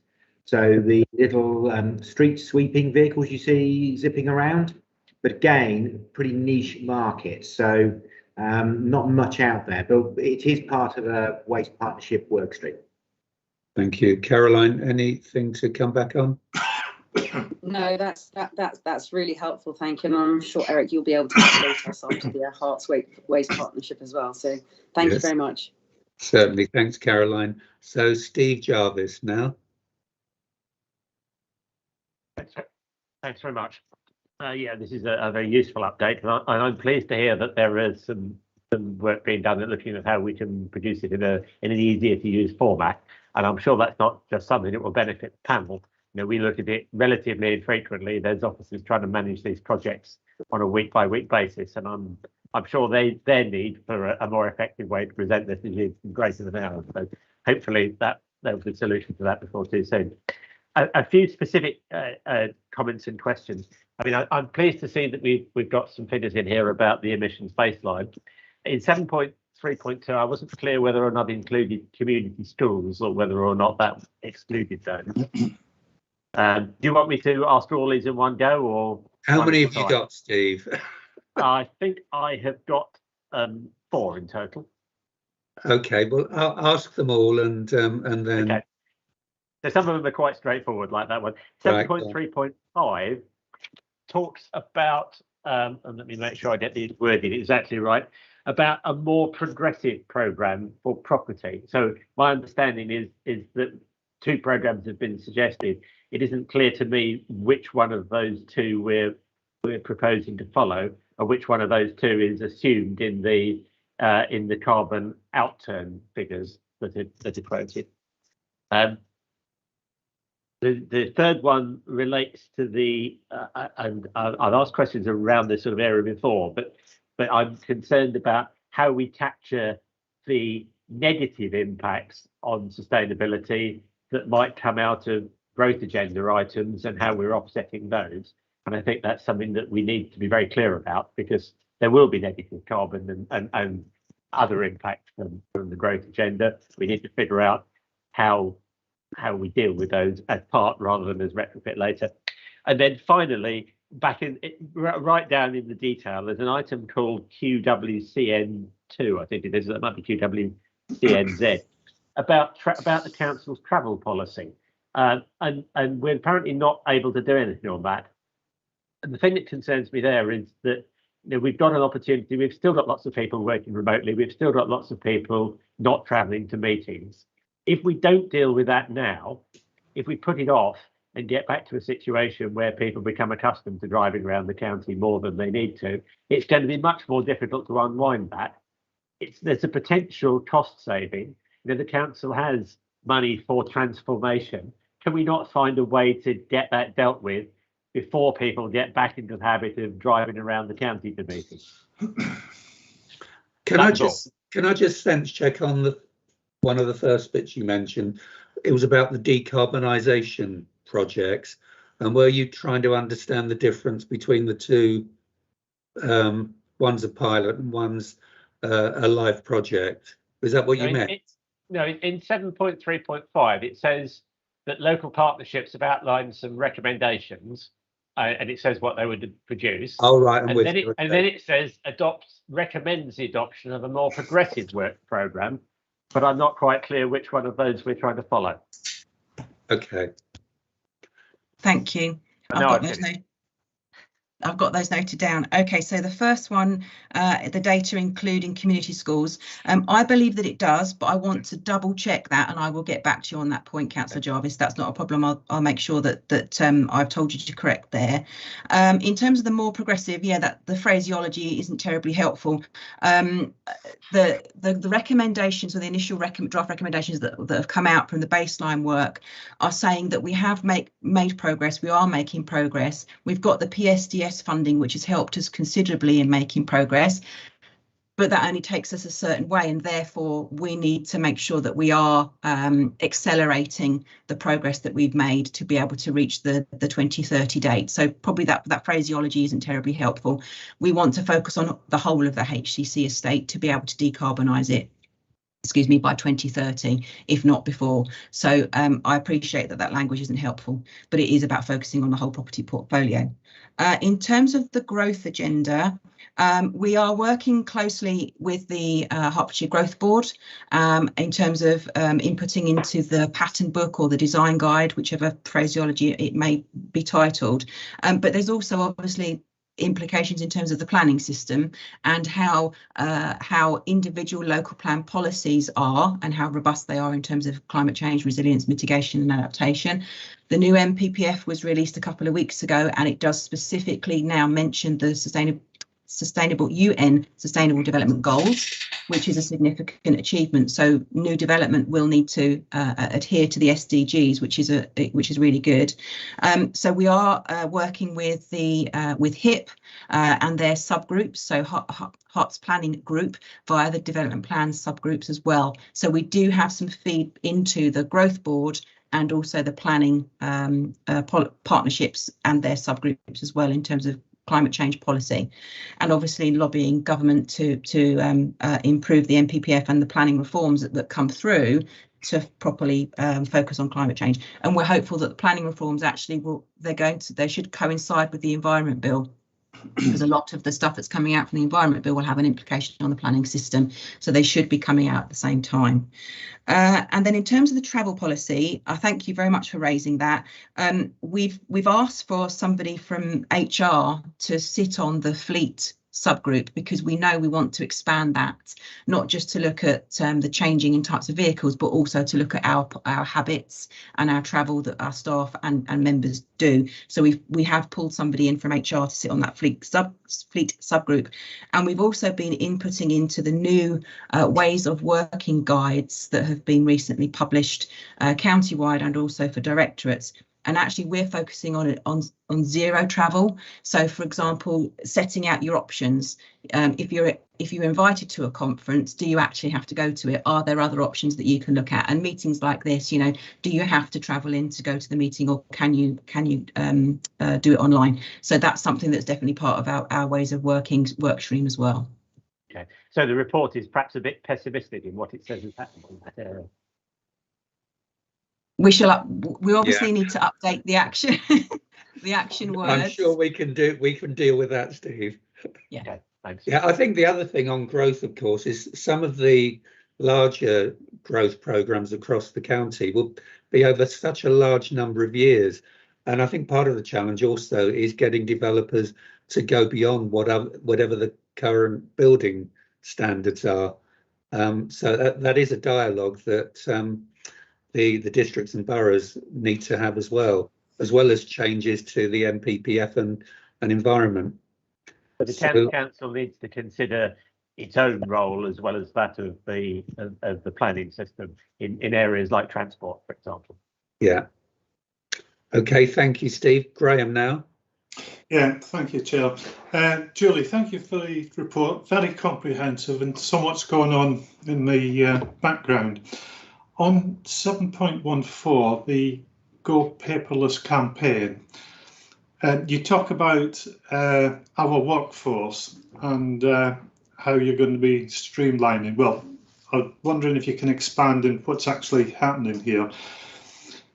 Q: So the little street sweeping vehicles you see zipping around, but again, pretty niche market. So not much out there, but it is part of a waste partnership work stream.
B: Thank you. Caroline, anything to come back on?
E: No, that's really helpful, thank you. And I'm sure, Eric, you'll be able to update us onto the Herts Waste Partnership as well. So thank you very much.
B: Certainly. Thanks, Caroline. So Steve Jarvis now.
A: Thanks very much. Yeah, this is a very useful update, and I'm pleased to hear that there is some work being done at looking at how we can produce it in an easier to use format. And I'm sure that's not just something that will benefit the panel. You know, we look at it relatively infrequently. There's officers trying to manage these projects on a week-by-week basis, and I'm sure their need for a more effective way to present this is greater than ours. So hopefully there'll be a solution to that before too soon. A few specific comments and questions. I mean, I'm pleased to see that we've got some figures in here about the emissions baseline. In 7.3.2, I wasn't clear whether or not included community schools or whether or not that excluded those. Do you want me to ask all these in one go, or
B: how many have you got, Steve?
A: I think I have got 4 in total.
B: Okay, well, I'll ask them all and then.
A: Okay. So some of them are quite straightforward, like that one. 7.3.5 talks about, and let me make sure I get the wording exactly right, about a more progressive programme for property. So my understanding is that 2 programmes have been suggested. It isn't clear to me which one of those 2 we're proposing to follow, or which one of those 2 is assumed in the carbon outturn figures that are quoted. The third one relates to the, and I've asked questions around this sort of area before, but I'm concerned about how we capture the negative impacts on sustainability that might come out of growth agenda items and how we're offsetting those. And I think that's something that we need to be very clear about, because there will be negative carbon and other impacts from the growth agenda. We need to figure out how we deal with those as part rather than as retrofit later. And then finally, right down in the detail, there's an item called QWCN2, I think it is, that might be QWCNZ, about the council's travel policy. And we're apparently not able to do anything on that. And the thing that concerns me there is that, you know, we've got an opportunity, we've still got lots of people working remotely, we've still got lots of people not travelling to meetings. If we don't deal with that now, if we put it off and get back to a situation where people become accustomed to driving around the county more than they need to, it's going to be much more difficult to unwind that. There's a potential cost saving. You know, the council has money for transformation. Can we not find a way to get that dealt with before people get back into the habit of driving around the county to meetings?
B: Can I just sense check on one of the first bits you mentioned, it was about the decarbonisation projects. And were you trying to understand the difference between the two? One's a pilot and one's a live project. Is that what you meant?
A: No, in 7.3.5, it says that local partnerships have outlined some recommendations, and it says what they would produce.
B: Oh, right.
A: And then it says recommends the adoption of a more progressive work programme, but I'm not quite clear which one of those we're trying to follow.
B: Okay.
O: Thank you. I've got those noted down. Okay, so the first one, the data including community schools. I believe that it does, but I want to double check that, and I will get back to you on that point, Councillor Jarvis. That's not a problem. I'll make sure that I've told you to correct there. In terms of the more progressive, yeah, that the phraseology isn't terribly helpful. The recommendations, or the initial draft recommendations that have come out from the baseline work, are saying that we have made progress. We are making progress. We've got the PSDS funding, which has helped us considerably in making progress, but that only takes us a certain way, and therefore we need to make sure that we are accelerating the progress that we've made to be able to reach the 2030 date. So probably that phraseology isn't terribly helpful. We want to focus on the whole of the HCC estate to be able to decarbonise it, excuse me, by 2030, if not before. So I appreciate that language isn't helpful, but it is about focusing on the whole property portfolio. In terms of the growth agenda, we are working closely with the Hertfordshire Growth Board in terms of inputting into the pattern book or the design guide, whichever phraseology it may be titled. But there's also obviously implications in terms of the planning system and how individual local plan policies are and how robust they are in terms of climate change, resilience, mitigation and adaptation. The new NPPF was released a couple of weeks ago, and it does specifically now mention the sustainable UN Sustainable Development Goals, which is a significant achievement. So new development will need to adhere to the SDGs, which is really good. So we are working with HIP and their subgroups, so Herts Planning Group, via the development plan subgroups as well. So we do have some feed into the Growth Board and also the planning partnerships and their subgroups as well in terms of climate change policy, and obviously lobbying government to improve the NPPF and the planning reforms that come through to properly focus on climate change. And we're hopeful that the planning reforms actually they should coincide with the Environment Bill, because a lot of the stuff that's coming out from the Environment Bill will have an implication on the planning system, so they should be coming out at the same time. And then in terms of the travel policy, I thank you very much for raising that. We've asked for somebody from HR to sit on the fleet subgroup, because we know we want to expand that, not just to look at the changing in types of vehicles, but also to look at our habits and our travel that our staff and members do. So we have pulled somebody in from HR to sit on that fleet subgroup, and we've also been inputting into the new ways of working guides that have been recently published county-wide and also for directorates. And actually, we're focusing on zero travel. So, for example, setting out your options. If you're invited to a conference, do you actually have to go to it? Are there other options that you can look at? And meetings like this, you know, do you have to travel in to go to the meeting, or can you do it online? So that's something that's definitely part of our ways of working work stream as well.
A: Okay, so the report is perhaps a bit pessimistic in what it says is happening in that area.
O: We obviously need to update the action the action words.
B: I'm sure we can deal with that, Steve.
O: Yeah.
A: Okay, thanks.
B: Yeah, I think the other thing on growth, of course, is some of the larger growth programs across the county will be over such a large number of years. And I think part of the challenge also is getting developers to go beyond whatever the current building standards are. So that is a dialogue that the districts and boroughs need to have as well as changes to the NPPF and environment.
A: But the county council needs to consider its own role as well as that of the planning system in areas like transport, for example.
B: Yeah. Okay, thank you, Steve. Graham now.
I: Yeah, thank you, Chair. Julie, thank you for the report. Very comprehensive and so much going on in the background. On 7.14, the Go Paperless campaign, you talk about our workforce and how you're going to be streamlining. Well, I'm wondering if you can expand on what's actually happening here.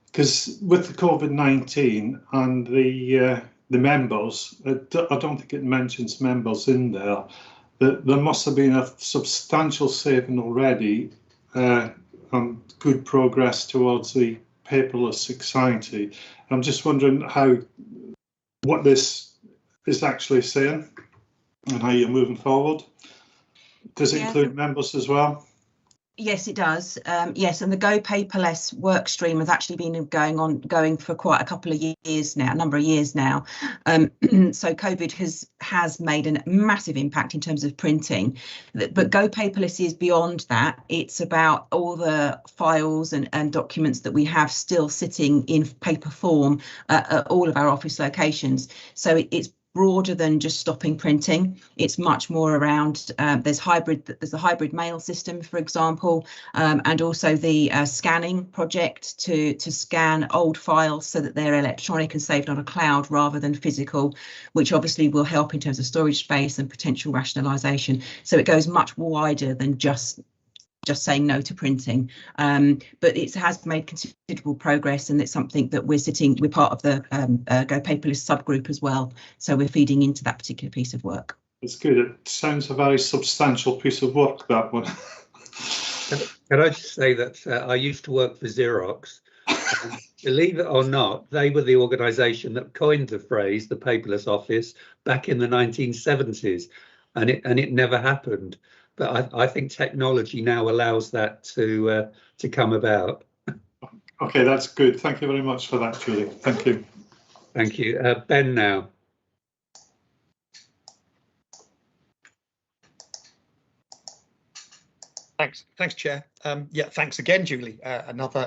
I: Because with the COVID-19 and the members, I don't think it mentions members in there, that there must have been a substantial saving already and good progress towards the paperless society. I'm just wondering what this is actually saying and how you're moving forward. Does it include members as well?
O: Yes, it does. Yes, and the Go Paperless work stream has actually been going for quite a couple of years now, a number of years now. So COVID has made a massive impact in terms of printing, but Go Paperless is beyond that. It's about all the files and documents that we have still sitting in paper form at all of our office locations. So it's broader than just stopping printing. It's much more around there's the hybrid mail system, for example, and also the scanning project to scan old files so that they're electronic and saved on a cloud rather than physical, which obviously will help in terms of storage space and potential rationalization. So it goes much wider than just saying no to printing, but it has made considerable progress, and it's something that we're part of the Go Paperless subgroup as well, so we're feeding into that particular piece of work.
I: It's good. It sounds a very substantial piece of work, that one.
B: Can I just say that I used to work for Xerox. Believe it or not, they were the organisation that coined the phrase the paperless office back in the 1970s, and it never happened. But I think technology now allows that to come about.
I: Okay, that's good. Thank you very much for that, Julie. Thank you.
B: Thank you. Ben now.
G: Thanks, Chair. Yeah, thanks again, Julie. Another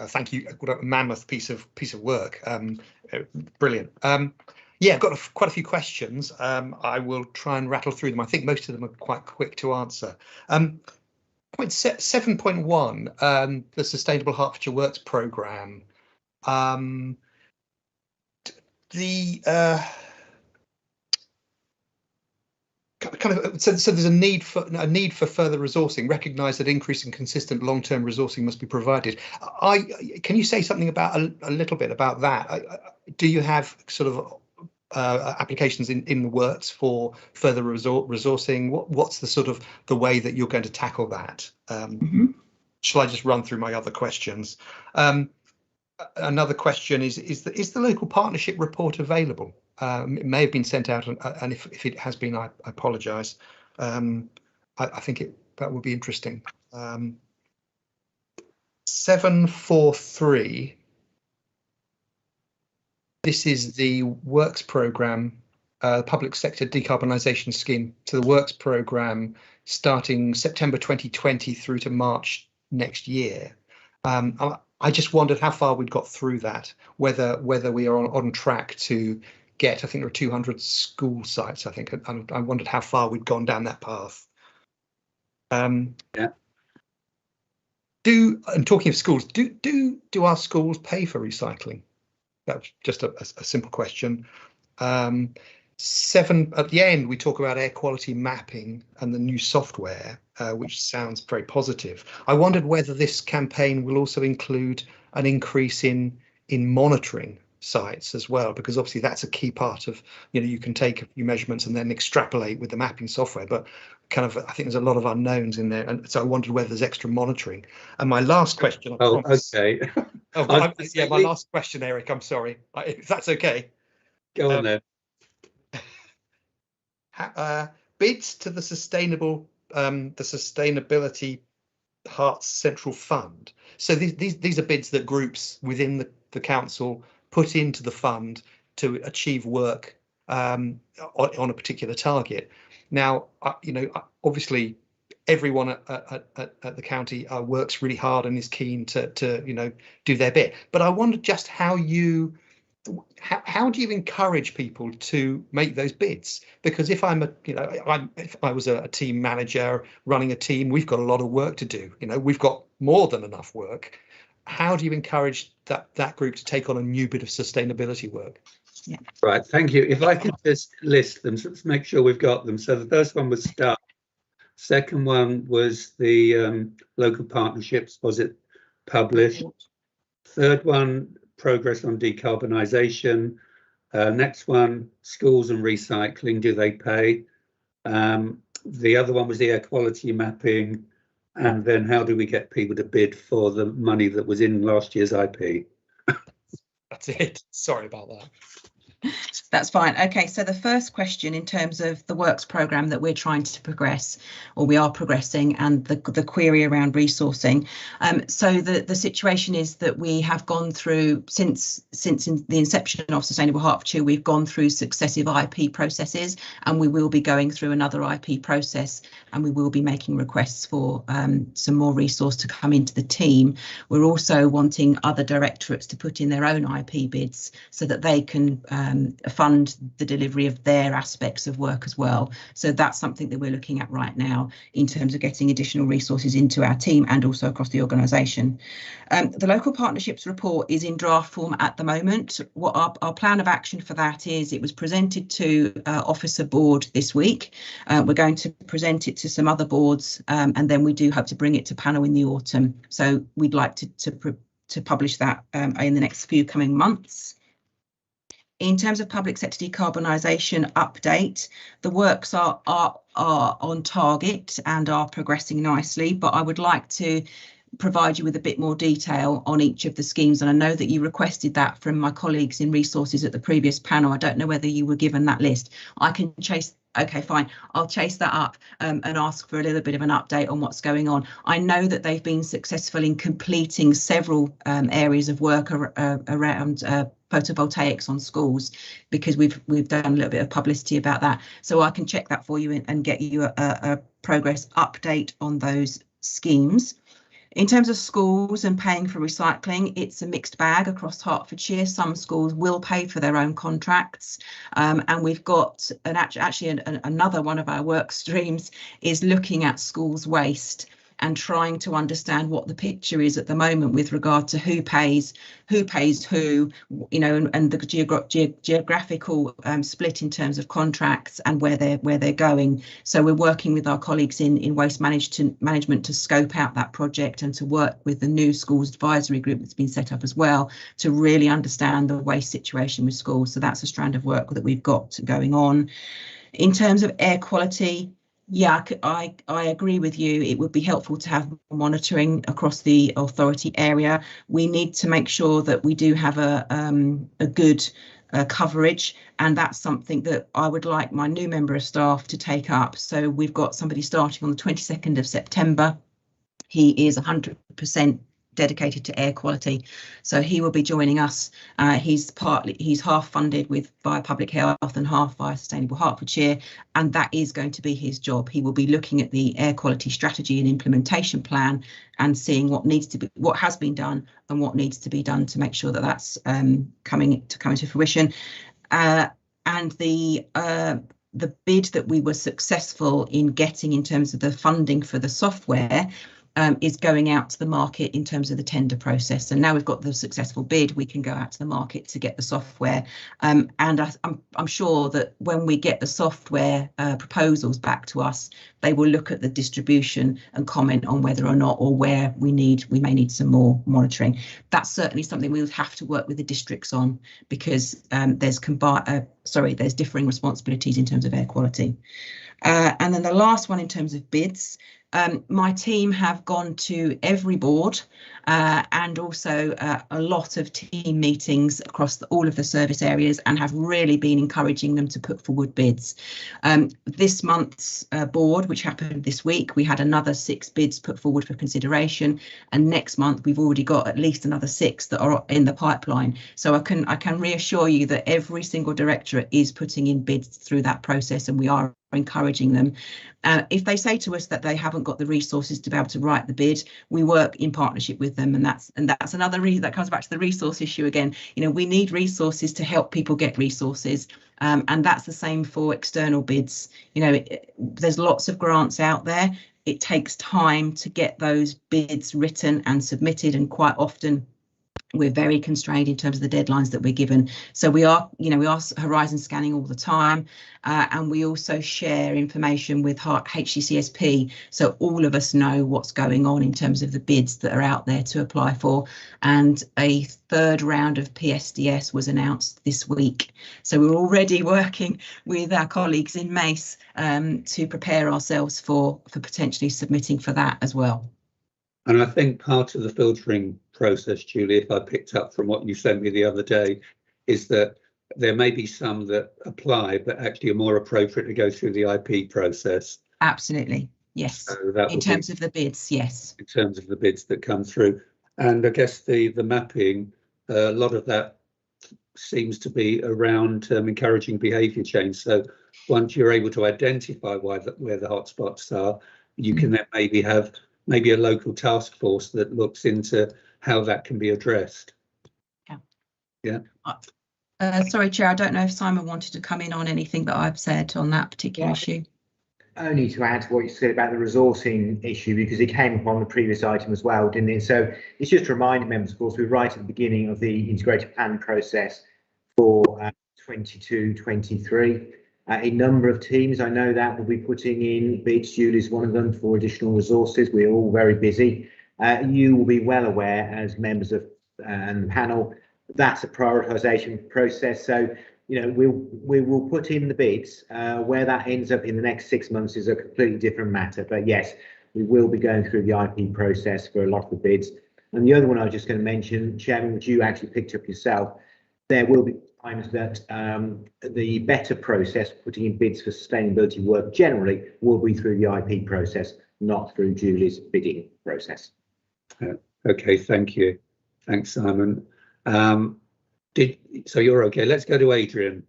G: thank you. What a mammoth piece of work. Brilliant. Yeah, I've got quite a few questions. I will try and rattle through them. I think most of them are quite quick to answer. Point 7.1, the Sustainable Hertfordshire Works programme. So there's a need for further resourcing. Recognise that increasing consistent long-term resourcing must be provided. Can you say something about a little bit about that? Do you have sort of applications in the works for further resourcing? What's the sort of the way that you're going to tackle that? Shall I just run through my other questions? Another question is the local partnership report available? It may have been sent out, and if it has been, I apologise. I think that would be interesting. 743. This is the Works programme, public sector decarbonisation scheme. So the Works programme starting September 2020 through to March next year. I just wondered how far we'd got through that, whether we are on track to get, I think there are 200 school sites, I think, and I wondered how far we'd gone down that path.
B: Yeah.
G: And talking of schools, do our schools pay for recycling? That's just a simple question. 7, at the end, we talk about air quality mapping and the new software, which sounds very positive. I wondered whether this campaign will also include an increase in monitoring sites as well, because obviously that's a key part of, you can take a few measurements and then extrapolate with the mapping software, but I think there's a lot of unknowns in there, and so I wondered whether there's extra monitoring. And my last question,
B: okay.
G: My last question, Eric, I'm sorry, if that's okay.
B: Go on then.
G: Bids to the Sustainability Herts Central Fund. So these are bids that groups within the council put into the fund to achieve work on a particular target. Now, obviously, everyone at the county works really hard and is keen to do their bit. But I wondered just how you how do you encourage people to make those bids? Because if if I was a team manager running a team, we've got a lot of work to do. We've got more than enough work. How do you encourage that group to take on a new bit of sustainability work?
O: Yeah.
B: Right, thank you. If I could just list them, so let's make sure we've got them. So the first one was staff. Second one was the local partnerships. Was it published? Third one, progress on decarbonisation. Next one, schools and recycling. Do they pay? The other one was the air quality mapping. And then how do we get people to bid for the money that was in last year's IP?
G: That's it. Sorry about that.
O: That's fine. Okay, so the first question in terms of the works programme that we're trying to progress, or we are progressing, and the query around resourcing. So the situation is that we have gone through, since the inception of Sustainable Hertfordshire, we've gone through successive IP processes, and we will be going through another IP process, and we will be making requests for some more resource to come into the team. We're also wanting other directorates to put in their own IP bids so that they can fund the delivery of their aspects of work as well. So that's something that we're looking at right now in terms of getting additional resources into our team and also across the organisation. The local partnerships report is in draft form at the moment. What our plan of action for that is, it was presented to Officer Board this week. We're going to present it to some other boards, and then we do hope to bring it to panel in the autumn. So we'd like to publish that in the next few coming months. In terms of public sector decarbonisation update, the works are on target and are progressing nicely, but I would like to provide you with a bit more detail on each of the schemes. And I know that you requested that from my colleagues in resources at the previous panel. I don't know whether you were given that list. I can chase. OK, fine. I'll chase that up and ask for a little bit of an update on what's going on. I know that they've been successful in completing several areas of work around photovoltaics on schools, because we've done a little bit of publicity about that. So I can check that for you and get you a progress update on those schemes. In terms of schools and paying for recycling, it's a mixed bag across Hertfordshire. Some schools will pay for their own contracts, and we've got another one of our work streams is looking at schools' waste and trying to understand what the picture is at the moment with regard to who pays who, and the geographical split in terms of contracts and where they're going. So we're working with our colleagues in waste management to scope out that project and to work with the new schools advisory group that's been set up as well to really understand the waste situation with schools. So that's a strand of work that we've got going on. In terms of air quality, yeah, I agree with you. It would be helpful to have monitoring across the authority area. We need to make sure that we do have a good coverage, and that's something that I would like my new member of staff to take up. So we've got somebody starting on the 22nd of September. He is 100% dedicated to air quality, so he will be joining us. He's half funded via Public Health and half via Sustainable Hertfordshire, and that is going to be his job. He will be looking at the air quality strategy and implementation plan and seeing what has been done and what needs to be done to make sure that that's coming to fruition. And the bid that we were successful in getting in terms of the funding for the software is going out to the market in terms of the tender process. And now we've got the successful bid, we can go out to the market to get the software. And I'm sure that when we get the software proposals back to us, they will look at the distribution and comment on whether or not, or where we may need some more monitoring. That's certainly something we would have to work with the districts on, because there's differing responsibilities in terms of air quality. And then the last one in terms of bids. My team have gone to every board and also a lot of team meetings across all of the service areas, and have really been encouraging them to put forward bids. This month's board, which happened this week, we had another 6 bids put forward for consideration, and next month we've already got at least another 6 that are in the pipeline. So I can reassure you that every single directorate is putting in bids through that process, and we are encouraging them. If they say to us that they haven't haven't got the resources to be able to write the bid, we work in partnership with them, and that's another reason that comes back to the resource issue again. You know, we need resources to help people get resources, and that's the same for external bids. You know, there's lots of grants out there. It takes time to get those bids written and submitted, and quite often we're very constrained in terms of the deadlines that we're given. So we are horizon scanning all the time, and we also share information with HCCSP, so all of us know what's going on in terms of the bids that are out there to apply for. And a third round of PSDS was announced this week. So we're already working with our colleagues in Mace to prepare ourselves for potentially submitting for that as well.
B: And I think part of the filtering process, Julie, if I picked up from what you sent me the other day, is that there may be some that apply, but actually are more appropriate to go through the IP process.
O: Absolutely, yes.
B: So that
O: in terms of the bids, yes.
B: In terms of the bids that come through. And I guess the mapping, a lot of that seems to be around encouraging behaviour change. So once you're able to identify where the hotspots are, you can then maybe have a local task force that looks into how that can be addressed. Yeah.
O: Sorry, Chair, I don't know if Simon wanted to come in on anything that I've said on that particular issue.
Q: Only to add to what you said about the resourcing issue, because it came up on the previous item as well, didn't it? So it's just to remind members, of course, we're right at the beginning of the integrated plan process for 22-23. A number of teams, I know that, will be putting in bids. Julie's one of them for additional resources. We're all very busy. You will be well aware, as members of and the panel, that's a prioritisation process. So, you know, we will put in the bids. Where that ends up in the next 6 months is a completely different matter. But yes, we will be going through the IP process for a lot of the bids. And the other one I was just going to mention, Chairman, which you actually picked up yourself, there will be times that the better process, putting in bids for sustainability work generally, will be through the IP process, not through Julie's bidding process.
B: Okay, thank you. Thanks, Simon. So you're okay. Let's go to Adrian.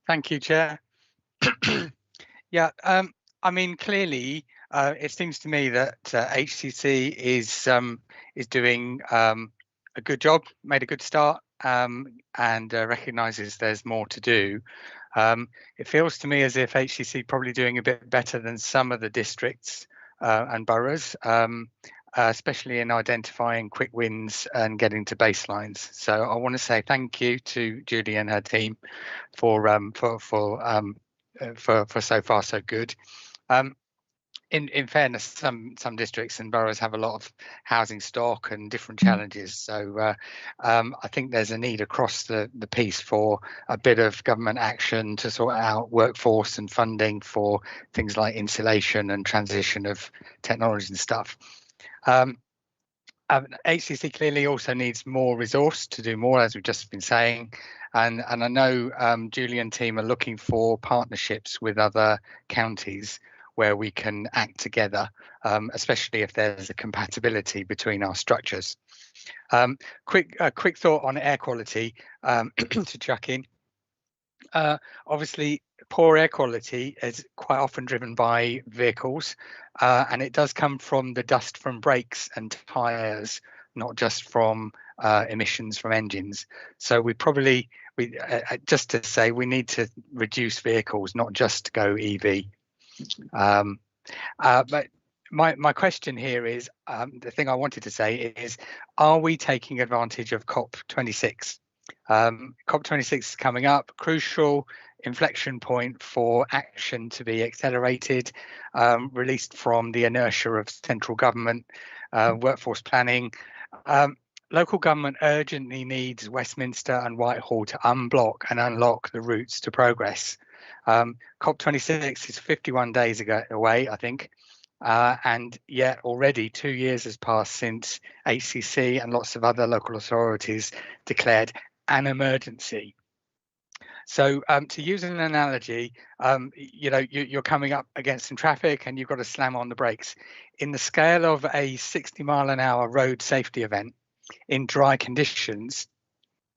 M: Thank you, Chair. Yeah, I mean, clearly, it seems to me that HCC is doing a good job, made a good start, and recognises there's more to do. It feels to me as if HCC probably doing a bit better than some of the districts and boroughs, especially in identifying quick wins and getting to baselines. So I want to say thank you to Julie and her team for so far so good. In fairness, some districts and boroughs have a lot of housing stock and different challenges. So I think there's a need across the piece for a bit of government action to sort out workforce and funding for things like insulation and transition of technology and stuff. HCC clearly also needs more resource to do more, as we've just been saying. And I know Julie and team are looking for partnerships with other counties where we can act together, especially if there's a compatibility between our structures. Quick thought on air quality to chuck in. Obviously, poor air quality is quite often driven by vehicles, and it does come from the dust from brakes and tyres, not just from emissions from engines. So we just to say, we need to reduce vehicles, not just go EV. But my question here is, the thing I wanted to say is, are we taking advantage of COP26? COP26 is coming up, crucial inflection point for action to be accelerated, released from the inertia of central government, workforce planning. Local government urgently needs Westminster and Whitehall to unblock and unlock the routes to progress. COP26 is 51 days away, I think, and yet already 2 years has passed since HCC and lots of other local authorities declared an emergency. So to use an analogy, you know, you're coming up against some traffic and you've got to slam on the brakes. In the scale of a 60-mile-an-hour road safety event in dry conditions,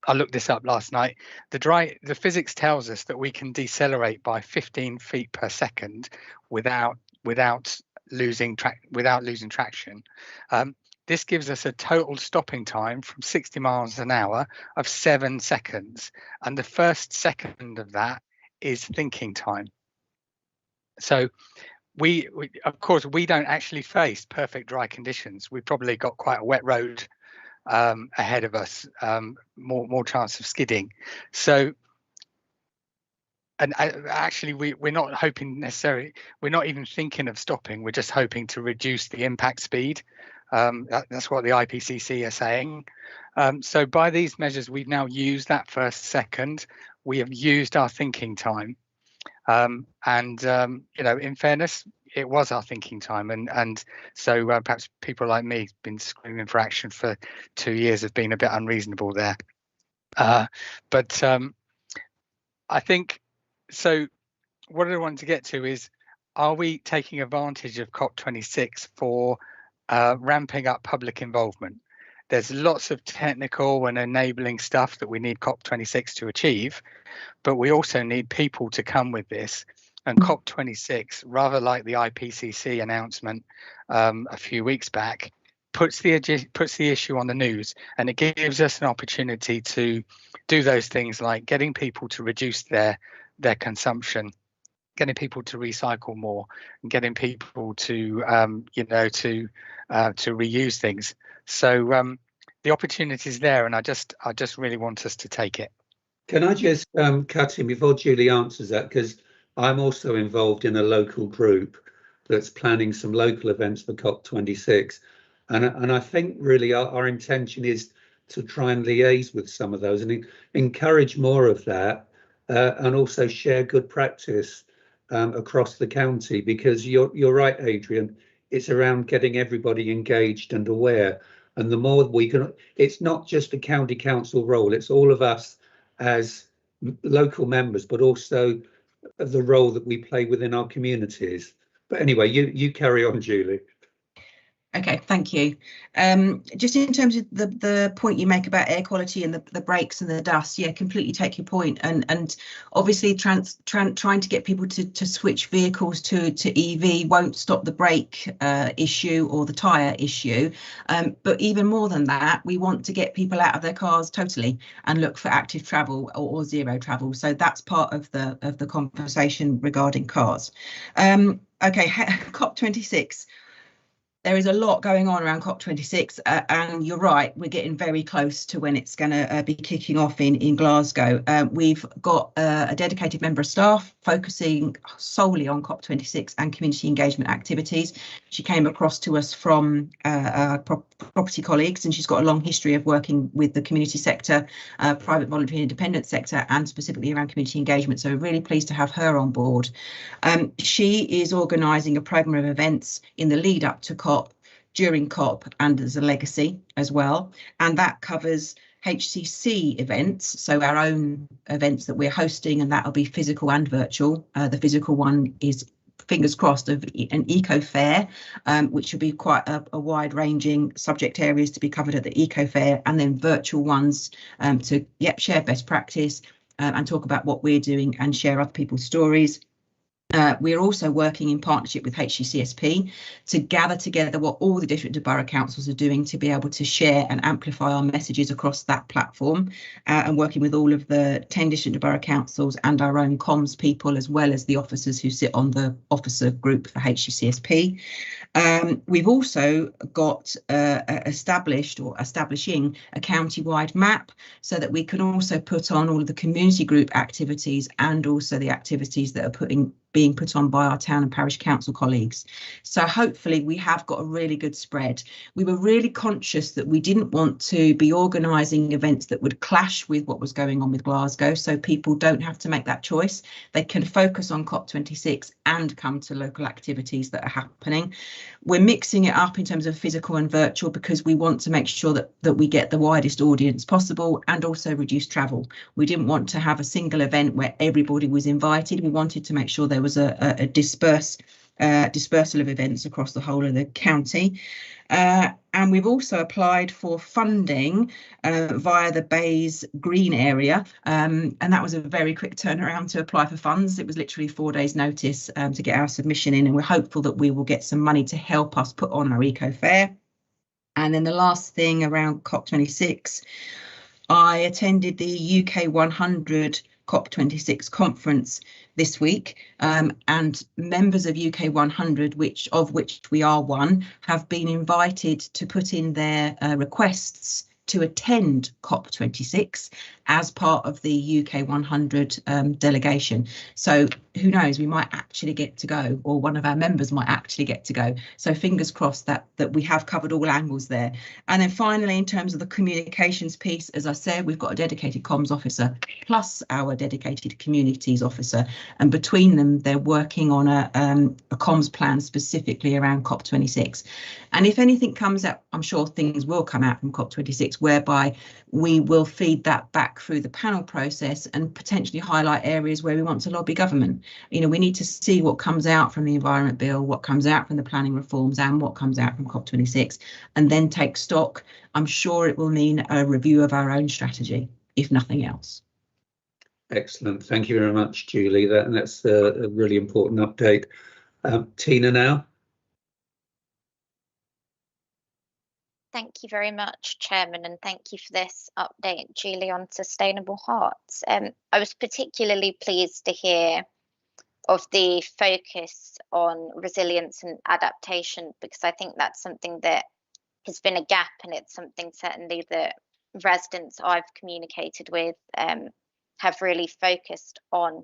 M: I looked this up last night, the physics tells us that we can decelerate by 15 feet per second without without losing traction. This gives us a total stopping time from 60 miles an hour of 7 seconds. And the first second of that is thinking time. So we of course, we don't actually face perfect dry conditions. We've probably got quite a wet road ahead of us, more chance of skidding. So, and actually we're not hoping necessarily, we're not even thinking of stopping, we're just hoping to reduce the impact speed. That's what the IPCC are saying. So by these measures, we've now used that first second, we have used our thinking time. You know, in fairness, it was our thinking time, and so perhaps people like me have been screaming for action for 2 years have been a bit unreasonable there. But I think, so what I wanted to get to is, are we taking advantage of COP26 for ramping up public involvement? There's lots of technical and enabling stuff that we need COP26 to achieve, but we also need people to come with this. And COP26, rather like the IPCC announcement a few weeks back, puts the issue on the news, and it gives us an opportunity to do those things like getting people to reduce their consumption, getting people to recycle more, and getting people to to reuse things. So the opportunity is there, and I just really want us to take it.
B: Can I just cut in before Julie answers that, because I'm also involved in a local group that's planning some local events for COP26, and I think really our intention is to try and liaise with some of those and encourage more of that, and also share good practice across the county, because you're right, Adrian, it's around getting everybody engaged and aware, and the more we can, it's not just a county council role, it's all of us as local members, but also the role that we play within our communities. But anyway, you carry on, Julie.
O: Okay, thank you. Just in terms of the point you make about air quality and the brakes and the dust, yeah, completely take your point. And obviously trying to get people to switch vehicles to EV won't stop the brake issue or the tyre issue. But even more than that, we want to get people out of their cars totally and look for active travel or zero travel. So that's part of the conversation regarding cars. Okay, COP26. There is a lot going on around COP26, and you're right, we're getting very close to when it's going to be kicking off in Glasgow. We've got a dedicated member of staff focusing solely on COP26 and community engagement activities. She came across to us from property colleagues, and she's got a long history of working with the community sector, private voluntary independent sector, and specifically around community engagement. So we're really pleased to have her on board. She is organising a programme of events in the lead up to COP, during COP, and as a legacy as well, and that covers HCC events, so our own events that we're hosting, and that'll be physical and virtual. The physical one is, fingers crossed, of an eco fair, which will be quite a wide ranging subject areas to be covered at the eco fair, and then virtual ones to share best practice and talk about what we're doing and share other people's stories. We're also working in partnership with HCCSP to gather together what all the different borough councils are doing to be able to share and amplify our messages across that platform, and working with all of the 10 different borough councils and our own comms people, as well as the officers who sit on the officer group for HCCSP. We've also got establishing a county-wide map so that we can also put on all of the community group activities and also the activities that are being put on by our town and parish council colleagues. So hopefully we have got a really good spread. We were really conscious that we didn't want to be organising events that would clash with what was going on with Glasgow, so people don't have to make that choice. They can focus on COP26 and come to local activities that are happening. We're mixing it up in terms of physical and virtual because we want to make sure that we get the widest audience possible and also reduce travel. We didn't want to have a single event where everybody was invited. We wanted to make sure there was a dispersed dispersal of events across the whole of the county. And we've also applied for funding via the Bays Green area, and that was a very quick turnaround to apply for funds. It was literally 4 days notice to get our submission in, and we're hopeful that we will get some money to help us put on our eco fair. And then the last thing around COP26, I attended the UK 100 COP26 conference this week, and members of UK 100, of which we are one, have been invited to put in their requests to attend COP26 as part of the UK 100 delegation. So who knows, we might actually get to go, or one of our members might actually get to go. So fingers crossed that we have covered all angles there. And then finally, in terms of the communications piece, as I said, we've got a dedicated comms officer plus our dedicated communities officer, and between them they're working on a comms plan specifically around COP26. And if anything comes out, I'm sure things will come out from COP26 whereby we will feed that back through the panel process and potentially highlight areas where we want to lobby government. You know, we need to see what comes out from the Environment Bill, what comes out from the planning reforms, and what comes out from COP26, and then take stock. I'm sure it will mean a review of our own strategy, if nothing else.
B: Excellent. Thank you very much, Julie. That's a really important update. Tina now.
D: Thank you very much, Chairman, and thank you for this update, Julie, on Sustainable Hearts. I was particularly pleased to hear of the focus on resilience and adaptation, because I think that's something that has been a gap, and it's something certainly that residents I've communicated with have really focused on.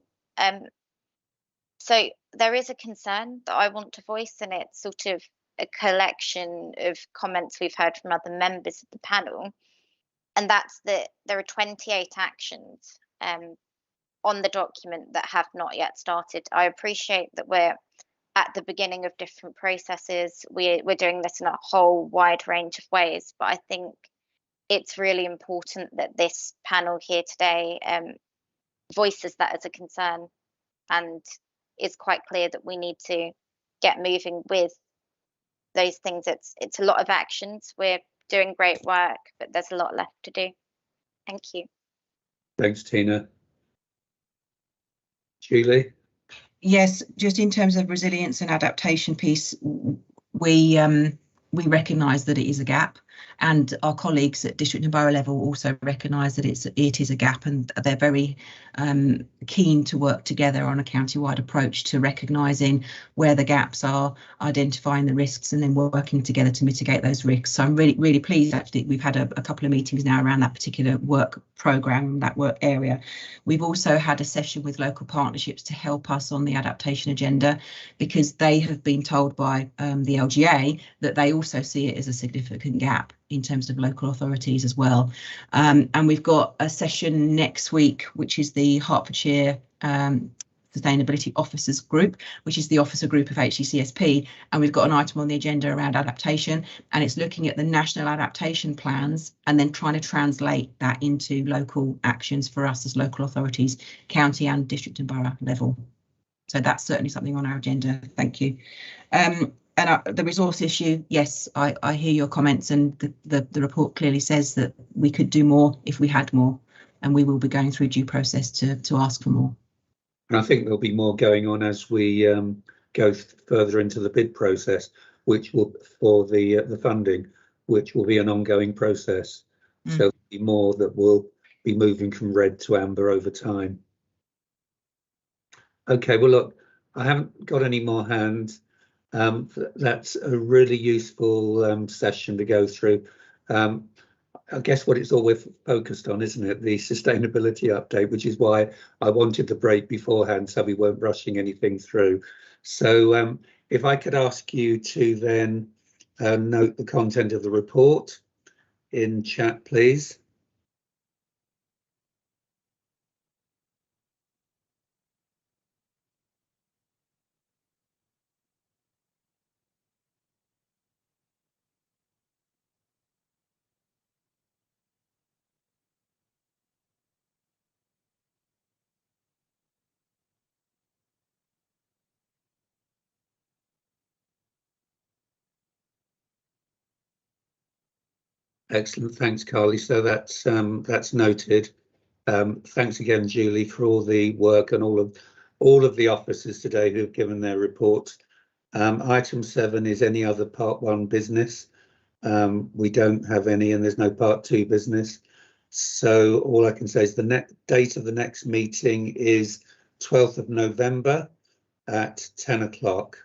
D: So there is a concern that I want to voice, and it's sort of a collection of comments we've heard from other members of the panel, and that's that there are 28 actions on the document that have not yet started. I appreciate that we're at the beginning of different processes. We're doing this in a whole wide range of ways, but I think it's really important that this panel here today voices that as a concern, and is quite clear that we need to get moving with those things. It's a lot of actions. We're doing great work, but there's a lot left to do. Thank you.
B: Thanks, Tina. Julie?
O: Yes, just in terms of resilience and adaptation piece, we recognise that it is a gap, and our colleagues at district and borough level also recognise that it is a gap, and they're very keen to work together on a county-wide approach to recognising where the gaps are, identifying the risks, and then working together to mitigate those risks. So I'm really pleased, actually. We've had a couple of meetings now around that particular work programme, that work area. We've also had a session with local partnerships to help us on the adaptation agenda, because they have been told by the LGA that they also see it as a significant gap in terms of local authorities as well. And we've got a session next week, which is the Hertfordshire Sustainability Officers Group, which is the officer group of HCCSP, and we've got an item on the agenda around adaptation, and it's looking at the national adaptation plans and then trying to translate that into local actions for us as local authorities, county and district and borough level. So that's certainly something on our agenda. Thank you. And the resource issue, yes, I hear your comments, and the report clearly says that we could do more if we had more, and we will be going through due process to ask for more.
B: And I think there'll be more going on as we go further into the bid process, which will, for the funding, which will be an ongoing process. So there'll be more that will be moving from red to amber over time. Okay, well, look, I haven't got any more hands. That's a really useful session to go through. I guess what it's all we're focused on, isn't it? The sustainability update, which is why I wanted the break beforehand, so we weren't rushing anything through. So if I could ask you to then note the content of the report in chat, please. Excellent, thanks, Carly. So that's noted. Thanks again, Julie, for all the work and all of the officers today who have given their reports. Item 7 is any other Part 1 business. We don't have any, and there's no Part 2 business. So all I can say is the date of the next meeting is 12th of November at 10 o'clock.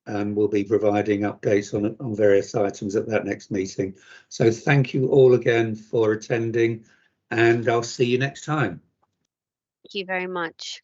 B: And we'll be providing updates on various items at that next meeting. So thank you all again for attending, and I'll see you next time.
J: Thank you very much.